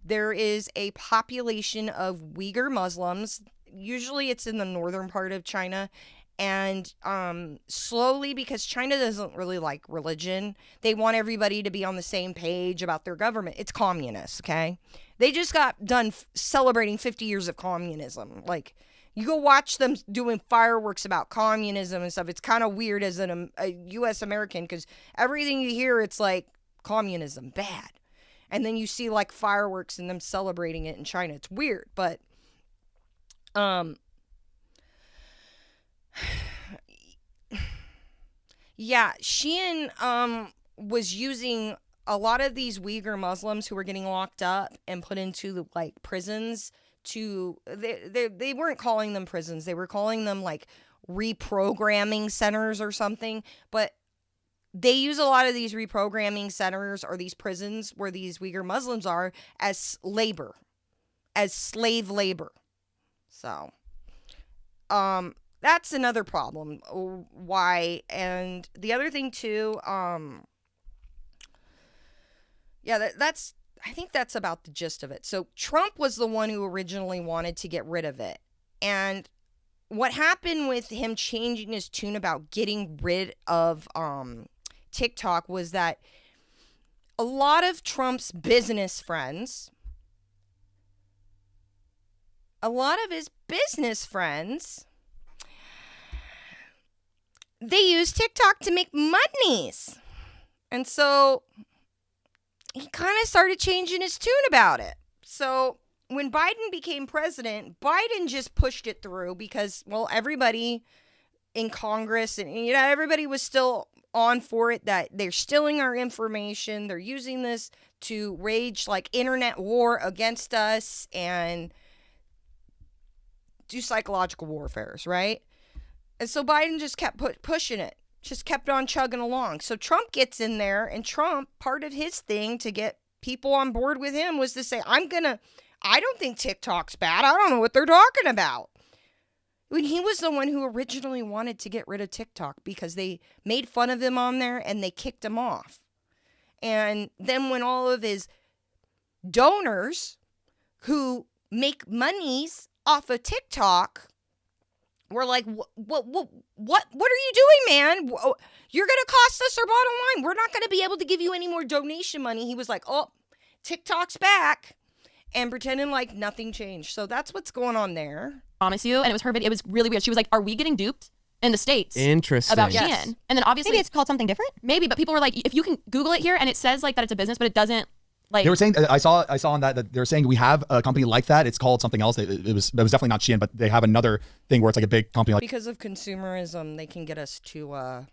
there is a population of Uyghur Muslims. Usually it's in the northern part of China. And slowly, because China doesn't really like religion, they want everybody to be on the same page about their government. It's communist, okay? They just got done celebrating 50 years of communism. Like, you go watch them doing fireworks about communism and stuff. It's kind of weird as a U.S. American, because everything you hear, it's like communism, bad. And then you see like fireworks and them celebrating it in China. It's weird, but yeah, Shein was using a lot of these Uyghur Muslims who were getting locked up and put into like prisons to they weren't calling them prisons, they were calling them like reprogramming centers or something, but they use a lot of these reprogramming centers or these prisons where these Uyghur Muslims are as labor, as slave labor. So that's another problem. Why? And the other thing too, yeah, that's I think that's about the gist of it. So Trump was the one who originally wanted to get rid of it. And what happened with him changing his tune about getting rid of TikTok was that a lot of Trump's business friends, they use TikTok to make monies. And so he kind of started changing his tune about it. So when Biden became president, Biden just pushed it through because, well, everybody in Congress and, you know, everybody was still on for it, that they're stealing our information. They're using this to wage like internet war against us. And do psychological warfares, right? And so Biden just kept pushing it, just kept on chugging along. So Trump gets in there, and Trump, part of his thing to get people on board with him was to say, I don't think TikTok's bad. I don't know what they're talking about. When he was the one who originally wanted to get rid of TikTok because they made fun of him on there and they kicked him off. And then when all of his donors who make monies off of TikTok were like, what are you doing, man? You're going to cost us our bottom line. We're not going to be able to give you any more donation money. He was like, oh, TikTok's back, and pretending like nothing changed. So that's what's going on there. Promise you. And it was her video. It was really weird. She was like, are we getting duped in the States? Interesting. About Yes. Shein. And then obviously Maybe it's called something different. Maybe, but people were like, if you can Google it here and it says like that it's a business, but it doesn't like. They were saying, I saw on that they were saying we have a company like that. It's called something else. It was definitely not Shein, but they have another thing where it's like a big company. Like Because of consumerism, they can get us to,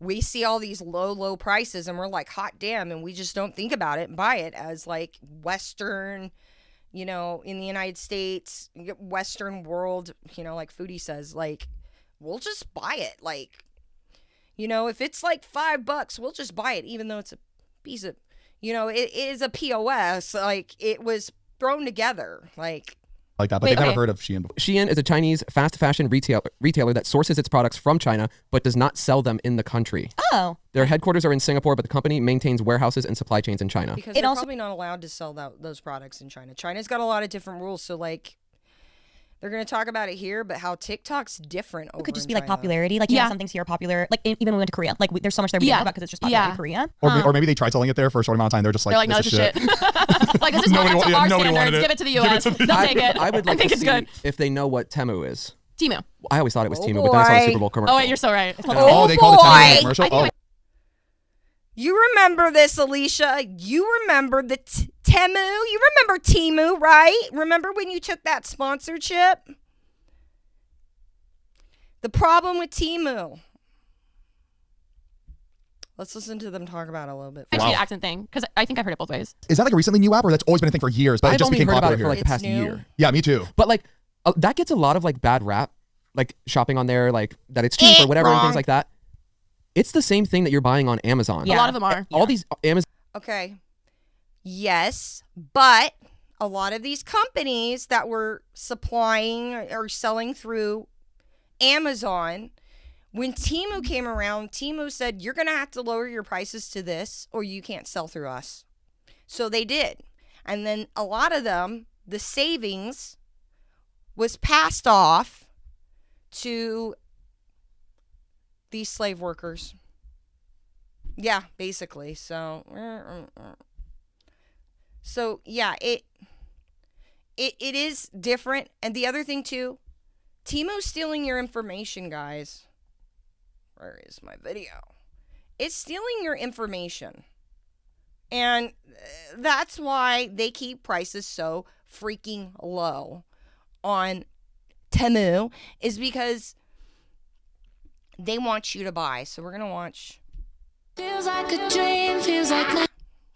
we see all these low prices and we're like, hot damn, and we just don't think about it and buy it as like Western, in the United States, Western world, like Foodie says, like, we'll just buy it. Like, if it's like $5, we'll just buy it, even though it's a piece of, it is a POS. Like, it was thrown together. Like that, but they've never heard of Shein before. Shein is a Chinese fast fashion retailer that sources its products from China but does not sell them in the country. Oh. Their headquarters are in Singapore, but the company maintains warehouses and supply chains in China. Because they're probably not allowed to sell those products in China. China's got a lot of different rules, so like they're going to talk about it here, but how TikTok's different over It could just in be like China. popularity. Like, some things here are popular. Like, even when we went to Korea, like, there's so much there we didn't know about because it's just popular in Korea. Or maybe they tried selling it there for a short amount of time. They're just like, no, this is shit. Like, this is not up to our standards. Give it to the U.S. They'll take it. I would like think to it's see good. if they know what Temu is. Temu. I always thought it was Temu, but then I saw the Super Bowl commercial. Oh, wait, you're so right. they called it Temu in the commercial. Oh. You remember this, Alisha? You remember the Temu? You remember Temu, right? Remember when you took that sponsorship? The problem with Temu. Let's listen to them talk about it a little bit. Actually, the accent thing, because I think I've heard it both ways. Is that like a recently new app, or that's always been a thing for years, but it just became popular here? I've only heard about it for like the past year. Yeah, me too. But like that gets a lot of like bad rap, like shopping on there, like that it's cheap or whatever and things like that. It's the same thing that you're buying on Amazon. Yeah. A lot of them are. All these Amazon. Okay. Yes, but a lot of these companies that were supplying or selling through Amazon, when Temu came around, Temu said, you're going to have to lower your prices to this or you can't sell through us. So they did. And then a lot of them, the savings was passed off to these slave workers. Yeah, basically. So yeah, it is different. And the other thing too, Temu's stealing your information, guys. Where is my video? It's stealing your information. And that's why they keep prices so freaking low on Temu, is because they want you to buy. So we're going to watch. Feels like a dream, feels like...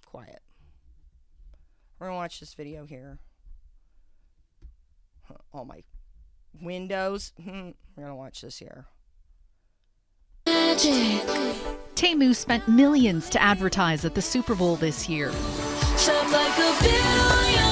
Quiet. We're going to watch this video here. All my windows. We're going to watch this here. Magic. Temu spent millions to advertise at the Super Bowl this year. Shop like a billionaire.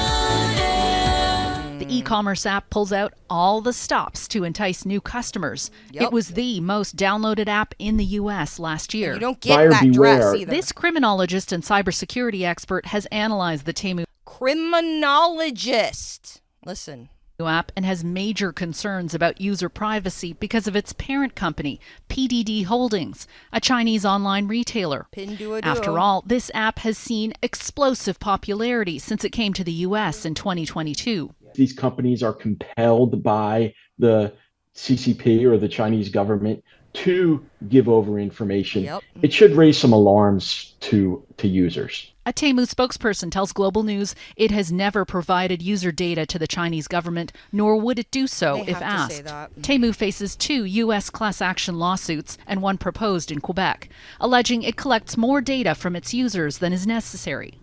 The e-commerce app pulls out all the stops to entice new customers. Yep. It was the most downloaded app in the U.S. last year. You don't get that dress either. This criminologist and cybersecurity expert has analyzed the Temu criminologist. Listen. App and has major concerns about user privacy because of its parent company, PDD Holdings, a Chinese online retailer. After all, this app has seen explosive popularity since it came to the U.S. in 2022. These companies are compelled by the CCP or the Chinese government to give over information. Yep. It should raise some alarms to users. A Temu spokesperson tells Global News it has never provided user data to the Chinese government, nor would it do so if asked. Temu faces 2 U.S. class action lawsuits and one proposed in Quebec, alleging it collects more data from its users than is necessary.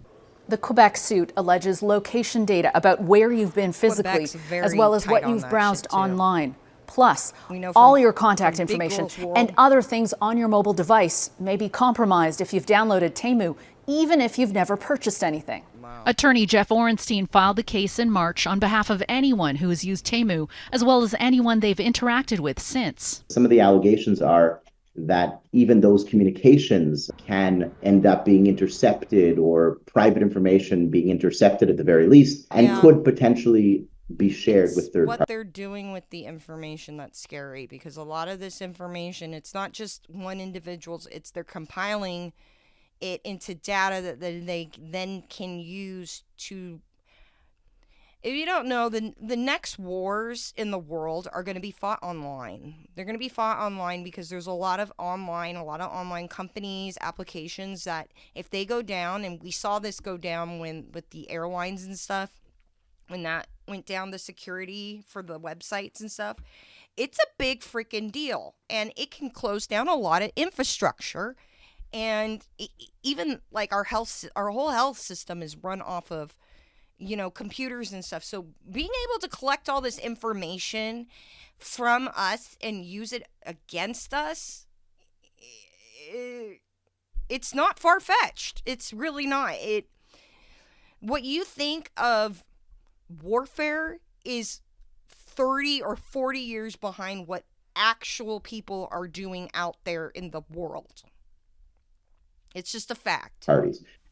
The Quebec suit alleges location data about where you've been physically, as well as what you've browsed online. Plus, all your contact information and other things on your mobile device may be compromised if you've downloaded Temu, even if you've never purchased anything. Attorney Jeff Orenstein filed the case in March on behalf of anyone who has used Temu, as well as anyone they've interacted with since. Some of the allegations are that even those communications can end up being intercepted, or private information being intercepted at the very least, and could potentially be shared with third parties. What they're doing with the information that's scary, because a lot of this information, it's not just one individual's, it's they're compiling it into data that they then can use to, if you don't know, the next wars in the world are going to be fought online. They're going to be fought online because there's a lot of online companies, applications that if they go down, and we saw this go down with the airlines and stuff, when that went down, the security for the websites and stuff, it's a big freaking deal, and it can close down a lot of infrastructure. And even like our whole health system is run off of, computers and stuff. So being able to collect all this information from us and use it against us, it's not far-fetched. It's really not. What you think of warfare is 30 or 40 years behind what actual people are doing out there in the world. It's just a fact.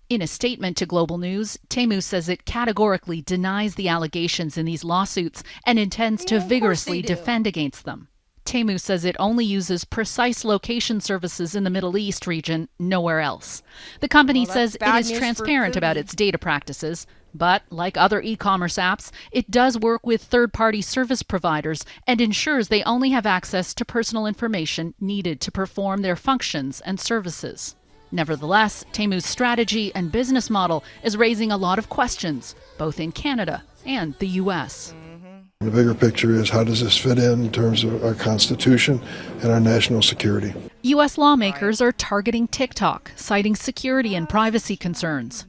In a statement to Global News, Temu says it categorically denies the allegations in these lawsuits and intends to vigorously defend against them. Temu says it only uses precise location services in the Middle East region, nowhere else. The company says it is transparent about its data practices, but like other e-commerce apps, it does work with third-party service providers and ensures they only have access to personal information needed to perform their functions and services. Nevertheless, Temu's strategy and business model is raising a lot of questions, both in Canada and the U.S. The bigger picture is, how does this fit in terms of our Constitution and our national security? U.S. lawmakers are targeting TikTok, citing security and privacy concerns.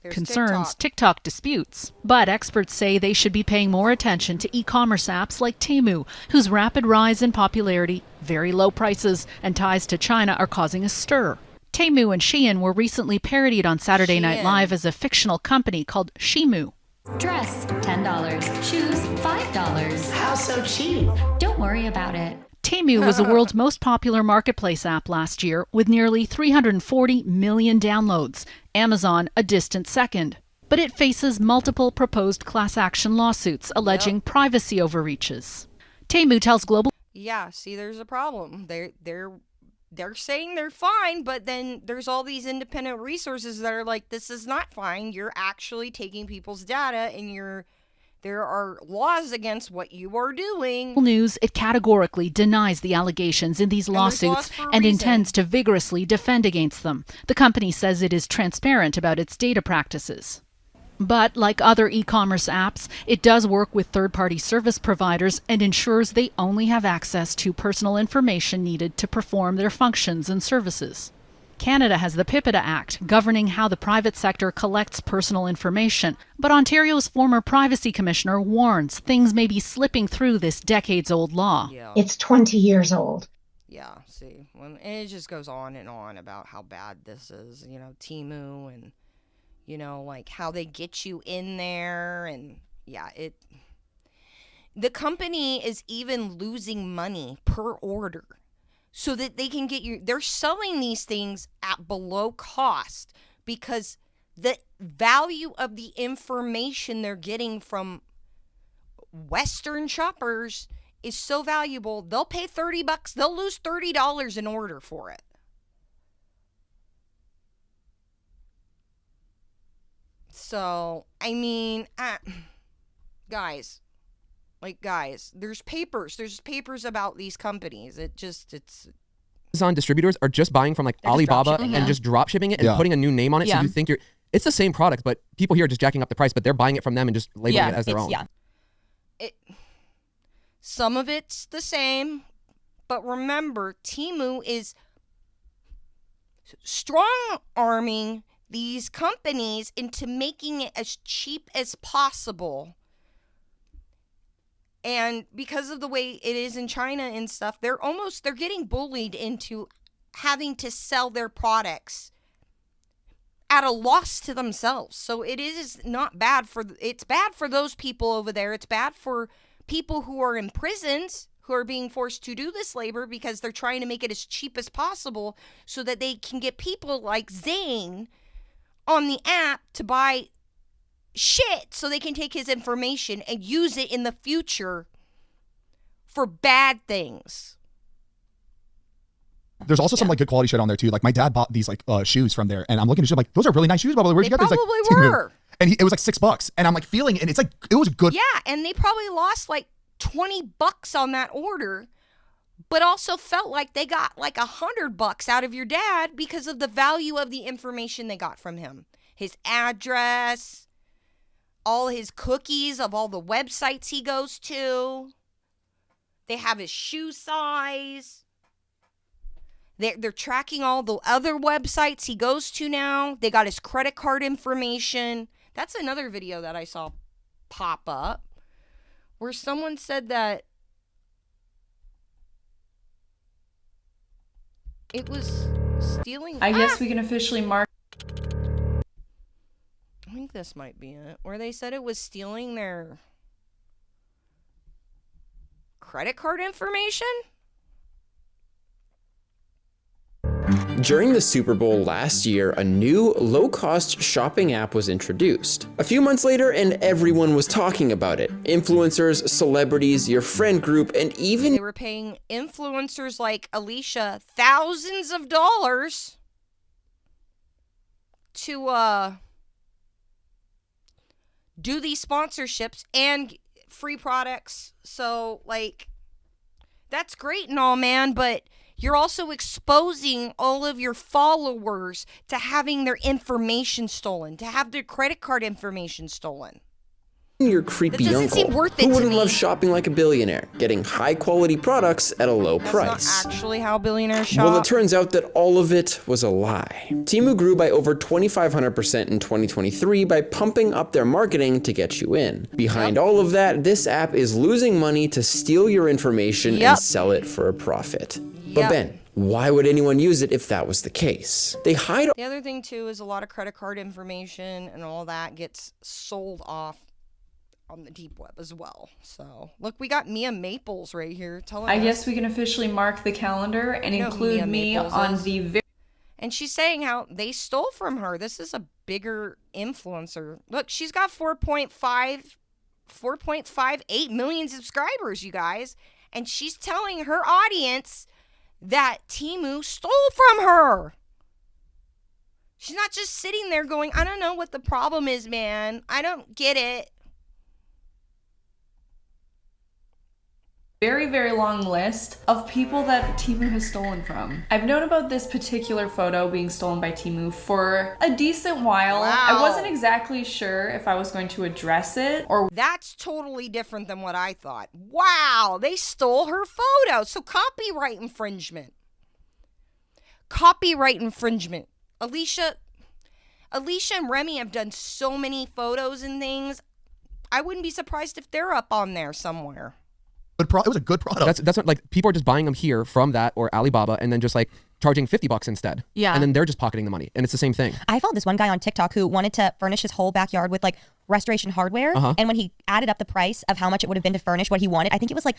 TikTok disputes. But experts say they should be paying more attention to e-commerce apps like Temu, whose rapid rise in popularity, very low prices, and ties to China are causing a stir. Temu and Shein were recently parodied on Saturday Night Live as a fictional company called Shemu. Dress, $10. Shoes, $5. How so cheap? Don't worry about it. Temu was the world's most popular marketplace app last year, with nearly 340 million downloads. Amazon a distant second. But it faces multiple proposed class action lawsuits alleging privacy overreaches. Temu tells Global... Yeah, see, there's a problem. They're saying they're fine, but then there's all these independent resources that are like, this is not fine. You're actually taking people's data, and there are laws against what you are doing. News, it categorically denies the allegations in these lawsuits and intends to vigorously defend against them. The company says it is transparent about its data practices. But like other e-commerce apps, it does work with third-party service providers and ensures they only have access to personal information needed to perform their functions and services. Canada has the PIPEDA Act, governing how the private sector collects personal information. But Ontario's former privacy commissioner warns things may be slipping through this decades-old law. Yeah. It's 20 years old. Yeah, see, it just goes on and on about how bad this is, Temu and... like how they get you in there, and the company is even losing money per order so that they can get you. They're selling these things at below cost because the value of the information they're getting from Western shoppers is so valuable. They'll pay $30. They'll lose $30 an order for it. So, I mean, guys, there's papers about these companies. It's Amazon distributors are just buying from like Alibaba and just drop shipping it and putting a new name on it. So you think it's the same product, but people here are just jacking up the price, but they're buying it from them and just labeling it as their own. Some of it's the same, but remember, Temu is strong-arming these companies into making it as cheap as possible. And because of the way it is in China and stuff, they're getting bullied into having to sell their products at a loss to themselves. So it is not bad it's bad for those people over there. It's bad for people who are in prisons, who are being forced to do this labor because they're trying to make it as cheap as possible so that they can get people like Zane on the app to buy shit so they can take his information and use it in the future for bad things. There's also some like good quality shit on there too. Like my dad bought these like shoes from there, and I'm looking at shit like, those are really nice shoes. Blah, blah, where'd you get these? Like, probably were. And it was like $6, and I'm like feeling it, and it's like it was good. Yeah, and they probably lost like $20 on that order, but also felt like they got like $100 out of your dad because of the value of the information they got from him. His address, all his cookies of all the websites he goes to. They have his shoe size. They're tracking all the other websites he goes to now. They got his credit card information. That's another video that I saw pop up where someone said that it was stealing. I guess we can officially mark. I think this might be it. Where they said it was stealing their credit card information? During the Super Bowl last year, a new low-cost shopping app was introduced. A few months later, and everyone was talking about it. Influencers, celebrities, your friend group, and even... They were paying influencers like Alisha thousands of dollars to do these sponsorships and free products. So, like, that's great and all, man, but you're also exposing all of your followers to having their information stolen, to have their credit card information stolen. Your creepy uncle, who wouldn't love shopping like a billionaire, getting high-quality products at a low price. That's not actually how billionaires shop. Well, it turns out that all of it was a lie. Temu grew by over 2,500% in 2023 by pumping up their marketing to get you in. Behind all of that, this app is losing money to steal your information and sell it for a profit. But Ben, why would anyone use it if that was the case? They hide... The other thing, too, is a lot of credit card information and all that gets sold off on the deep web as well. So, look, we got Mia Maples right here. I guess we can officially mark the calendar and include me on the... And she's saying how they stole from her. This is a bigger influencer. Look, she's got 4.58 million subscribers, you guys. And she's telling her audience that Temu stole from her. She's not just sitting there going, I don't know what the problem is, man. I don't get it. Very, very long list of people that Temu has stolen from. I've known about this particular photo being stolen by Temu for a decent while. Wow. I wasn't exactly sure if I was going to address it or... That's totally different than what I thought. Wow, they stole her photo. So copyright infringement. Copyright infringement. Alisha and Remi have done so many photos and things. I wouldn't be surprised if they're up on there somewhere. It was a good product. That's what, like, people are just buying them here from that or Alibaba and then just like charging $50 instead. Yeah. And then they're just pocketing the money. And it's the same thing. I followed this one guy on TikTok who wanted to furnish his whole backyard with like restoration hardware. And when he added up the price of how much it would have been to furnish what he wanted, I think it was like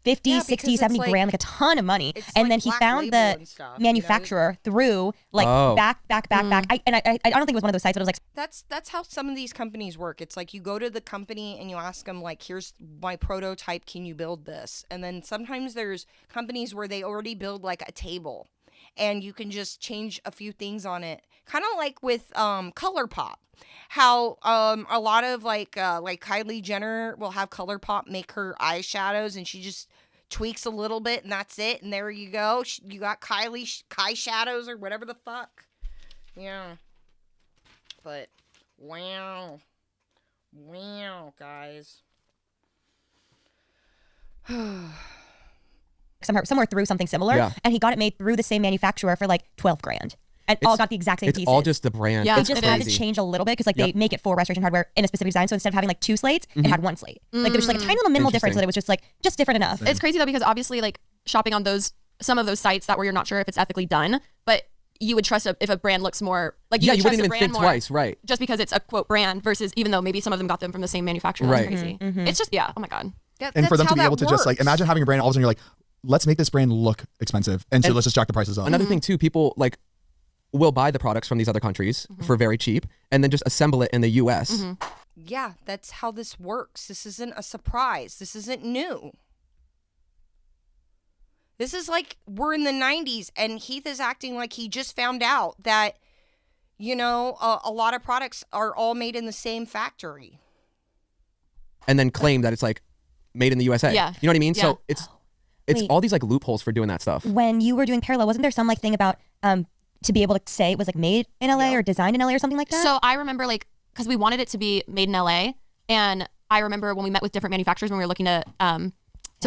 50, 60, 70 grand, like a ton of money. And then he found the manufacturer through like back. I don't think it was one of those sites, but it was like... That's how some of these companies work. It's like you go to the company and you ask them like, here's my prototype, can you build this? And then sometimes there's companies where they already build like a table and you can just change a few things on it. Kind of like with ColourPop. How a lot of like Kylie Jenner will have ColourPop make her eyeshadows and she just tweaks a little bit and that's it, and there you go. You got Kai shadows or whatever the fuck. Yeah. But wow, guys. somewhere through something similar, and he got it made through the same manufacturer for like 12 grand. and all got the exact same It's pieces. all just the brand. They just had to change a little bit because like they make it for restoration hardware in a specific design. So instead of having like 2 slates, it had 1 slate. Like there was like a tiny little minimal difference, so that it was just different enough. It's crazy though because obviously like shopping on some of those sites that where you're not sure if it's ethically done, but you would trust if a brand looks more like you wouldn't even think twice, right? Just because it's a quote brand versus even though maybe some of them got them from the same manufacturer. That's crazy. It's just oh my god. And for them to be able to just like imagine having a brand, all of a sudden you're like, let's make this brand look expensive, and so let's just jack the prices up. Another thing too, people like will buy the products from these other countries for very cheap, and then just assemble it in the U.S. Yeah, that's how this works. This isn't a surprise. This isn't new. This is like we're in the 90s and Heath is acting like he just found out that, you know, a lot of products are all made in the same factory. And then claim that it's like made in the USA. Yeah. You know what I mean? Yeah. So it's Wait. all these like loopholes for doing that stuff. When you were doing Parallel, wasn't there some like thing about to be able to say it was like made in LA or designed in LA or something like that? So I remember like because we wanted it to be made in LA, and I remember when we met with different manufacturers when we were looking to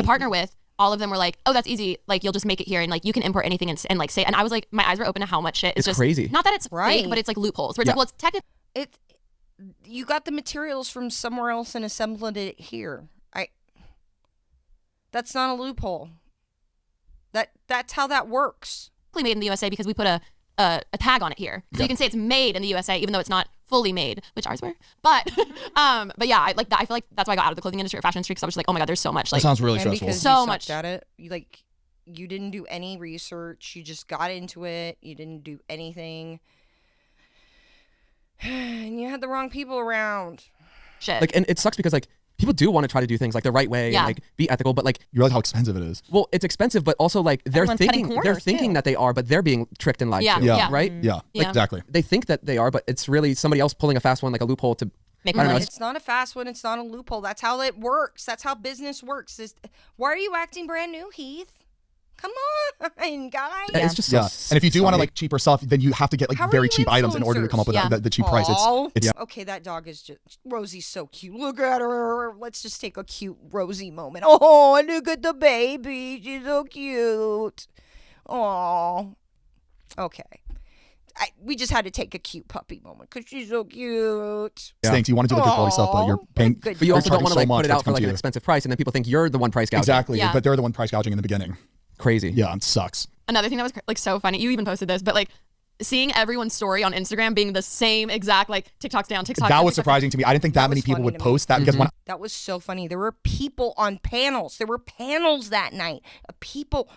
partner with. All of them were like, oh, that's easy. Like, you'll just make it here and like you can import anything and like say, and I was like, my eyes were open to how much shit is it's just crazy. Not that it's fake, but it's like loopholes. Where it's like, well, it's technically. You got the materials from somewhere else and assembled it here. That's not a loophole. That's how that works. Made in the USA because we put a tag on it here. So you can say it's made in the USA even though it's not fully made, which ours were. But yeah, I like that. I feel like that's why I got out of the clothing industry or fashion industry because I was just like, oh my god, there's so much. Like, that sounds really stressful. Because so you much sucked at it. You didn't do any research. You just got into it. You didn't do anything, and you had the wrong people around. Shit. Like, and it sucks because like people do want to try to do things like the right way and like be ethical, but like you realize how expensive it is. Well, it's expensive, but also like they're Everyone's thinking that they are, but they're being tricked and lied to. Right? Yeah, exactly. They think that they are, but it's really somebody else pulling a fast one, like a loophole to make money. It's not a fast one. It's not a loophole. That's how it works. That's how business works. Why are you acting brand new, Heath? Come on, guys. Yeah, it's just and if you do want to like cheaper stuff, then you have to get like very cheap items in order to come up with the cheap price. It's okay. That dog is just Rosie's so cute. Look at her. Let's just take a cute Rosie moment. Oh, look at the baby. She's so cute. Oh, okay. We just had to take a cute puppy moment because she's so cute. Stinks. You want to do the good quality stuff, but you're paying. But you also don't want to like put it out for like an expensive price, and then people think you're the one price gouging. Exactly. But they're the one price gouging in the beginning. Crazy. Yeah, it sucks. Another thing that was like so funny, you even posted this, but like seeing everyone's story on Instagram being the same exact like TikTok's down, TikTok. That was surprising to me. I didn't think that many people would post that because when that was so funny. There were people on panels. There were panels that night of people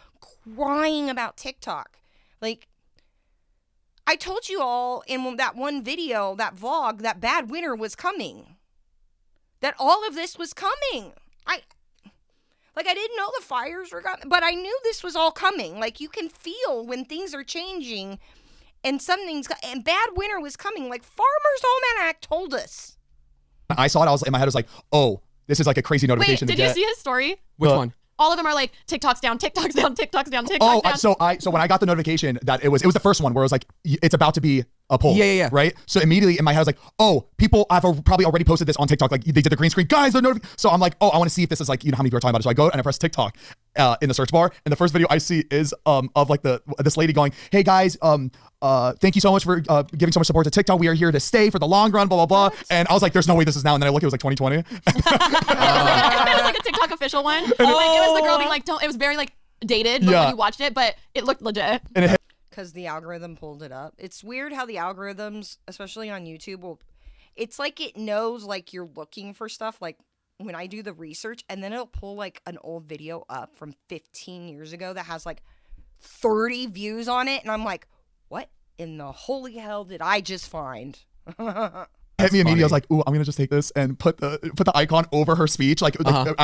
crying about TikTok. Like I told you all in that one video, that vlog, that bad winter was coming. That all of this was coming. I didn't know the fires were coming, but I knew this was all coming. Like, you can feel when things are changing and and bad winter was coming. Like, Farmer's Almanac told us. I saw it, I was in my head, I was like, oh, this is like a crazy notification. Wait, did you see his story? Which one? All of them are like TikTok's down, TikTok's down, TikTok's down, TikTok's down. So when I got the notification that it was the first one where it was like it's about to be a poll. Yeah. Right. So immediately in my head I was like, oh, people I've probably already posted this on TikTok. Like they did the green screen, guys. So I'm like, oh, I want to see if this is like how many people are talking about it. So I go and I press TikTok in the search bar, and the first video I see is of like this lady going, hey guys, thank you so much for giving so much support to TikTok. We are here to stay for the long run, blah blah blah. And I was like, there's no way this is now. And then I look, it was like 2020. It was like a TikTok official one. Like, it was the girl being like, don't. It was very like dated when you watched it, but it looked legit. Because the algorithm pulled it up. It's weird how the algorithms, especially on YouTube, it's like it knows like you're looking for stuff. Like when I do the research, and then it'll pull like an old video up from 15 years ago that has like 30 views on it, and I'm like, what in the holy hell did I just find? Hit me immediately. I was like, ooh, I'm gonna just take this and put the icon over her speech, like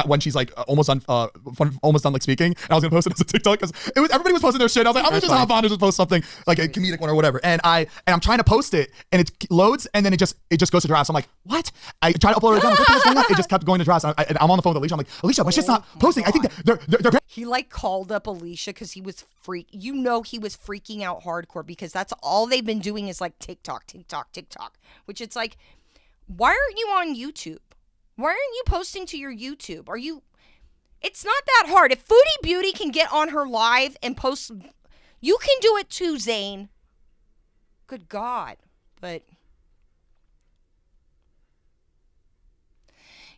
when she's like almost done like speaking. And I was gonna post it as a TikTok because everybody was posting their shit. I was like, I'm gonna just hop on and just post something like a comedic one or whatever. And I'm trying to post it, and it loads, and then it just goes to drafts. I'm like, what? I try to upload it again. What the hell's going on? It just kept going to drafts. And I'm on the phone with Alisha. I'm like, Alisha, my shit's not posting. I think that they're He like called up Alisha because he was he was freaking out hardcore because that's all they've been doing is like TikTok, which it's like, why aren't you on YouTube? Why aren't you posting to your YouTube? It's not that hard. If Foodie Beauty can get on her live and post, you can do it too, Zane. Good God. But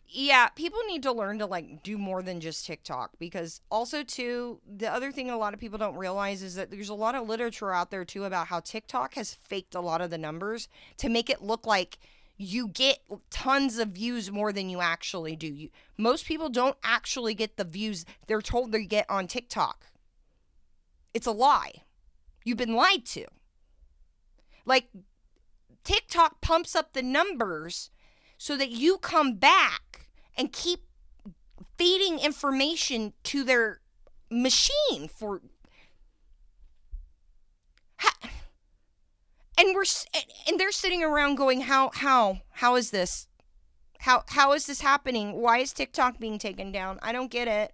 yeah, people need to learn to like do more than just TikTok, because also too, the other thing a lot of people don't realize is that there's a lot of literature out there too about how TikTok has faked a lot of the numbers to make it look like you get tons of views more than you actually do. Most people don't actually get the views they're told they get on TikTok. It's a lie. You've been lied to. Like, TikTok pumps up the numbers so that you come back and keep feeding information to their machine for... And they're sitting around going, how is this? How is this happening? Why is TikTok being taken down? I don't get it.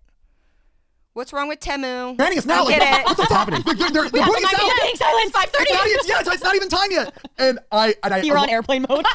What's wrong with Temu? Granny, it's now. Get it. What's happening? They're putting it down. Being silent. 5:30. It's not even time yet. And You're on airplane mode.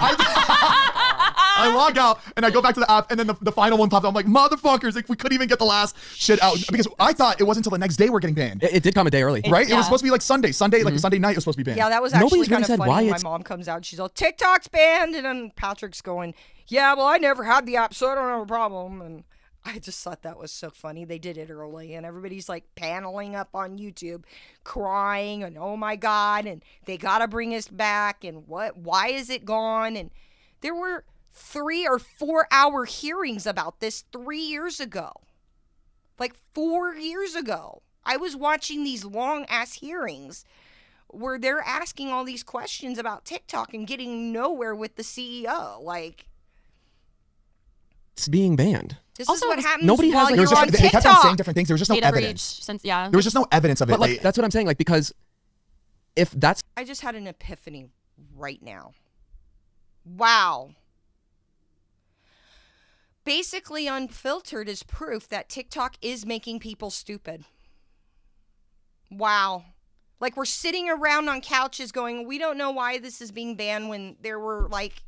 I log out and I go back to the app, and then the final one pops up. I'm like, motherfuckers, like, we couldn't even get the last shit out, because I thought it wasn't until the next day we're getting banned. It did come a day early, right? It was supposed to be like Sunday, like Sunday night it was supposed to be banned. Yeah, that was actually kind of funny. My mom comes out, she's all, TikTok's banned, and then Patrick's going, yeah, well, I never had the app, so I don't have a problem. And I just thought that was so funny. They did it early, and everybody's like paneling up on YouTube, crying, and oh my God, and they gotta bring us back, and why is it gone? And there were 3 or 4 hour hearings about this 3 years ago. Like 4 years ago. I was watching these long ass hearings where they're asking all these questions about TikTok and getting nowhere with the CEO. Like, it's being banned. This is what happens nobody while has, you're on They TikTok. kept on saying different things. There was just no Data evidence. breach, there was just no evidence of it. But like, that's what I'm saying. Like, because if that's... I just had an epiphany right now. Wow. Basically, Unfiltered is proof that TikTok is making people stupid. Wow. Like, we're sitting around on couches going, we don't know why this is being banned, when there were like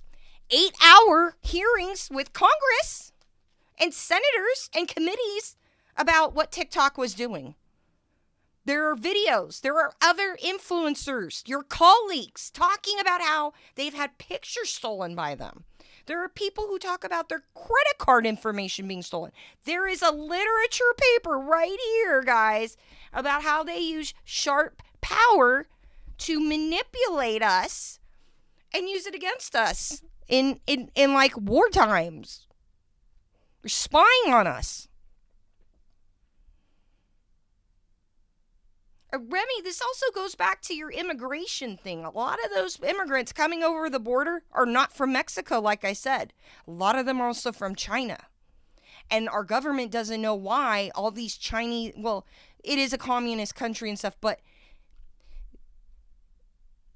8-hour hearings with Congress and senators and committees about what TikTok was doing. There are videos. There are other influencers, your colleagues, talking about how they've had pictures stolen by them. There are people who talk about their credit card information being stolen. There is a literature paper right here, guys, about how they use sharp power to manipulate us and use it against us in like war times. They're spying on us. Remi, this also goes back to your immigration thing. A lot of those immigrants coming over the border are not from Mexico, like I said. A lot of them are also from China. And our government doesn't know why all these Chinese... Well, it is a communist country and stuff, but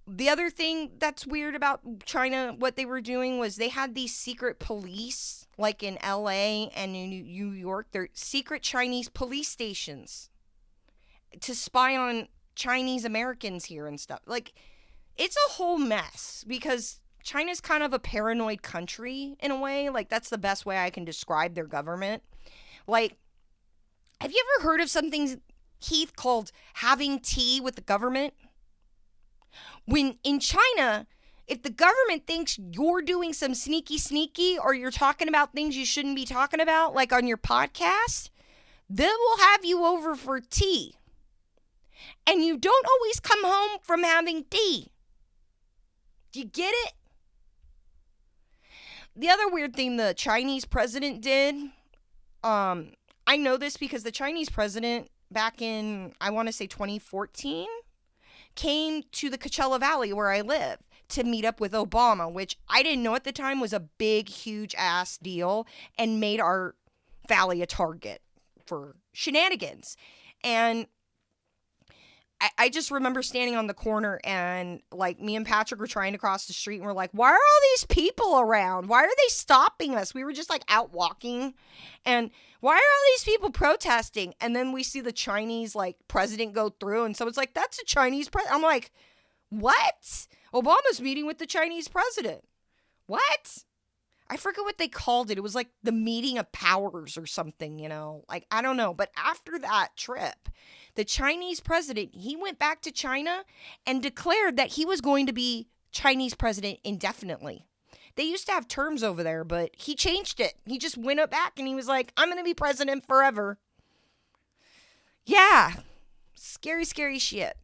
the other thing that's weird about China, what they were doing was they had these secret police, like in LA and in New York. They're secret Chinese police stations to spy on Chinese Americans here and stuff. Like, it's a whole mess, because China's kind of a paranoid country in a way. Like, that's the best way I can describe their government. Like, have you ever heard of something, Heath, called having tea with the government? When in China, if the government thinks you're doing some sneaky, or you're talking about things you shouldn't be talking about, like on your podcast, they will have you over for tea. And you don't always come home from having tea. Do you get it? The other weird thing the Chinese president did, I know this because the Chinese president back in, I want to say 2014, came to the Coachella Valley where I live to meet up with Obama, which I didn't know at the time was a big, huge ass deal and made our valley a target for shenanigans. And I just remember standing on the corner and, like, me and Patrick were trying to cross the street and we're like, why are all these people around? Why are they stopping us? We were just, like, out walking. And why are all these people protesting? And then we see the Chinese, like, president go through. And someone's like, that's a Chinese president. I'm like, what? Obama's meeting with the Chinese president. What? I forget what they called it. It was like the meeting of powers or something, like, I don't know. But after that trip, the Chinese president, he went back to China and declared that he was going to be Chinese president indefinitely. They used to have terms over there, but he changed it. He just went up back and he was like, I'm going to be president forever. Yeah. Scary, scary shit.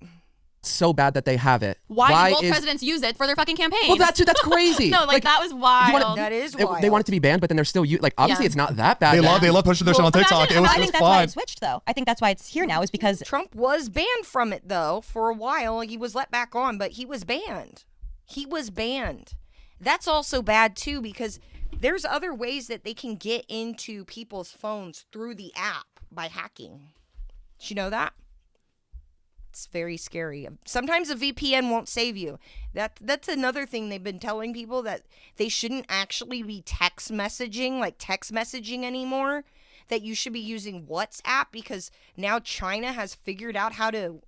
So bad that they have it. Why do both presidents use it for their fucking campaigns? Well, that's crazy. No, like that was wild. That is wild. They want it to be banned, but then they're still obviously it's not that bad. They love pushing their shit on TikTok. I think that's why it switched, though. I think that's why it's here now, is because Trump was banned from it, though, for a while. He was let back on, but he was banned. He was banned. That's also bad too, because there's other ways that they can get into people's phones through the app by hacking. Did you know that? It's very scary. Sometimes a VPN won't save you. That's another thing they've been telling people, that they shouldn't actually be text messaging anymore, that you should be using WhatsApp, because now China has figured out how to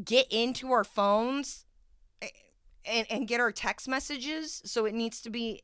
get into our phones and get our text messages. So it needs to be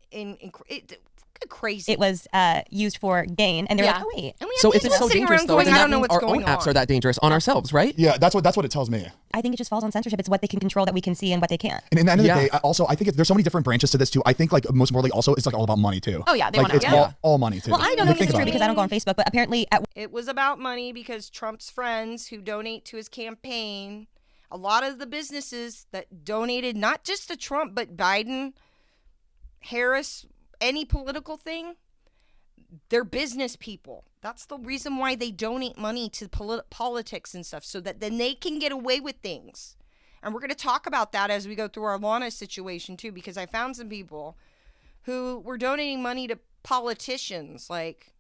crazy. It was used for gain, and they're like, oh wait. So if it's so dangerous, though, then that means our own apps are that dangerous on ourselves, right? Yeah, that's what it tells me. I think it just falls on censorship. It's what they can control that we can see and what they can't. And in the end of the day, also, I think there's so many different branches to this too. I think like most importantly, also, it's like all about money too. Oh yeah, they want it's all money too. Well, I don't know if it's true because I don't go on Facebook, but apparently it was about money, because Trump's friends who donate to his campaign, a lot of the businesses that donated not just to Trump but Biden, Harris, any political thing, they're business people. That's the reason why they donate money to politics and stuff, so that then they can get away with things. And we're going to talk about that as we go through our Lana situation too, because I found some people who were donating money to politicians. Like,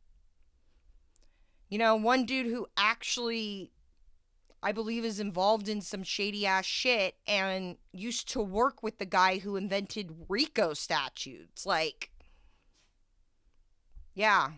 one dude who actually, I believe, is involved in some shady ass shit and used to work with the guy who invented RICO statutes. Like, yeah.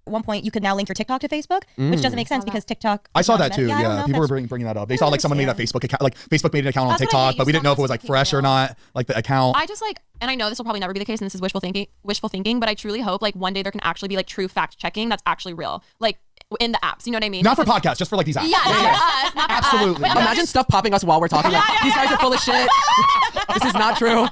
At one point, you could now link your TikTok to Facebook, which doesn't make sense because TikTok. I saw that too. Yeah, people were bringing that up. They saw like someone made a Facebook account, like Facebook made an account on TikTok, but we didn't know if it was like fresh or not, like the account. I just and I know this will probably never be the case, and this is wishful thinking, but I truly hope like one day there can actually be like true fact checking that's actually real, like in the apps. You know what I mean? Not for podcasts, just for like these apps. Yeah, not for us. Absolutely. Imagine stuff popping us while we're talking. These guys are full of shit. This is not true.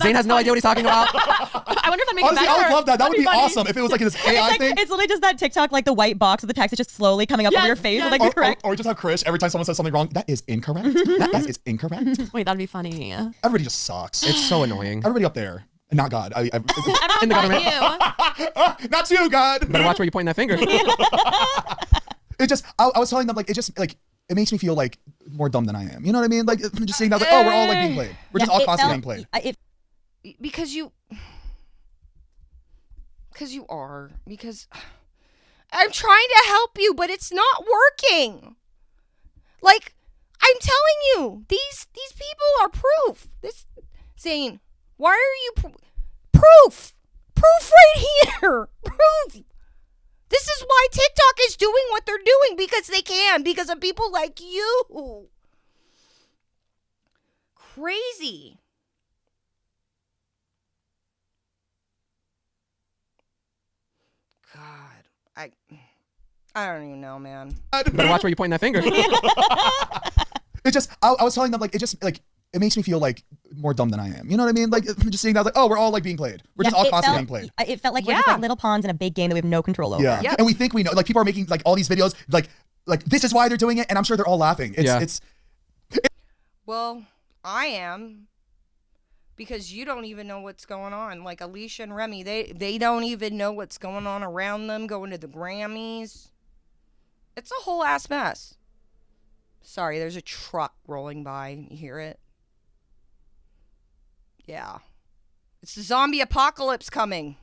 Zane has no idea what he's talking about. I wonder if that makes Honestly, it better. I would love that. That would be awesome if it was like this AI thing. It's literally just that TikTok, like the white box with the text is just slowly coming up over your face. Like, correct. Or just have Chris, every time someone says something wrong, that is incorrect. that is incorrect. Wait, that'd be funny. Everybody just sucks. It's so annoying. Everybody up there. Not God. In the government. You. Not you, God. Better watch where you point that finger. It just, I was telling them, like, it just, like, it makes me feel like more dumb than I am. You know what I mean? Like, I'm just saying that, like, oh, we're all like being played. We're just all constantly being played. Because you are. Because I'm trying to help you, but it's not working. Like, I'm telling you, these people are proof. Zane, why are you proof? Proof right here. Proof. This is why TikTok is doing what they're doing, because they can, because of people like you. Crazy. God, I don't even know, man. Better watch where you point that finger. It just, I was telling them, like, it just, like, it makes me feel like more dumb than I am. You know what I mean? Like, I'm just saying that, like, oh, we're all like being played. We're just all constantly being played. It felt like we're just like little pawns in a big game that we have no control over. Yeah. Yep. And we think we know. Like, people are making like all these videos, like this is why they're doing it, and I'm sure they're all laughing. Well, I am, because you don't even know what's going on. Like Alisha and Remi, they don't even know what's going on around them, going to the Grammys. It's a whole ass mess. Sorry, there's a truck rolling by. You hear it? Yeah. It's the zombie apocalypse coming.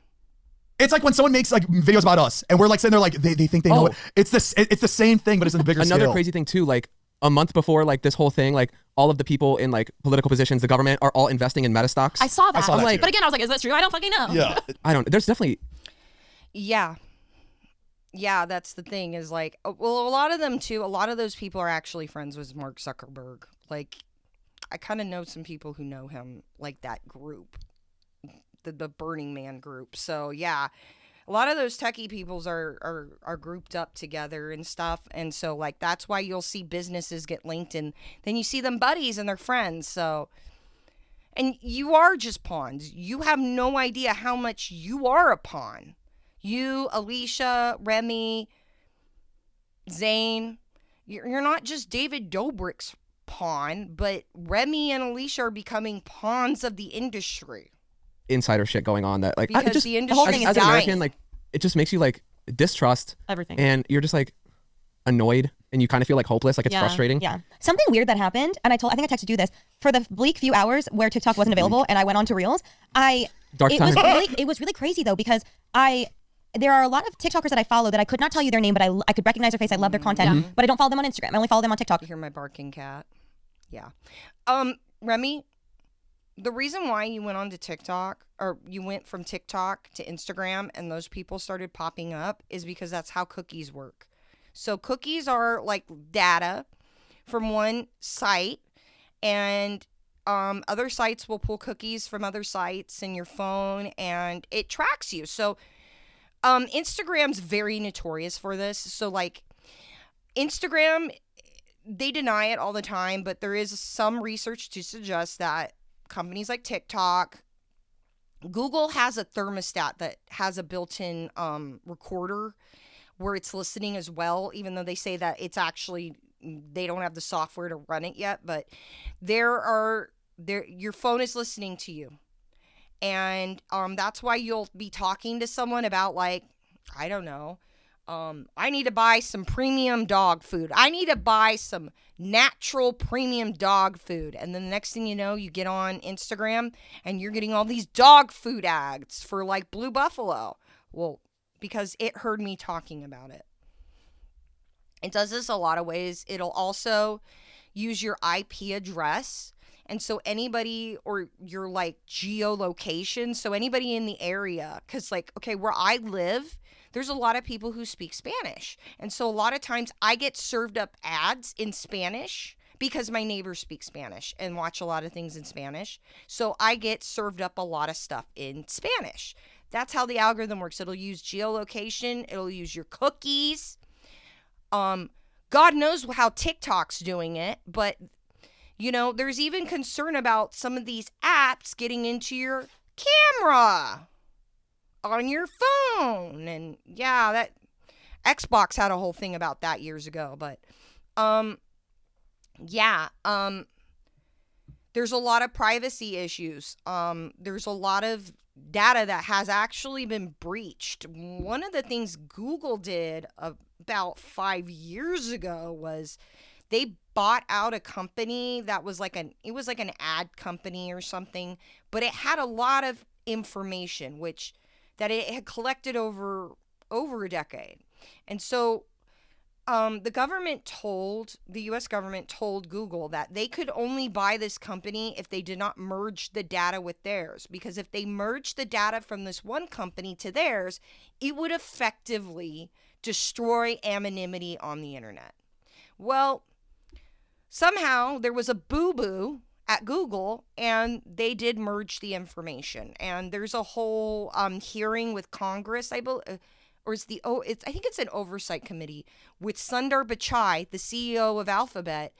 It's like when someone makes like videos about us and we're like sitting there like they think they know it. It's the same thing, but it's in a bigger scale. Another crazy thing too, like a month before like this whole thing, like all of the people in like political positions, the government are all investing in meta stocks. I saw that. Like, but again, I was like, is that true? I don't fucking know. Yeah. I don't, there's definitely. Yeah. Yeah, that's the thing is like, well, a lot of them too, a lot of those people are actually friends with Mark Zuckerberg. Like, I kind of know some people who know him, like that group. the Burning Man group. So yeah, a lot of those techie peoples are grouped up together and stuff. And so like that's why you'll see businesses get linked, and then you see them buddies and their friends. So, and you are just pawns. You have no idea how much you are a pawn. You, Alisha, Remi, Zane, you're not just David Dobrik's pawn, but Remi and Alisha are becoming pawns of the industry. Insider shit going on that like because the industry as an American, like it just makes you like distrust everything, and you're just like annoyed, and you kind of feel like hopeless, like it's frustrating. Yeah. Something weird that happened, and I think I texted you this, for the bleak few hours where TikTok wasn't available and I went on to Reels. It was really crazy though, because there are a lot of TikTokers that I follow that I could not tell you their name, but I could recognize their face. I love their content, but I don't follow them on Instagram. I only follow them on TikTok. You hear my barking cat? Yeah. Remi, the reason why you went on to TikTok, or you went from TikTok to Instagram and those people started popping up, is because that's how cookies work. So cookies are like data from one site, and other sites will pull cookies from other sites in your phone, and it tracks you. So Instagram's very notorious for this. So like Instagram, they deny it all the time, but there is some research to suggest that companies like TikTok, Google has a thermostat that has a built-in recorder where it's listening as well, even though they say that it's actually, they don't have the software to run it yet, but your phone is listening to you. And that's why you'll be talking to someone about like, I don't know, I need to buy some premium dog food. I need to buy some natural premium dog food. And then the next thing you know, you get on Instagram and you're getting all these dog food ads for like Blue Buffalo. Well, because it heard me talking about it. It does this a lot of ways. It'll also use your IP address. And so anybody, or your like geolocation, so anybody in the area, because like, okay, where I live, there's a lot of people who speak Spanish. And so a lot of times I get served up ads in Spanish because my neighbors speak Spanish and watch a lot of things in Spanish. So I get served up a lot of stuff in Spanish. That's how the algorithm works. It'll use geolocation. It'll use your cookies. God knows how TikTok's doing it, but you know, there's even concern about some of these apps getting into your camera on your phone. And yeah, that Xbox had a whole thing about that years ago, but there's a lot of privacy issues. There's a lot of data that has actually been breached. One of the things Google did about 5 years ago was they bought out a company that was like an ad company or something, but it had a lot of information that it had collected over a decade. And so the U.S. government told Google that they could only buy this company if they did not merge the data with theirs. Because if they merged the data from this one company to theirs, it would effectively destroy anonymity on the internet. Well, somehow there was a boo-boo at Google, and they did merge the information. And there's a whole hearing with Congress, I think it's an oversight committee with Sundar Pichai, the CEO of Alphabet,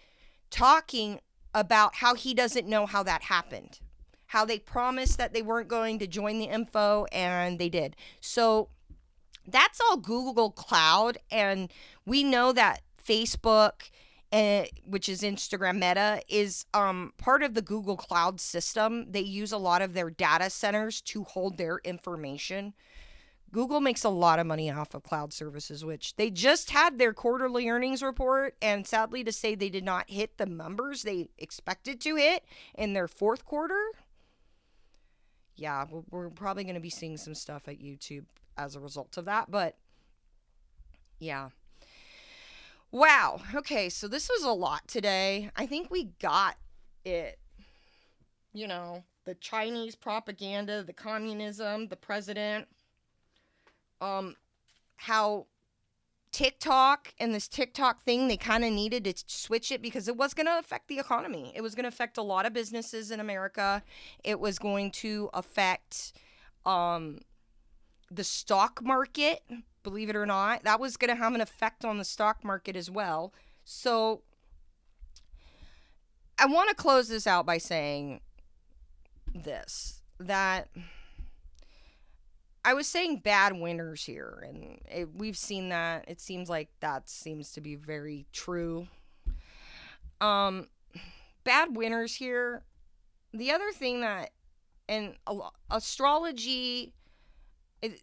talking about how he doesn't know how that happened, how they promised that they weren't going to join the info, and they did. So that's all Google Cloud, and we know that Facebook, which is Instagram Meta, is part of the Google Cloud system. They use a lot of their data centers to hold their information. Google makes a lot of money off of cloud services, which they just had their quarterly earnings report, and sadly to say, they did not hit the numbers they expected to hit in their fourth quarter. Yeah, we're probably going to be seeing some stuff at YouTube as a result of that, but yeah. Wow. Okay, so this was a lot today. I think we got it. You know, the Chinese propaganda, the communism, the president, how TikTok and this TikTok thing, they kind of needed to switch it because it was going to affect the economy. It was going to affect a lot of businesses in America. It was going to affect The stock market, believe it or not, that was going to have an effect on the stock market as well. So I want to close this out by saying this, that I was saying bad winners here, and we've seen that. It seems like that seems to be very true. Bad winners here. The other thing that, and astrology is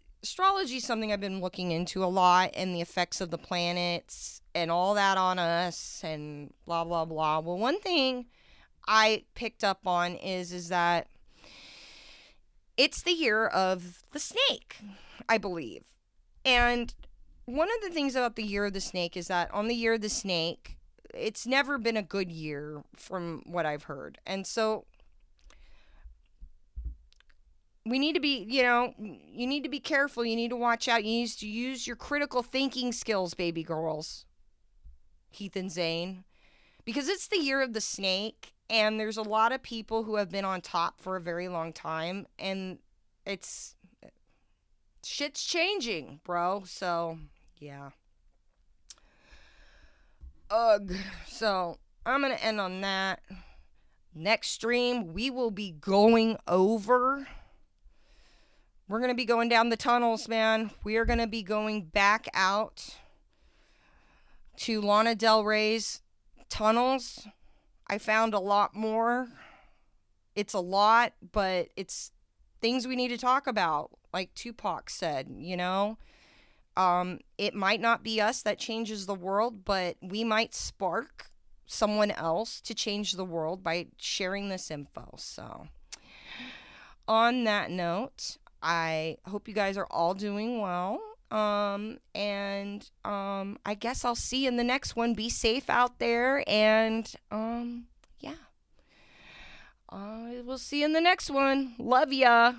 something I've been looking into a lot, and the effects of the planets and all that on us and blah, blah, blah. Well, one thing I picked up on is that it's the year of the snake, I believe. And one of the things about the year of the snake is that on the year of the snake, it's never been a good year from what I've heard. And so we need to be, you need to be careful. You need to watch out. You need to use your critical thinking skills, baby girls, Heath and Zane, because it's the year of the snake, and there's a lot of people who have been on top for a very long time, and shit's changing, bro. So, yeah. Ugh. So, I'm going to end on that. Next stream, we will be going over... We're going to be going down the tunnels, man. We are going to be going back out to Lana Del Rey's tunnels. I found a lot more. It's a lot, but it's things we need to talk about. Like Tupac said, it might not be us that changes the world, but we might spark someone else to change the world by sharing this info. So on that note, I hope you guys are all doing well. I guess I'll see you in the next one. Be safe out there. And, yeah. We'll see you in the next one. Love ya.